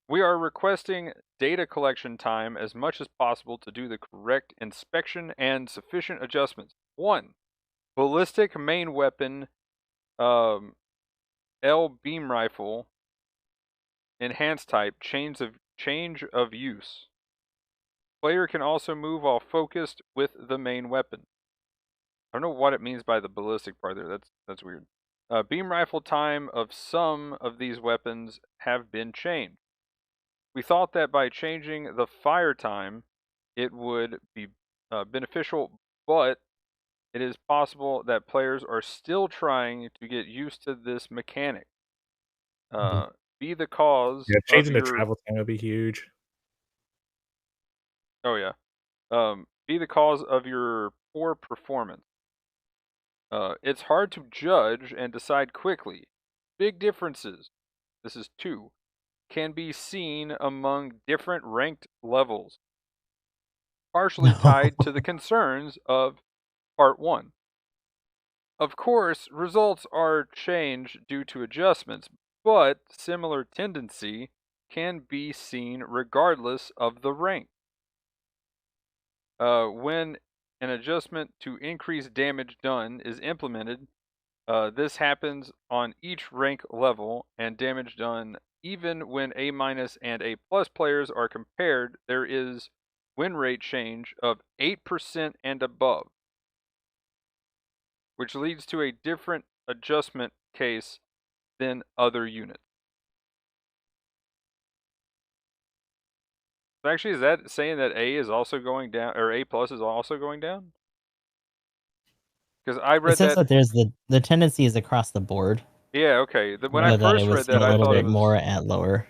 We are requesting data collection time as much as possible to do the correct inspection and sufficient adjustments. 1. Ballistic main weapon, L beam rifle, enhanced type, change of use. Player can also move while focused with the main weapon. I don't know what it means by the ballistic part there. That's weird. Beam rifle time of some of these weapons have been changed. We thought that by changing the fire time, it would be beneficial, but it is possible that players are still trying to get used to this mechanic. Be the cause Yeah, of changing the your... travel time would be huge. Oh yeah. Be the cause of your poor performance. It's hard to judge and decide quickly. Big differences, this is 2, can be seen among different ranked levels, partially tied to the concerns of Part 1. Of course, results are changed due to adjustments, but similar tendency can be seen regardless of the rank. When an adjustment to increase damage done is implemented, this happens on each rank level, and damage done even when A- and A+ players are compared, there is win rate change of 8% and above, which leads to a different adjustment case than other units. So actually, is that saying that A is also going down, or A+ is also going down? Because I It read says that... that there's the tendency is across the board. Yeah, okay. When I But that it first was read seen that, a I little thought it bit was... more at lower.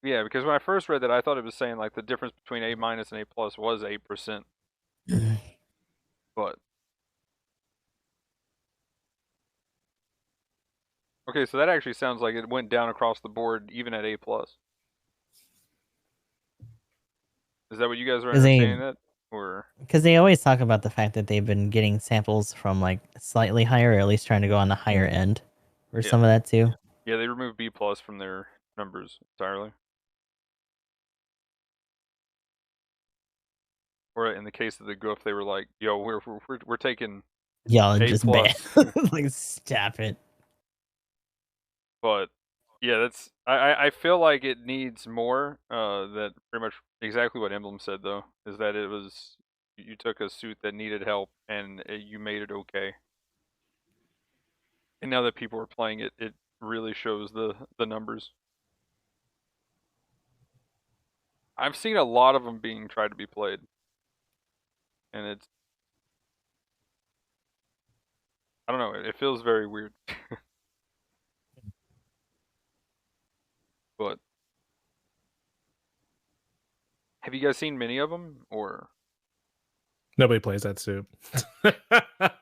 Yeah, because when I first read that, I thought it was saying like the difference between A- and A+ was 8%. But Okay, so that actually sounds like it went down across the board, even at A+. Is that what you guys are understanding that? Or Because they always talk about the fact that they've been getting samples from like slightly higher, or at least trying to go on the higher end for some of that too. yeah, they removed B+ from their numbers entirely. Or in the case of the goof, they were like, "Yo, we're taking Y'all A+." just bad. Like, stop it. But yeah, that's I feel like it needs more. That pretty much exactly what Emblem said though, is that it was you took a suit that needed help and you made it okay. And now that people are playing it, it really shows the numbers. I've seen a lot of them being tried to be played, and it's I don't know, it feels very weird. But have you guys seen many of them, or Nobody plays that suit.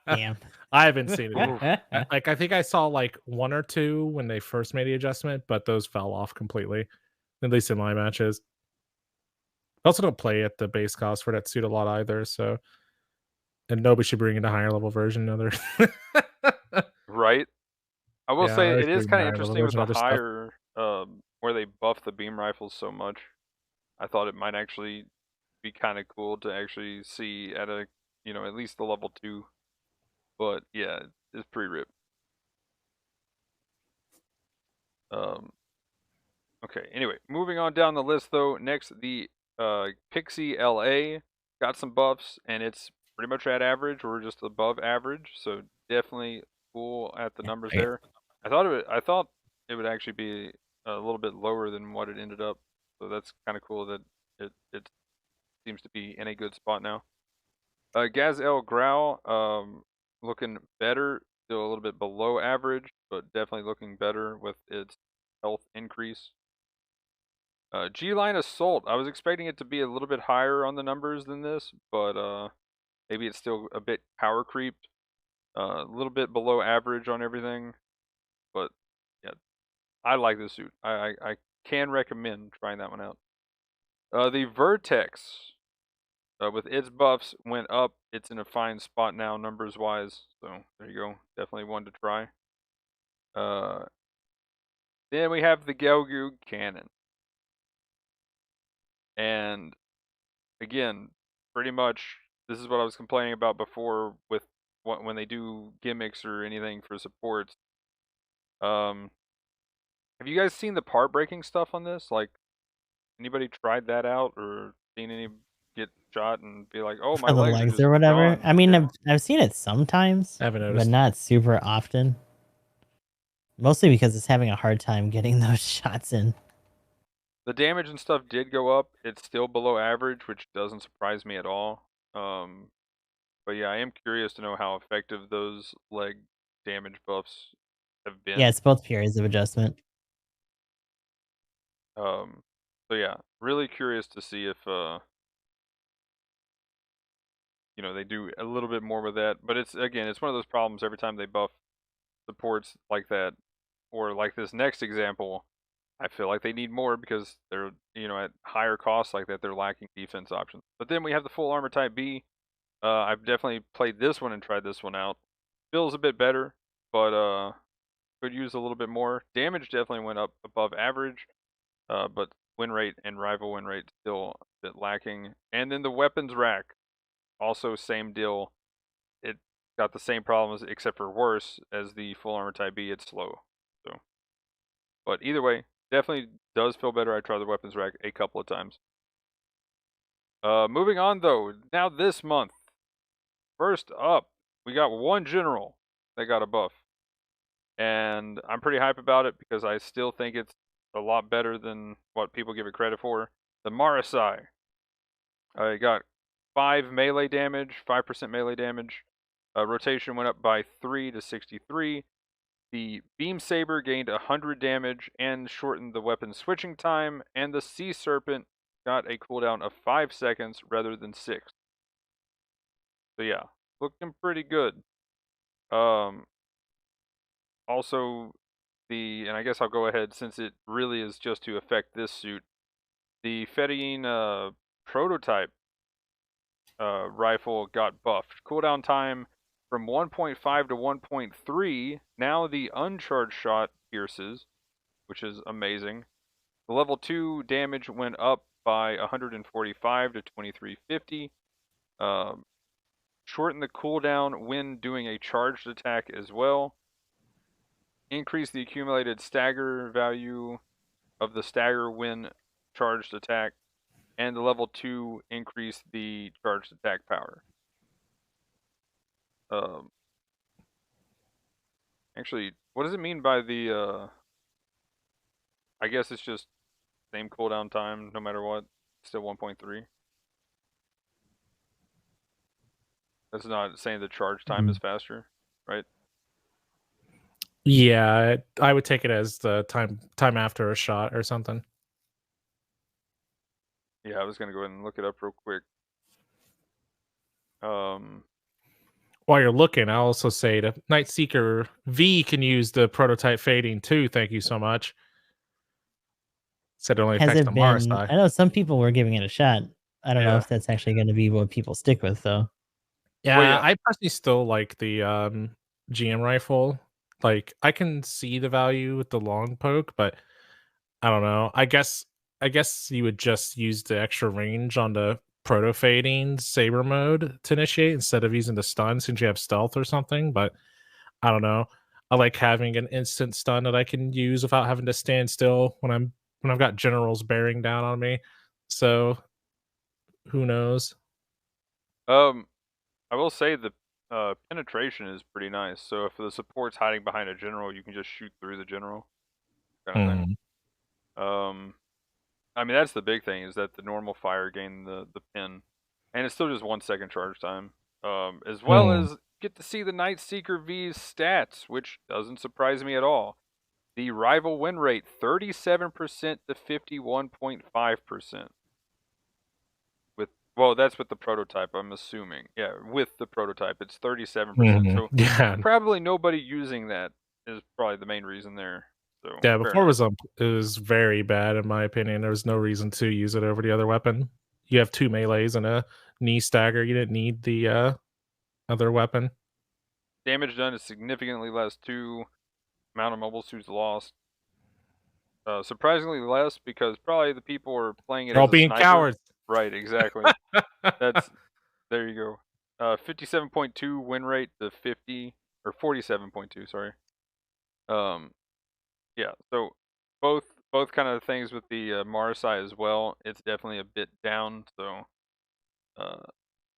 Damn. I haven't seen it. Like I think I saw like 1 or 2 when they first made the adjustment, but those fell off completely. At least in my matches. I also don't play at the base cost for that suit a lot either, so and nobody should bring in a higher level version other. right? I will Yeah, say I it is should kind of higher level interesting with version the of other stuff. higher where they buff the beam rifles so much. I thought it might actually be kind of cool to actually see at a at least the level 2. But yeah, it's pretty ripped. Um, okay. Anyway, moving on down the list though. Next, the Pixie LA got some buffs, and it's pretty much at average or just above average. So definitely cool at the numbers Right. there. I thought it would actually be a little bit lower than what it ended up. So that's kind of cool that it seems to be in a good spot now. Gazelle Growl, looking better, still a little bit below average, but definitely looking better with its health increase. G-Line Assault, I was expecting it to be a little bit higher on the numbers than this, but maybe it's still a bit power creeped. A little bit below average on everything, but yeah, I like this suit. I can recommend trying that one out. The Vertex, with its buffs went up. It's in a fine spot now, numbers wise. So there you go. Definitely one to try. Then we have the Gelgu Cannon, and again, pretty much this is what I was complaining about before with when they do gimmicks or anything for supports. Um, have you guys seen the part breaking stuff on this? Like, anybody tried that out or seen any get shot and be like, "Oh, my For the legs are legs just or whatever. gone"? I mean, Yeah. I've seen it sometimes, I haven't but noticed. not super often. Mostly because it's having a hard time getting those shots in. The damage and stuff did go up. It's still below average, which doesn't surprise me at all. But yeah, I am curious to know how effective those leg damage buffs have been. Yeah, it's both periods of adjustment. So yeah, really curious to see if they do a little bit more with that. But it's one of those problems every time they buff supports like that, or like this next example. I feel like they need more because they're at higher costs like that. They're lacking defense options. But then we have the full armor type B. I've definitely played this one and tried this one out. Feels a bit better, but could use a little bit more. Damage definitely went up above average, but win rate and rival win rate still a bit lacking. And then the weapons rack, also same deal. It got the same problems except for worse as the full armor type B. It's slow. So, but either way, definitely does feel better. I tried the weapons rack a couple of times. Moving on though, now this month, first up, we got one general that got a buff. And I'm pretty hype about it because I still think it's a lot better than what people give it credit for. The Marasai. It got 5 melee damage, 5% melee damage. Rotation went up by 3 to 63. The Beam Saber gained 100 damage and shortened the weapon switching time. And the Sea Serpent got a cooldown of 5 seconds rather than 6. So yeah, looking pretty good. Also, and I guess I'll go ahead since it really is just to affect this suit. The Fedayeen prototype rifle got buffed. Cooldown time from 1.5 to 1.3. Now the uncharged shot pierces, which is amazing. The level 2 damage went up by 145 to 2350. Shorten the cooldown when doing a charged attack as well. Increase the accumulated stagger value of the stagger when charged attack. And the level 2 increase the charged attack power. Actually, what does it mean by the, I guess it's just same cooldown time no matter what, still 1.3. That's not saying the charge time is faster, right? Yeah, I would take it as the time after a shot or something. Yeah, I was gonna go ahead and look it up real quick. While you're looking, I'll also say the Night Seeker V can use the prototype fading too. Thank you so much. Said it only Has affects it the been? Mars I side. know some people were giving it a shot. I don't know Yeah. if that's actually going to be what people stick with, though. Yeah, Well, yeah. I personally still like the GM rifle. Like, I can see the value with the long poke, but I don't know. I guess you would just use the extra range on the proto fading saber mode to initiate instead of using the stun since you have stealth or something. But I don't know. I like having an instant stun that I can use without having to stand still when I've got generals bearing down on me. So who knows? I will say the penetration is pretty nice. So if the support's hiding behind a general, you can just shoot through the general, kind of thing. I mean that's the big thing is that the normal fire gain the pin, and it's still just 1 second charge time. As well as get to see the Night Seeker V's stats, which doesn't surprise me at all. The rival win rate 37% to 51.5%. Well, that's with the prototype, I'm assuming. Yeah, with the prototype, it's 37%. So yeah, probably nobody using that is probably the main reason there. So yeah. Before it was very bad in my opinion. There was no reason to use it over the other weapon. You have 2 melees and a knee stagger. You didn't need the other weapon. Damage done is significantly less too. Amount of mobile suits lost. Surprisingly less because probably the people are playing it They're all as a being sniper. cowards. Right, exactly. There you go. 57.2 win rate to 50 or 47.2. Sorry. Yeah. So both kind of things with the Mars side as well. It's definitely a bit down. So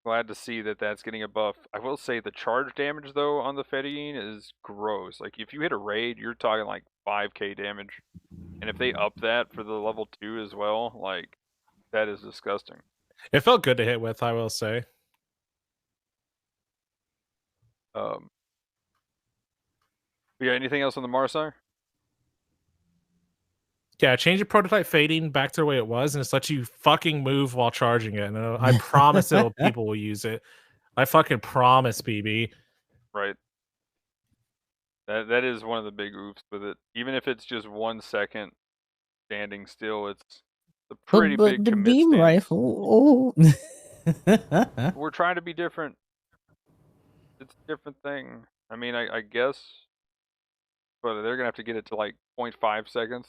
glad to see that that's getting a buff. I will say the charge damage though on the Fedayeen is gross. Like if you hit a raid, you're talking like 5k damage, and if they up that for the level 2 as well, like that is disgusting. It felt good to hit with, I will say. Yeah, anything else on the Marsar? Yeah, change the prototype fading back to the way it was, and it's let you fucking move while charging it. And I promise people will use it. I fucking promise, BB. Right. That is one of the big oops with it. Even if it's just 1 second standing still, it's a pretty big the commit beam stance. rifle. Oh. We're trying to be different. It's a different thing. I mean, I guess, but they're gonna have to get it to like 0.5 seconds.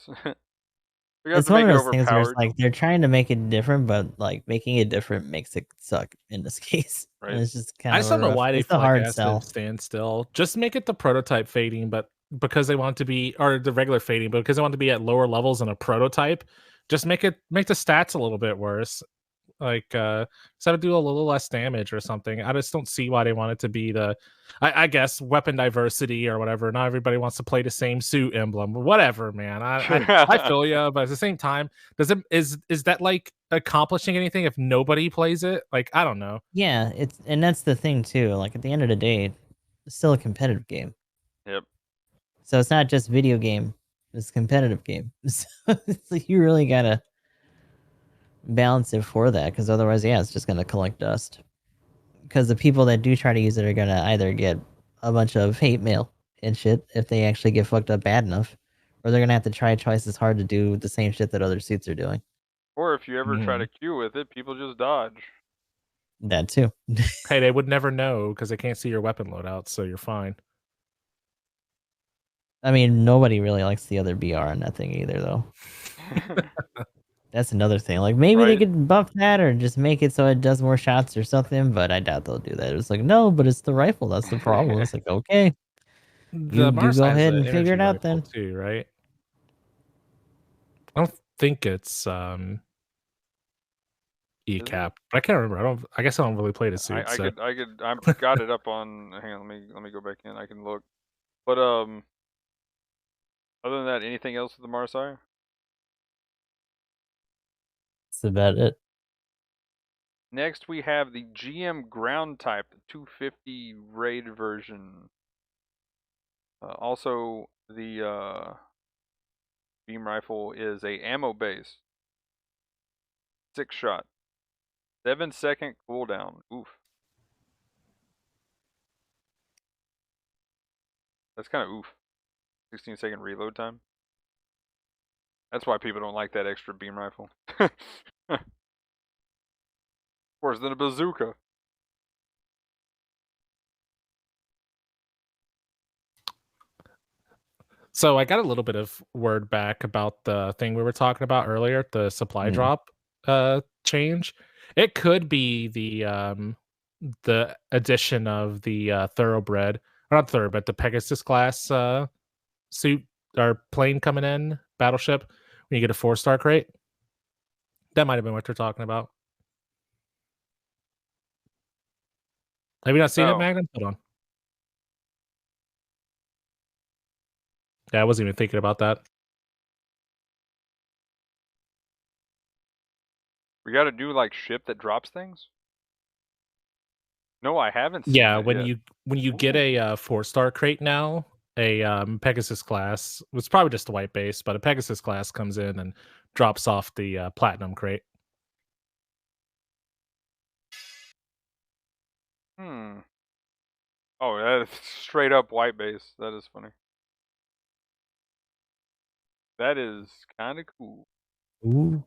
It's one of those things where it's like they're trying to make it different, but like making it different makes it suck in this case. Right. And it's just kind I of just don't know why they it's feel a like hard it has sell. to stand still. Just make it the prototype fading, but because they want it to be, or the regular fading, but because they want it to be at lower levels than a prototype, just make the stats a little bit worse. Like so to do a little less damage or something. I just don't see why they want it to be the I guess weapon diversity or whatever. Not everybody wants to play the same suit emblem. Whatever, man. I feel you, but at the same time, is that like accomplishing anything if nobody plays it? Like, I don't know. Yeah, and that's the thing too. Like at the end of the day, it's still a competitive game. Yep. So it's not just video game; it's a competitive game. So it's like you really gotta balance it for that, because otherwise, yeah, it's just gonna collect dust. Because the people that do try to use it are gonna either get a bunch of hate mail and shit if they actually get fucked up bad enough, or they're gonna have to try twice as hard to do the same shit that other suits are doing. Or if you ever try to queue with it, people just dodge. That too. Hey, they would never know because they can't see your weapon loadout, so you're fine. I mean, nobody really likes the other BR in that thing either, though. That's another thing. Like, maybe they Right. could buff that or just make it so it does more shots or something, but I doubt they'll do that. It's like, no, but it's the rifle. That's the problem. It's like, okay, The you go Marseille is ahead an and figure energy it out rifle then. too, right? I don't think it's ECAP, but I can't remember. I guess I don't really play the suit. I So got it up on. Hang on, let me go back in. I can look. But other than that, anything else with the Marseille? That's about it. Next, we have the GM ground type, the 250 raid version. Also, the beam rifle is a ammo base, 6-shot, 7-second cooldown. Oof, that's kind of oof. 16-second reload time. That's why people don't like that extra beam rifle. Worse than a bazooka. So I got a little bit of word back about the thing we were talking about earlier, the supply drop change. It could be the addition of the thoroughbred, or not thoroughbred, the Pegasus class suit or plane coming in, battleship, when you get a 4-star crate. That might have been what they're talking about. Have you not seen it, Magnum? Hold on. Yeah, I wasn't even thinking about that. We got to do like ship that drops things. No, I haven't seen Yeah, that when yet. you get a 4-star crate now, a Pegasus class, it's probably just a white base, but a Pegasus class comes in and drops off the platinum crate. Oh, that is straight up white base. That is funny. That is kind of cool. Ooh.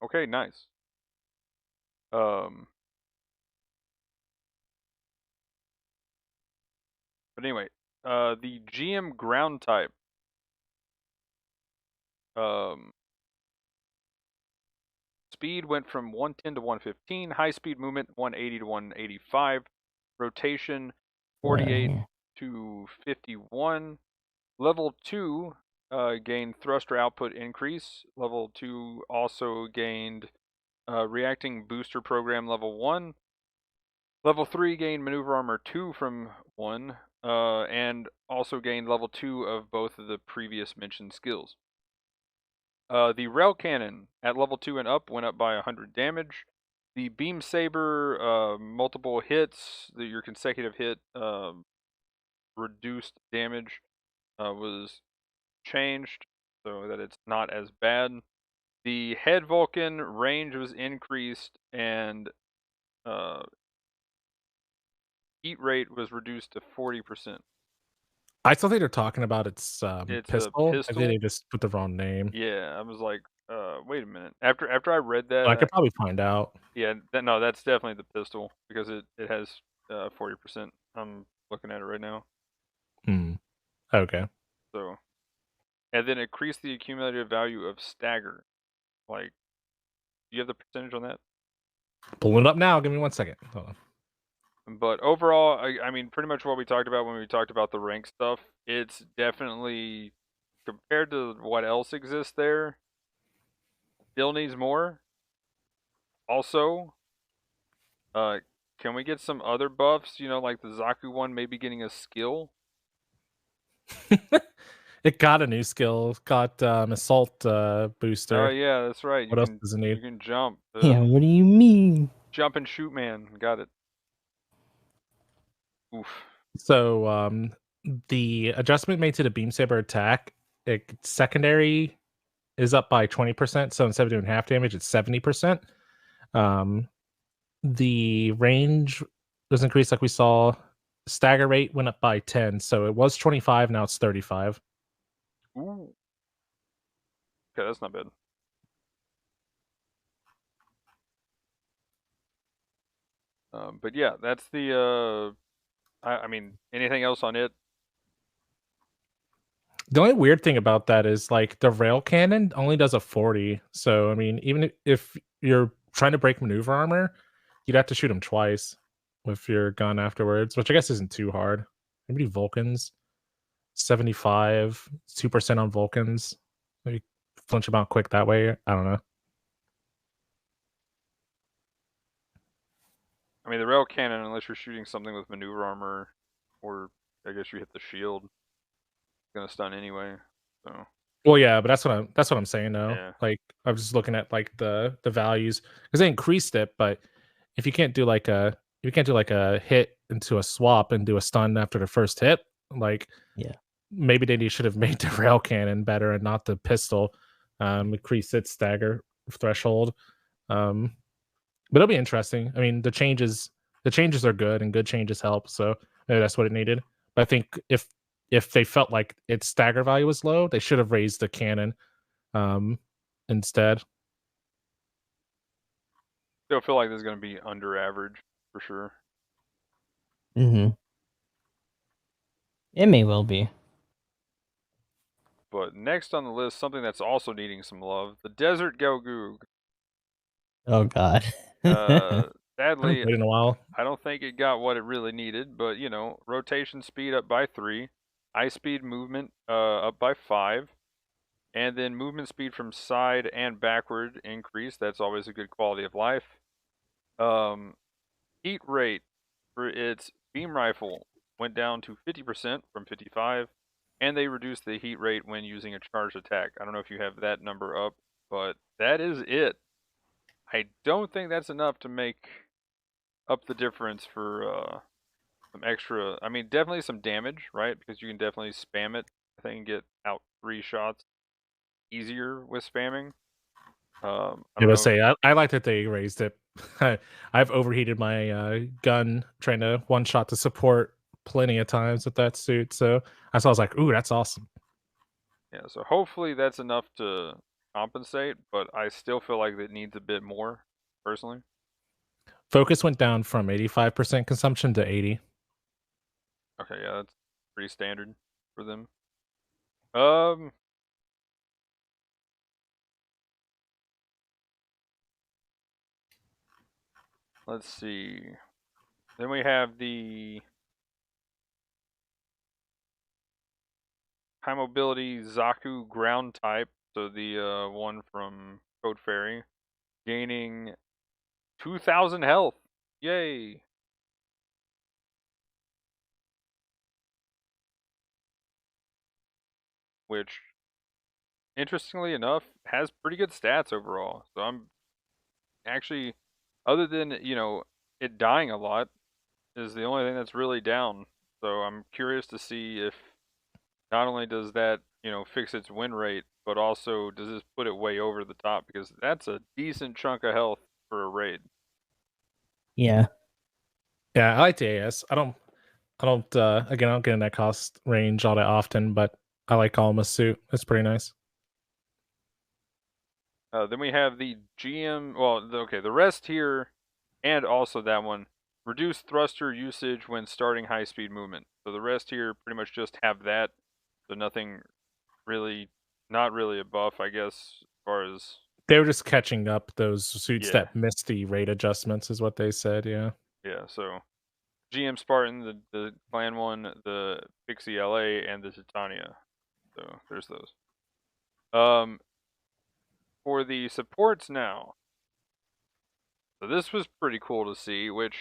Okay, nice. But anyway, the GM ground type. Speed went from 110 to 115. High speed movement 180 to 185. Rotation 48 to 51. Level 2 gained thruster output increase. Level 2 also gained reacting booster program level 1. Level 3 gained maneuver armor 2 from 1, and also gained level 2 of both of the previous mentioned skills. The rail cannon at level 2 and up went up by 100 damage. The beam saber, multiple hits, your consecutive hit reduced damage was changed so that it's not as bad. The head Vulcan range was increased, and heat rate was reduced to 40%. I still think they're talking about its It's pistol. a I pistol. think they just put the wrong name. Yeah, I was like, wait a minute. After I read that, But I could probably find out. yeah, no, that's definitely the pistol because it has 40%. I'm looking at it right now. Okay. So, and then increase the accumulated value of stagger. Like, do you have the percentage on that? Pulling it up now. Give me 1 second. Hold on. But overall, I mean, pretty much what we talked about when we talked about the rank stuff, it's definitely, compared to what else exists there, still needs more. Also, can we get some other buffs? You know, like the Zaku one maybe getting a skill? It got a new skill. Got assault booster. Oh yeah, that's right. What else does it need? You can jump. Yeah, what do you mean? Jump and shoot, man. Got it. Oof. So the adjustment made to the beam saber attack, secondary is up by 20%. So instead of doing half damage, it's 70%. The range was increased like we saw. Stagger rate went up by 10. So it was 25, now it's 35. Ooh. Okay, that's not bad. But yeah, that's the. I mean, anything else on it? The only weird thing about that is like the rail cannon only does a 40. So I mean, even if you're trying to break maneuver armor, you'd have to shoot him twice with your gun afterwards, which I guess isn't too hard. Maybe Vulcans, 75, 2% on Vulcans. Maybe flinch them out quick that way. I don't know. I mean, the rail cannon, unless you're shooting something with maneuver armor, or I guess you hit the shield, it's gonna stun anyway. So Well, yeah, but that's what I'm saying though. yeah, Like I was just looking at like the values because they increased it, but if you can't do like a hit into a swap and do a stun after the first hit, like Yeah. maybe they should have made the rail cannon better and not the pistol. Increase its stagger threshold. But it'll be interesting. I mean, the changes are good and good changes help, so maybe that's what it needed. But I think if they felt like its stagger value was low, they should have raised the cannon instead. still feel like this is gonna be under average for sure. Mm-hmm. It may well be. But next on the list, something that's also needing some love: the Desert Gelgoog. Oh God. Sadly, Wait in a while. I don't think it got what it really needed, but you know, rotation speed up by 3, high speed movement up by 5, and then movement speed from side and backward increase. That's always a good quality of life. Heat rate for its beam rifle went down to 50% from 55, and they reduced the heat rate when using a charged attack. I don't know if you have that number up, but that is it. I don't think that's enough to make up the difference for some extra. I mean, definitely some damage, right? Because you can definitely spam it. I think and get out 3 shots easier with spamming. I Yeah, don't but know. say I like that they raised it. I've overheated my gun trying to one shot to support plenty of times with that suit, so I was like, "Ooh, that's awesome." Yeah, so hopefully that's enough to compensate, but I still feel like it needs a bit more, personally. Focus went down from 85% consumption to 80. Okay, yeah, that's pretty standard for them. Um, let's see. Then we have the high mobility Zaku ground type, so the one from Code Fairy, gaining 2,000 health. Yay! Which, interestingly enough, has pretty good stats overall. So I'm actually, other than, you know, it dying a lot, is the only thing that's really down. So I'm curious to see if not only does that, you know, fix its win rate, but also does this put it way over the top, because that's a decent chunk of health for a raid. Yeah. Yeah, I like the AS. Again, I don't get in that cost range all that often, but I like Alma's suit. It's pretty nice. Then we have the GM. Well, okay, the rest here, and also that one, reduce thruster usage when starting high-speed movement. So the rest here pretty much just have that. So nothing really, not really a buff, I guess, as far as They were just catching up those suits yeah, that missed the rate adjustments, is what they said. Yeah. yeah. So GM Spartan, the Clan one, the Pixie LA, and the Titania. So there's those. For the supports now. So this was pretty cool to see, which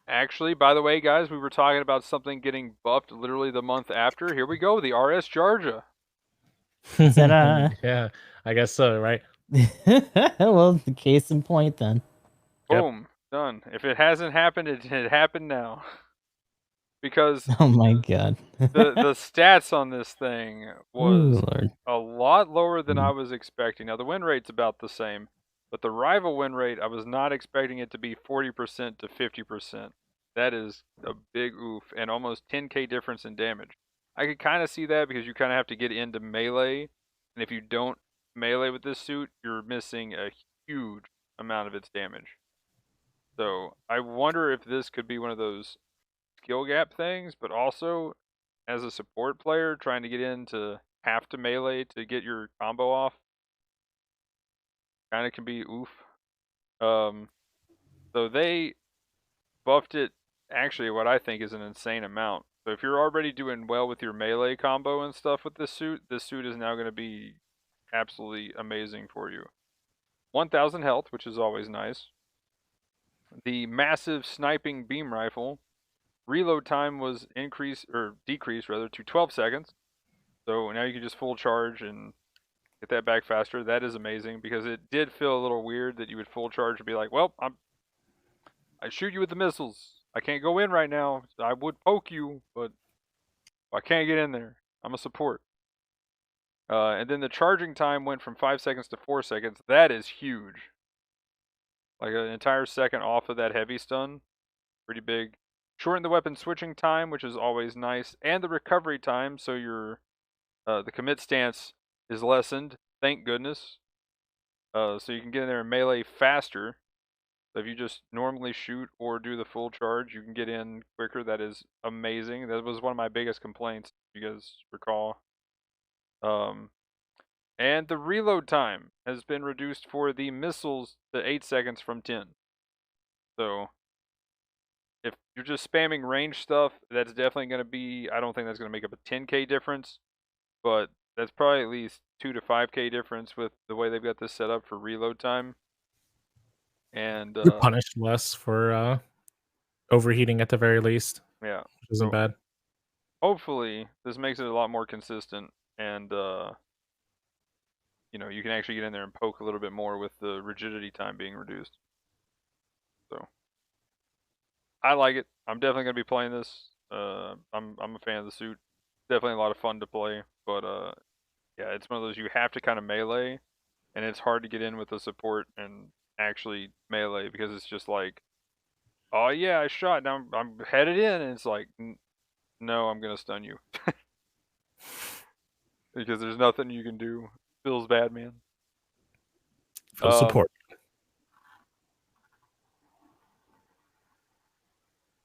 actually, by the way, guys, we were talking about something getting buffed literally the month after. Here we go, the RS Georgia. Ta-da. Yeah, I guess so, right? Well, the case in point then. Yep. Boom, done. If it hasn't happened, it happened now. Because Oh my God. the stats on this thing Ooh, was Lord. a lot lower than I Mm. was expecting. Now the win rate's about the same, but the rival win rate, I was not expecting it to be 40% to 50%. That is a big oof, and almost 10k difference in damage. I could kind of see that because you kind of have to get into melee, and if you don't melee with this suit, you're missing a huge amount of its damage. So I wonder if this could be one of those skill gap things, but also as a support player trying to get into have to melee to get your combo off, kind of can be oof. So they buffed it actually what I think is an insane amount. So if you're already doing well with your melee combo and stuff with this suit is now going to be absolutely amazing for you. 1000 health, which is always nice. The massive sniping beam rifle, reload time was decreased rather to 12 seconds. So now you can just full charge and get that back faster. That is amazing because it did feel a little weird that you would full charge and be like, well, I shoot you with the missiles. I can't go in right now. I would poke you, but I can't get in there. I'm a support. And then the charging time went from 5 seconds to 4 seconds. That is huge. Like an entire second off of that heavy stun. Pretty big. Shorten the weapon switching time, which is always nice. And the recovery time, so your the commit stance is lessened. Thank goodness. So you can get in there and melee faster. So if you just normally shoot or do the full charge, you can get in quicker. That is amazing. That was one of my biggest complaints, if you guys recall. And the reload time has been reduced for the missiles to 8 seconds from 10. So if you're just spamming range stuff, that's definitely going to be, I don't think that's going to make up a 10k difference, but that's probably at least 2 to 5k difference with the way they've got this set up for reload time. And You're punished less for overheating at the very least. Yeah, which isn't bad. Hopefully, this makes it a lot more consistent, and you can actually get in there and poke a little bit more with the rigidity time being reduced. So, I like it. I'm definitely gonna be playing this. I'm a fan of the suit. Definitely a lot of fun to play, but yeah, it's one of those you have to kind of melee, and it's hard to get in with the support and actually melee because it's just like, oh yeah, I shot, now I'm headed in, and it's like, no, I'm gonna stun you. Because there's nothing you can do. Feels bad, man. Support.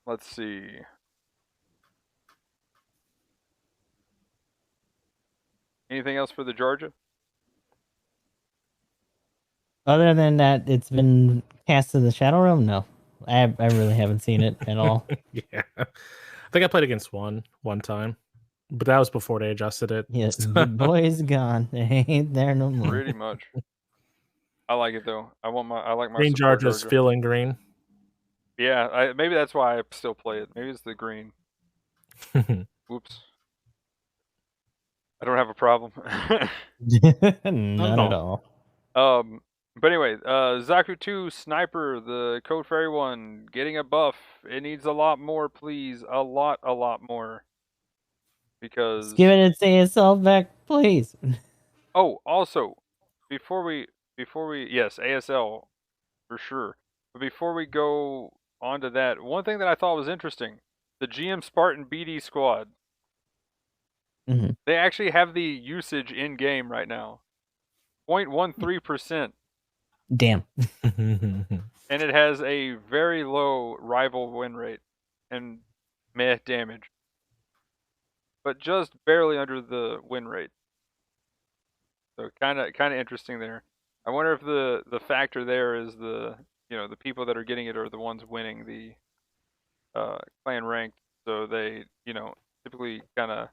Let's see. Anything else for the Georgia? Other than that, it's been cast to the Shadow Realm. No, I really haven't seen it at all. Yeah, I think I played against one time, but that was before they adjusted it. Yes, the boy's gone. They ain't there no more. Pretty much. I like it though. I like my green support Georgia's Georgia. feeling green. Yeah, maybe that's why I still play it. Maybe it's the green. Oops. I don't have a problem. None at all. But anyway, Zaku 2 Sniper, the Code Fairy one, getting a buff. It needs a lot more, please. A lot more. Because Just give it its ASL back, please. Oh, also, before we yes, ASL for sure. But before we go on to that, one thing that I thought was interesting, the GM Spartan BD squad. Mm-hmm. They actually have the usage in game right now. 0.13%. Damn. And it has a very low rival win rate and meh damage. But just barely under the win rate. So kind of interesting there. I wonder if the factor there is the people that are getting it are the ones winning the clan ranked. So they typically kind of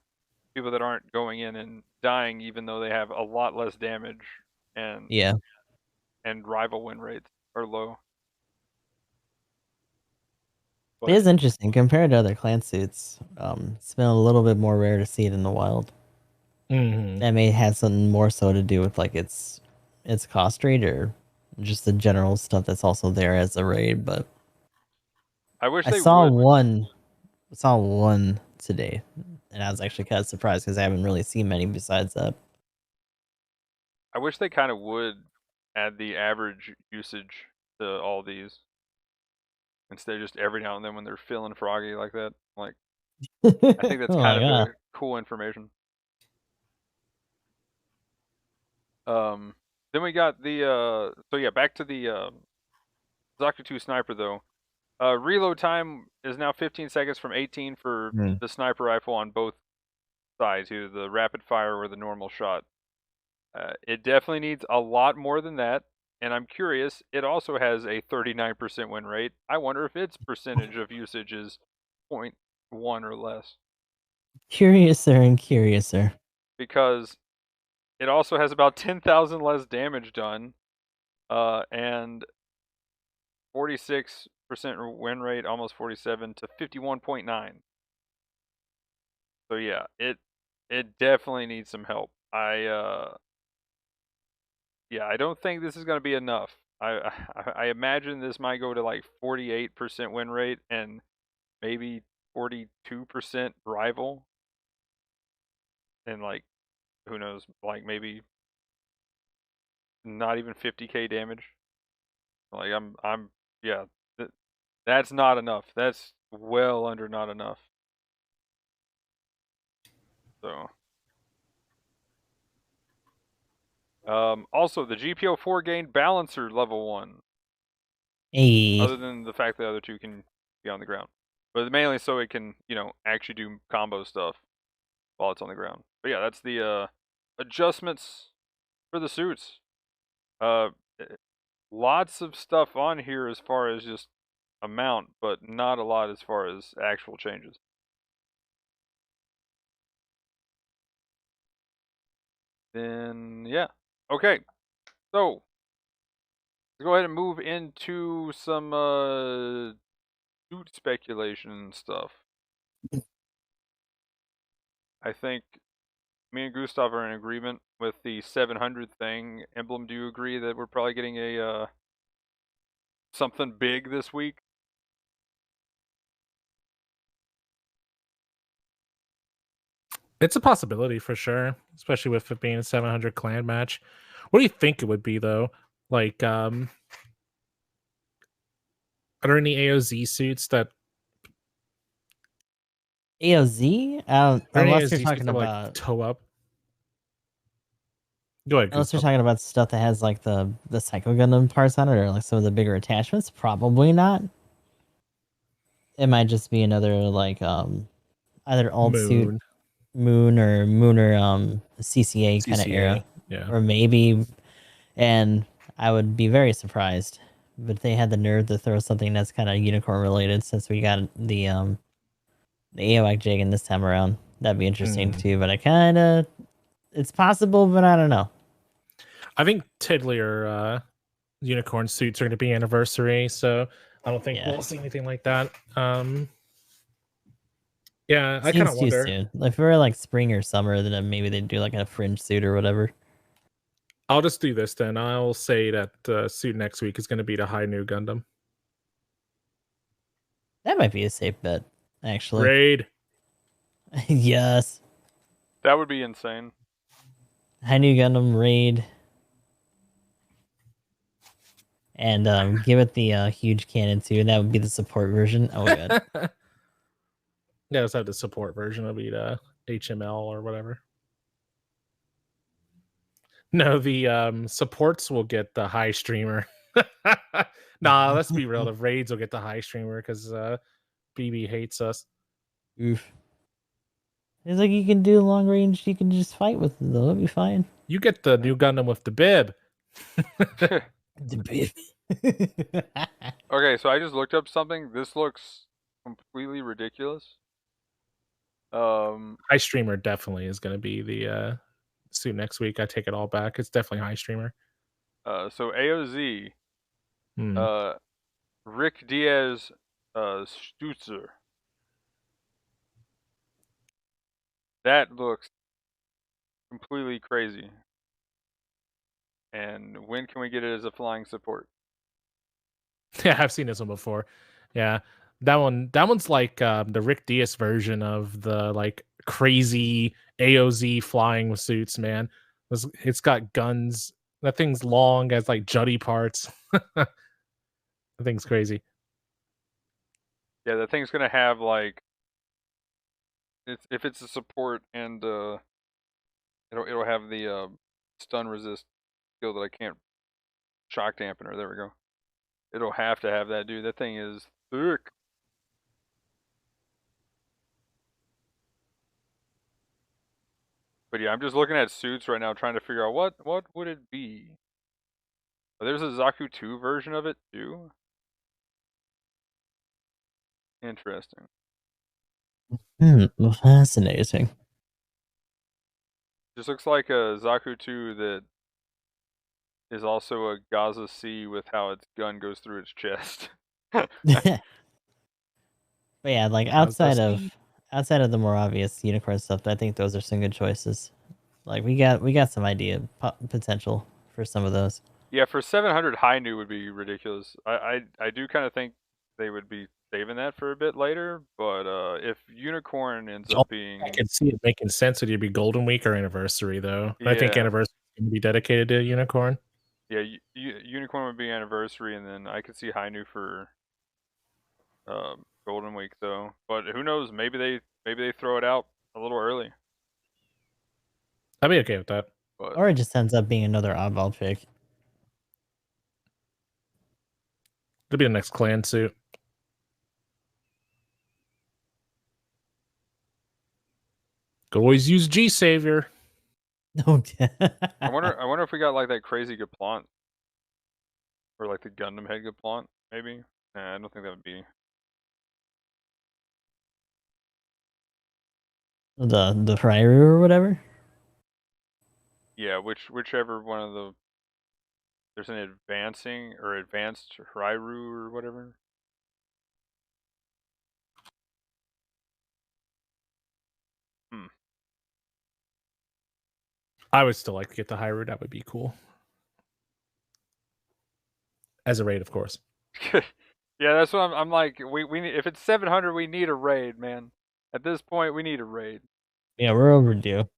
people that aren't going in and dying even though they have a lot less damage and rival win rates are low. But it is interesting compared to other clan suits. It's been a little bit more rare to see it in the wild. Mm-hmm. That may have something more so to do with like its cost rate or just the general stuff that's also there as a raid. But I wish I they saw would. one today, and I was actually kind of surprised because I haven't really seen many besides that. I wish they kind of would add the average usage to all these instead of just every now and then when they're feeling froggy like that. Like, I think that's Oh kind my of God. a cool information. Then we got the so yeah, back to the Zaku 2 sniper though. Reload time is now 15 seconds from 18 for Hmm. the sniper rifle on both sides, either the rapid fire or the normal shot. It definitely needs a lot more than that, and I'm curious. It also has a 39% win rate. I wonder if its percentage of usage is 0.1 or less, Curiouser and curiouser. because it also has about 10,000 less damage done, and 46% win rate, almost 47 to 51.9. So yeah, it definitely needs some help. Yeah, I don't think this is going to be enough. I imagine this might go to like 48% win rate and maybe 42% rival, and like who knows, like maybe not even 50k damage. Like I'm yeah, that's not enough. That's well under not enough. So also the GPO4 gained balancer level 1, Hey. other than the fact the other two can be on the ground. But mainly so it can, actually do combo stuff while it's on the ground. But yeah, that's the adjustments for the suits. Uh, Lots of stuff on here as far as just amount, but not a lot as far as actual changes. Then yeah, okay. So let's go ahead and move into some suit speculation and stuff. I think me and Gustav are in agreement with the 700 thing. Emblem, do you agree that we're probably getting a something big this week? It's a possibility for sure, especially with it being a 700 clan match. What do you think it would be though? Like, are there any AOZ suits that AOZ? are there any Unless you're AOZ suits talking that like about toe up? Go ahead, unless you're Gustav. talking about stuff that has like the Psycho Gundam parts on it, or like some of the bigger attachments, probably not. It might just be another like either alt suit Moon, Moon or CCA kind of era, CCA, yeah. or maybe. And I would be very surprised, but they had the nerve to throw something that's kind of unicorn related, since we got the EWAC Jegan this time around. That'd be interesting Mm. too. But it's possible, but I don't know. I think Tiddler unicorn suits are going to be anniversary, so I don't think Yeah, we'll see anything like that. Yeah, I kind seems of too wonder. soon. Like if we were like spring or summer, then maybe they'd do like a fringe suit or whatever. I'll just do this then. I'll say that the suit next week is going to be the High New Gundam. That might be a safe bet, actually. Raid. Yes, That would be insane. High New Gundam Raid, and give it the huge cannon too. That would be the support version. Oh god. Yeah, let's have the support version. It'll be the HML or whatever. No, the supports will get the high streamer. Nah, let's be real. The raids will get the high streamer because BB hates us. Oof. It's like you can do long range. You can just fight with it, though. It'll be fine. You get the new Gundam with the bib. The bit. Okay, so I just looked up something. This looks completely ridiculous. High streamer definitely is going to be the suit next week. I take it all back. It's definitely high streamer. So AOZ, Hmm. Rick Diaz, Stutzer. That looks completely crazy. And when can we get it as a flying support? Yeah, I've seen this one before. Yeah, that one's like the Rick Diaz version of the like crazy AOZ flying suits. Man, it's got guns. That thing's long, has like jutty parts. That thing's crazy. Yeah, that thing's gonna have like if it's a support and it'll have the stun resist skill that I can't shock dampener. There we go. It'll have to have that, dude. That thing is thick. But yeah, I'm just looking at suits right now, trying to figure out what would it be. Oh, there's a Zaku 2 version of it too. Interesting. Fascinating. Just looks like a Zaku 2 that is also a Gaza C with how its gun goes through its chest. But yeah, like How's outside the of the more obvious unicorn stuff, I think those are some good choices. Like we got some idea potential for some of those. Yeah, for 700, Hainu would be ridiculous. I do kind of think they would be saving that for a bit later, but if Unicorn ends up being... I can see it making sense. Would it be Golden Week or Anniversary, though? Yeah. I think Anniversary is going to be dedicated to Unicorn. Yeah, Unicorn would be Anniversary, and then I could see Hainu for Golden Week, though. But who knows? Maybe they throw it out a little early. I'd be okay with that. But Or it just ends up being another oddball pick. It'll be the next clan suit. Could always use G Savior. Okay. I wonder if we got like that crazy Gaplant. Or like the Gundam head Gaplant, maybe? Nah, I don't think that would be. the Fryeru or whatever. Yeah, whichever one of the... There's an advancing or advanced Rairu or whatever. I would still like to get the high route. That would be cool. As a raid, of course. Yeah, that's what I'm like. We need, if it's 700, we need a raid, man. At this point, we need a raid. Yeah, we're overdue.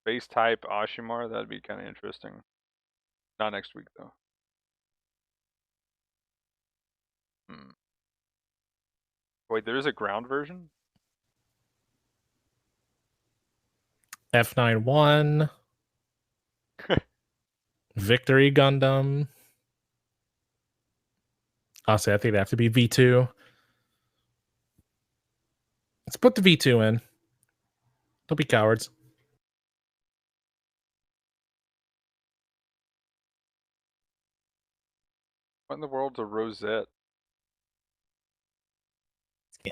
Base type Ashimar, that'd be kind of interesting. Not next week though. Wait, there is a ground version? F91. Victory Gundam. Honestly, I think they have to be V2. Let's put the V2 in. Don't be cowards. What in the world's a rosette?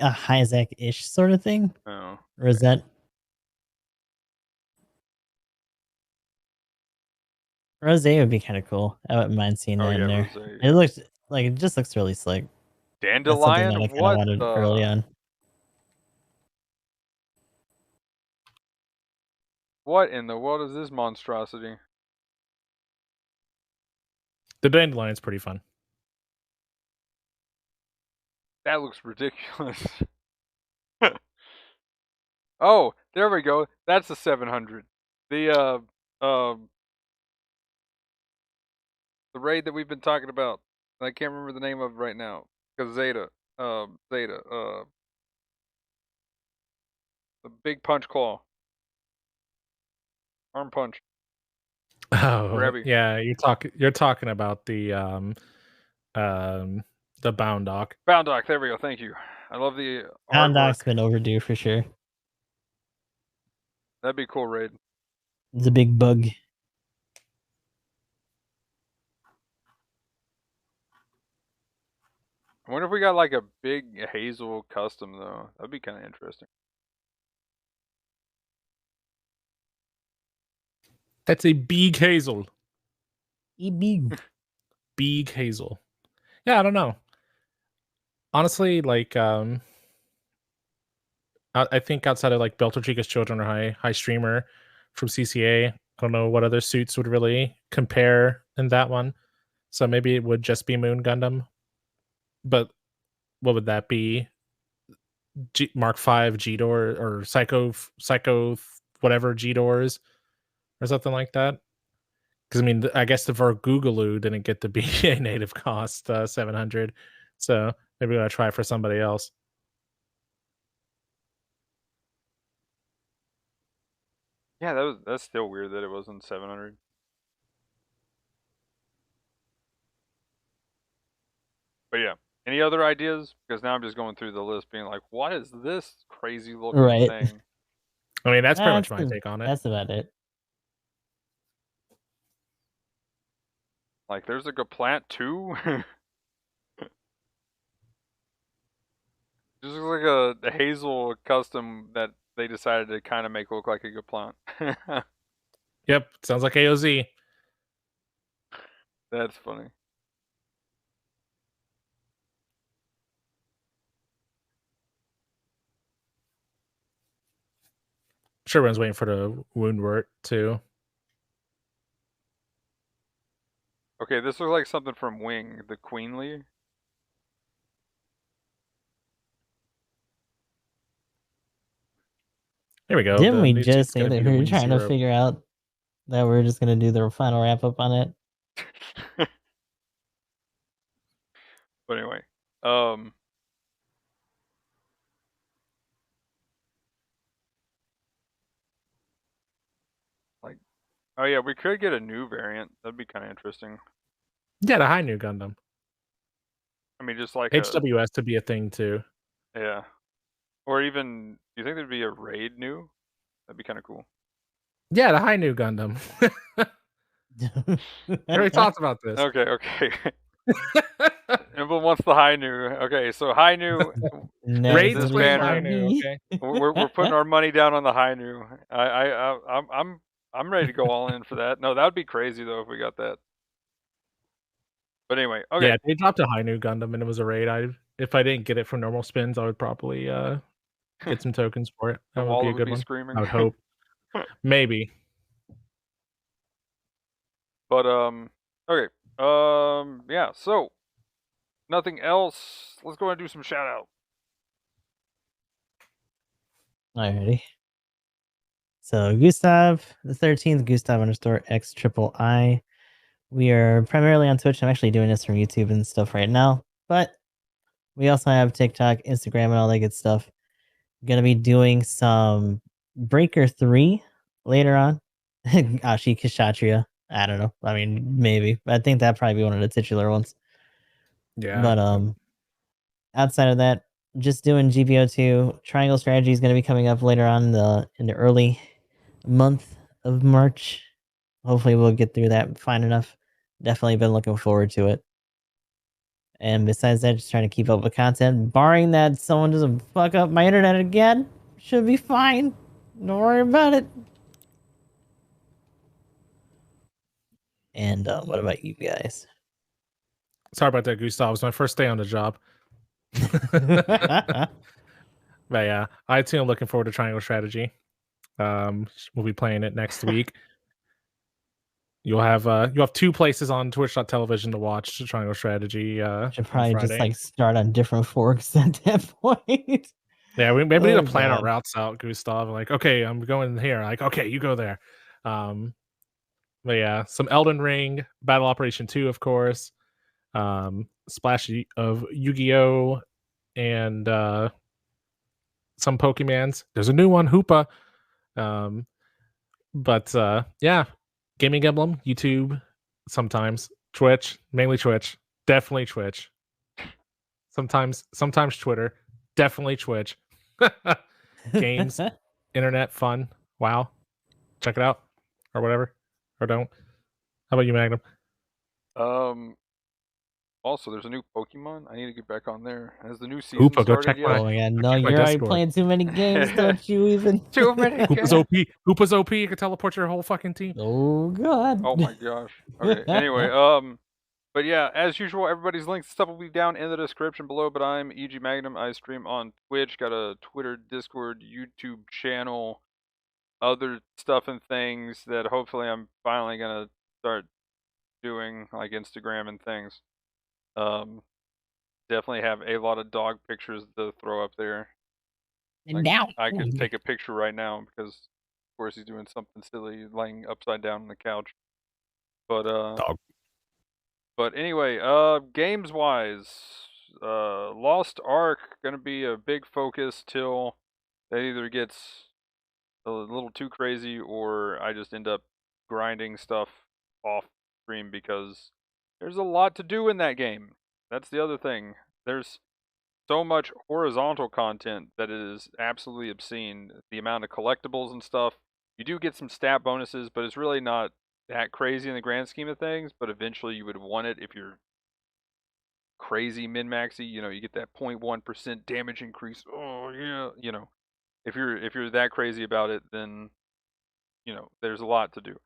A Hyzak-ish sort of thing. Oh. Rosette. Rose would be kind of cool. I wouldn't mind seeing that in there. Rosé, It looks like it just looks really slick. Dandelion? That's something that I kind of What wanted the... early on. What in the world is this monstrosity? The Dandelion's pretty fun. That looks ridiculous. Oh, there we go. That's the 700. The raid that we've been talking about. I can't remember the name of it right now. Because Zeta. The big punch claw. Arm punch. Oh, Grabby. yeah. You're talking about the Bound Dock. Bound Dock. There we go. Thank you. I love the Bound artwork. Dock's been overdue for sure. That'd be a cool raid. It's a big bug. I wonder if we got like a big Hazel custom though. That'd be kind of interesting. That's a big Hazel. Big. Big Hazel. Yeah, I don't know. Honestly, like I think outside of like Belter Chica's Children or High Streamer from CCA, I don't know what other suits would really compare in that one. So maybe it would just be Moon Gundam. But what would that be? Mark V G-Door or Psycho whatever G-Doors or something like that? Because I mean, I guess the Vergugaloo didn't get the BA native cost 700, so Maybe I'm gonna try for somebody else. Yeah, that's still weird that it wasn't 700. But yeah, any other ideas? Because now I'm just going through the list, being like, what is this crazy looking Right. thing? I mean, that's pretty much my take on it. That's about it. Like, there's a Gaplant too. Just looks like a Hazel custom that they decided to kind of make look like a Gaplant. Yep, sounds like AOZ. That's funny. Sure, everyone's waiting for the wound wort too. Okay, this looks like something from Wing, the Queenly. Here we go. Didn't the we new just suit's say gonna that be we the were Wing trying to Zero. figure out that we're just gonna do the final wrap up on it? But anyway, like, oh yeah, we could get a new variant. That'd be kind of interesting. Yeah, the high new Gundam. I mean, just like HWS to be a thing too. yeah, or even, do you think there'd be a raid new? That'd be kind of cool. Yeah, the high new Gundam. We already talked about this. Okay. Emblem wants the high new. Okay, so high new. Raid this swing banner. high new. Okay. We're putting our money down on the high new. I'm ready to go all in for that. No, that would be crazy though if we got that. But anyway, okay. Yeah, they dropped a high new Gundam and it was a raid. If I didn't get it from normal spins, I would probably get some tokens for it. That would be a good one. Screaming. I would hope. Maybe. But okay. Yeah. So nothing else. Let's go and do some shout out. Alrighty. So Gustav the 13th, Gustav _ X triple I. We are primarily on Twitch. I'm actually doing this from YouTube and stuff right now, but we also have TikTok, Instagram, and all that good stuff. Gonna be doing some Breaker 3 later on. Ashi Kshatriya. I don't know. I mean, maybe. I think that'd probably be one of the titular ones. Yeah. But outside of that, just doing GBO2. Triangle Strategy is gonna be coming up later on in the early month of March. Hopefully we'll get through that fine enough. Definitely been looking forward to it. And besides that, just trying to keep up with content. Barring that someone doesn't fuck up my internet again, should be fine. Don't worry about it. And what about you guys? Sorry about that, Gustav. It was my first day on the job. But yeah, I too am looking forward to Triangle Strategy. We'll be playing it next week. You'll have 2 places on Twitch.tv to watch Triangle Strategy. Should probably on just Friday. like start on different forks at that point. Yeah, we maybe need to plan our God. routes out, Gustav. Like, okay, I'm going here. Like, okay, you go there. But yeah, some Elden Ring, Battle Operation 2, of course. Splash of Yu-Gi-Oh! And some Pokemans. There's a new one, Hoopa. But yeah, GamingEmblem, YouTube, sometimes Twitch, mainly Twitch, definitely Twitch. Sometimes Twitter, definitely Twitch. Games, internet, fun. Wow, check it out, or whatever, or don't. How about you, Magnum? Also, there's a new Pokemon. I need to get back on there. Has the new season Hoopa, go started check yet? Oh my god, no, check my you're already Discord. playing too many games, don't you even? Too many. Hoopa's OP. Hoopa's OP. You can teleport your whole fucking team. Oh god. Oh my gosh. Okay. Anyway, but yeah, as usual, everybody's links and stuff will be down in the description below. But I'm EG Magnum. I stream on Twitch. Got a Twitter, Discord, YouTube channel, other stuff and things that hopefully I'm finally gonna start doing, like Instagram and things. Definitely have a lot of dog pictures to throw up there. And now I could take a picture right now because, of course, he's doing something silly, laying upside down on the couch. But Dog. But anyway, games wise, Lost Ark gonna be a big focus till that either gets a little too crazy or I just end up grinding stuff off stream because there's a lot to do in that game. That's the other thing. There's so much horizontal content that is absolutely obscene. The amount of collectibles and stuff. You do get some stat bonuses, but it's really not that crazy in the grand scheme of things. But eventually you would want it if you're crazy min-maxy. You know, you get that 0.1% damage increase. Oh yeah, you know. If you're that crazy about it, then you know there's a lot to do.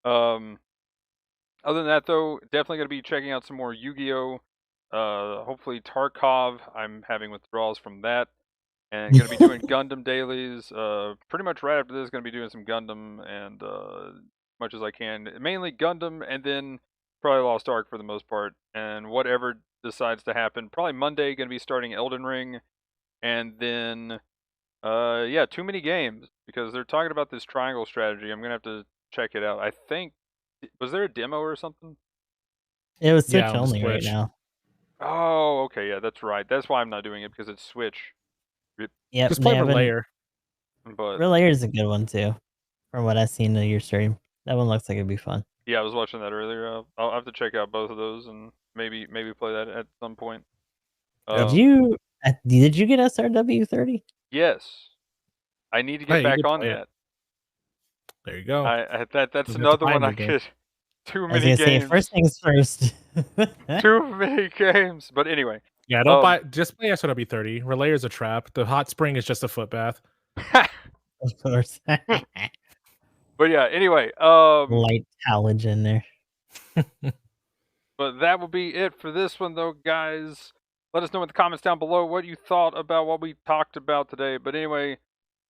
Other than that, though, definitely going to be checking out some more Yu-Gi-Oh. Hopefully Tarkov. I'm having withdrawals from that, and going to be doing Gundam dailies. Pretty much right after this, going to be doing some Gundam and much as I can. Mainly Gundam, and then probably Lost Ark for the most part. And whatever decides to happen, probably Monday going to be starting Elden Ring, and then yeah, too many games because they're talking about this triangle strategy. I'm gonna have to check it out. I think was there a demo or something? It was Switch Yeah, on the only right Switch. now. Oh, okay, yeah, that's right. That's why I'm not doing it because it's Switch. Yep, Just play they haven't- Relayer. But Relayer is a good one too, from what I've seen of your stream. That one looks like it'd be fun. yeah, I was watching that earlier. I'll have to check out both of those and maybe play that at some point. Did you get SRW30? Yes, I need to Hey, get you back did on play it. that. There you go. That's You'll get to another buy one more I games. could. Too I was many gonna say games. first things first. Too many games. But anyway. Yeah, don't buy. Just play SRW30. Relayer's a trap. The hot spring is just a foot bath. Of course. But yeah, anyway, Light halogen there. but that will be it for this one, though, guys. Let us know in the comments down below what you thought about what we talked about today. But anyway,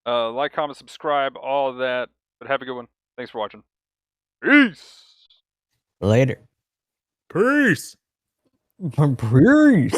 like, comment, subscribe, all of that. But have a good one. Thanks for watching. Peace. Later. Peace. Peace.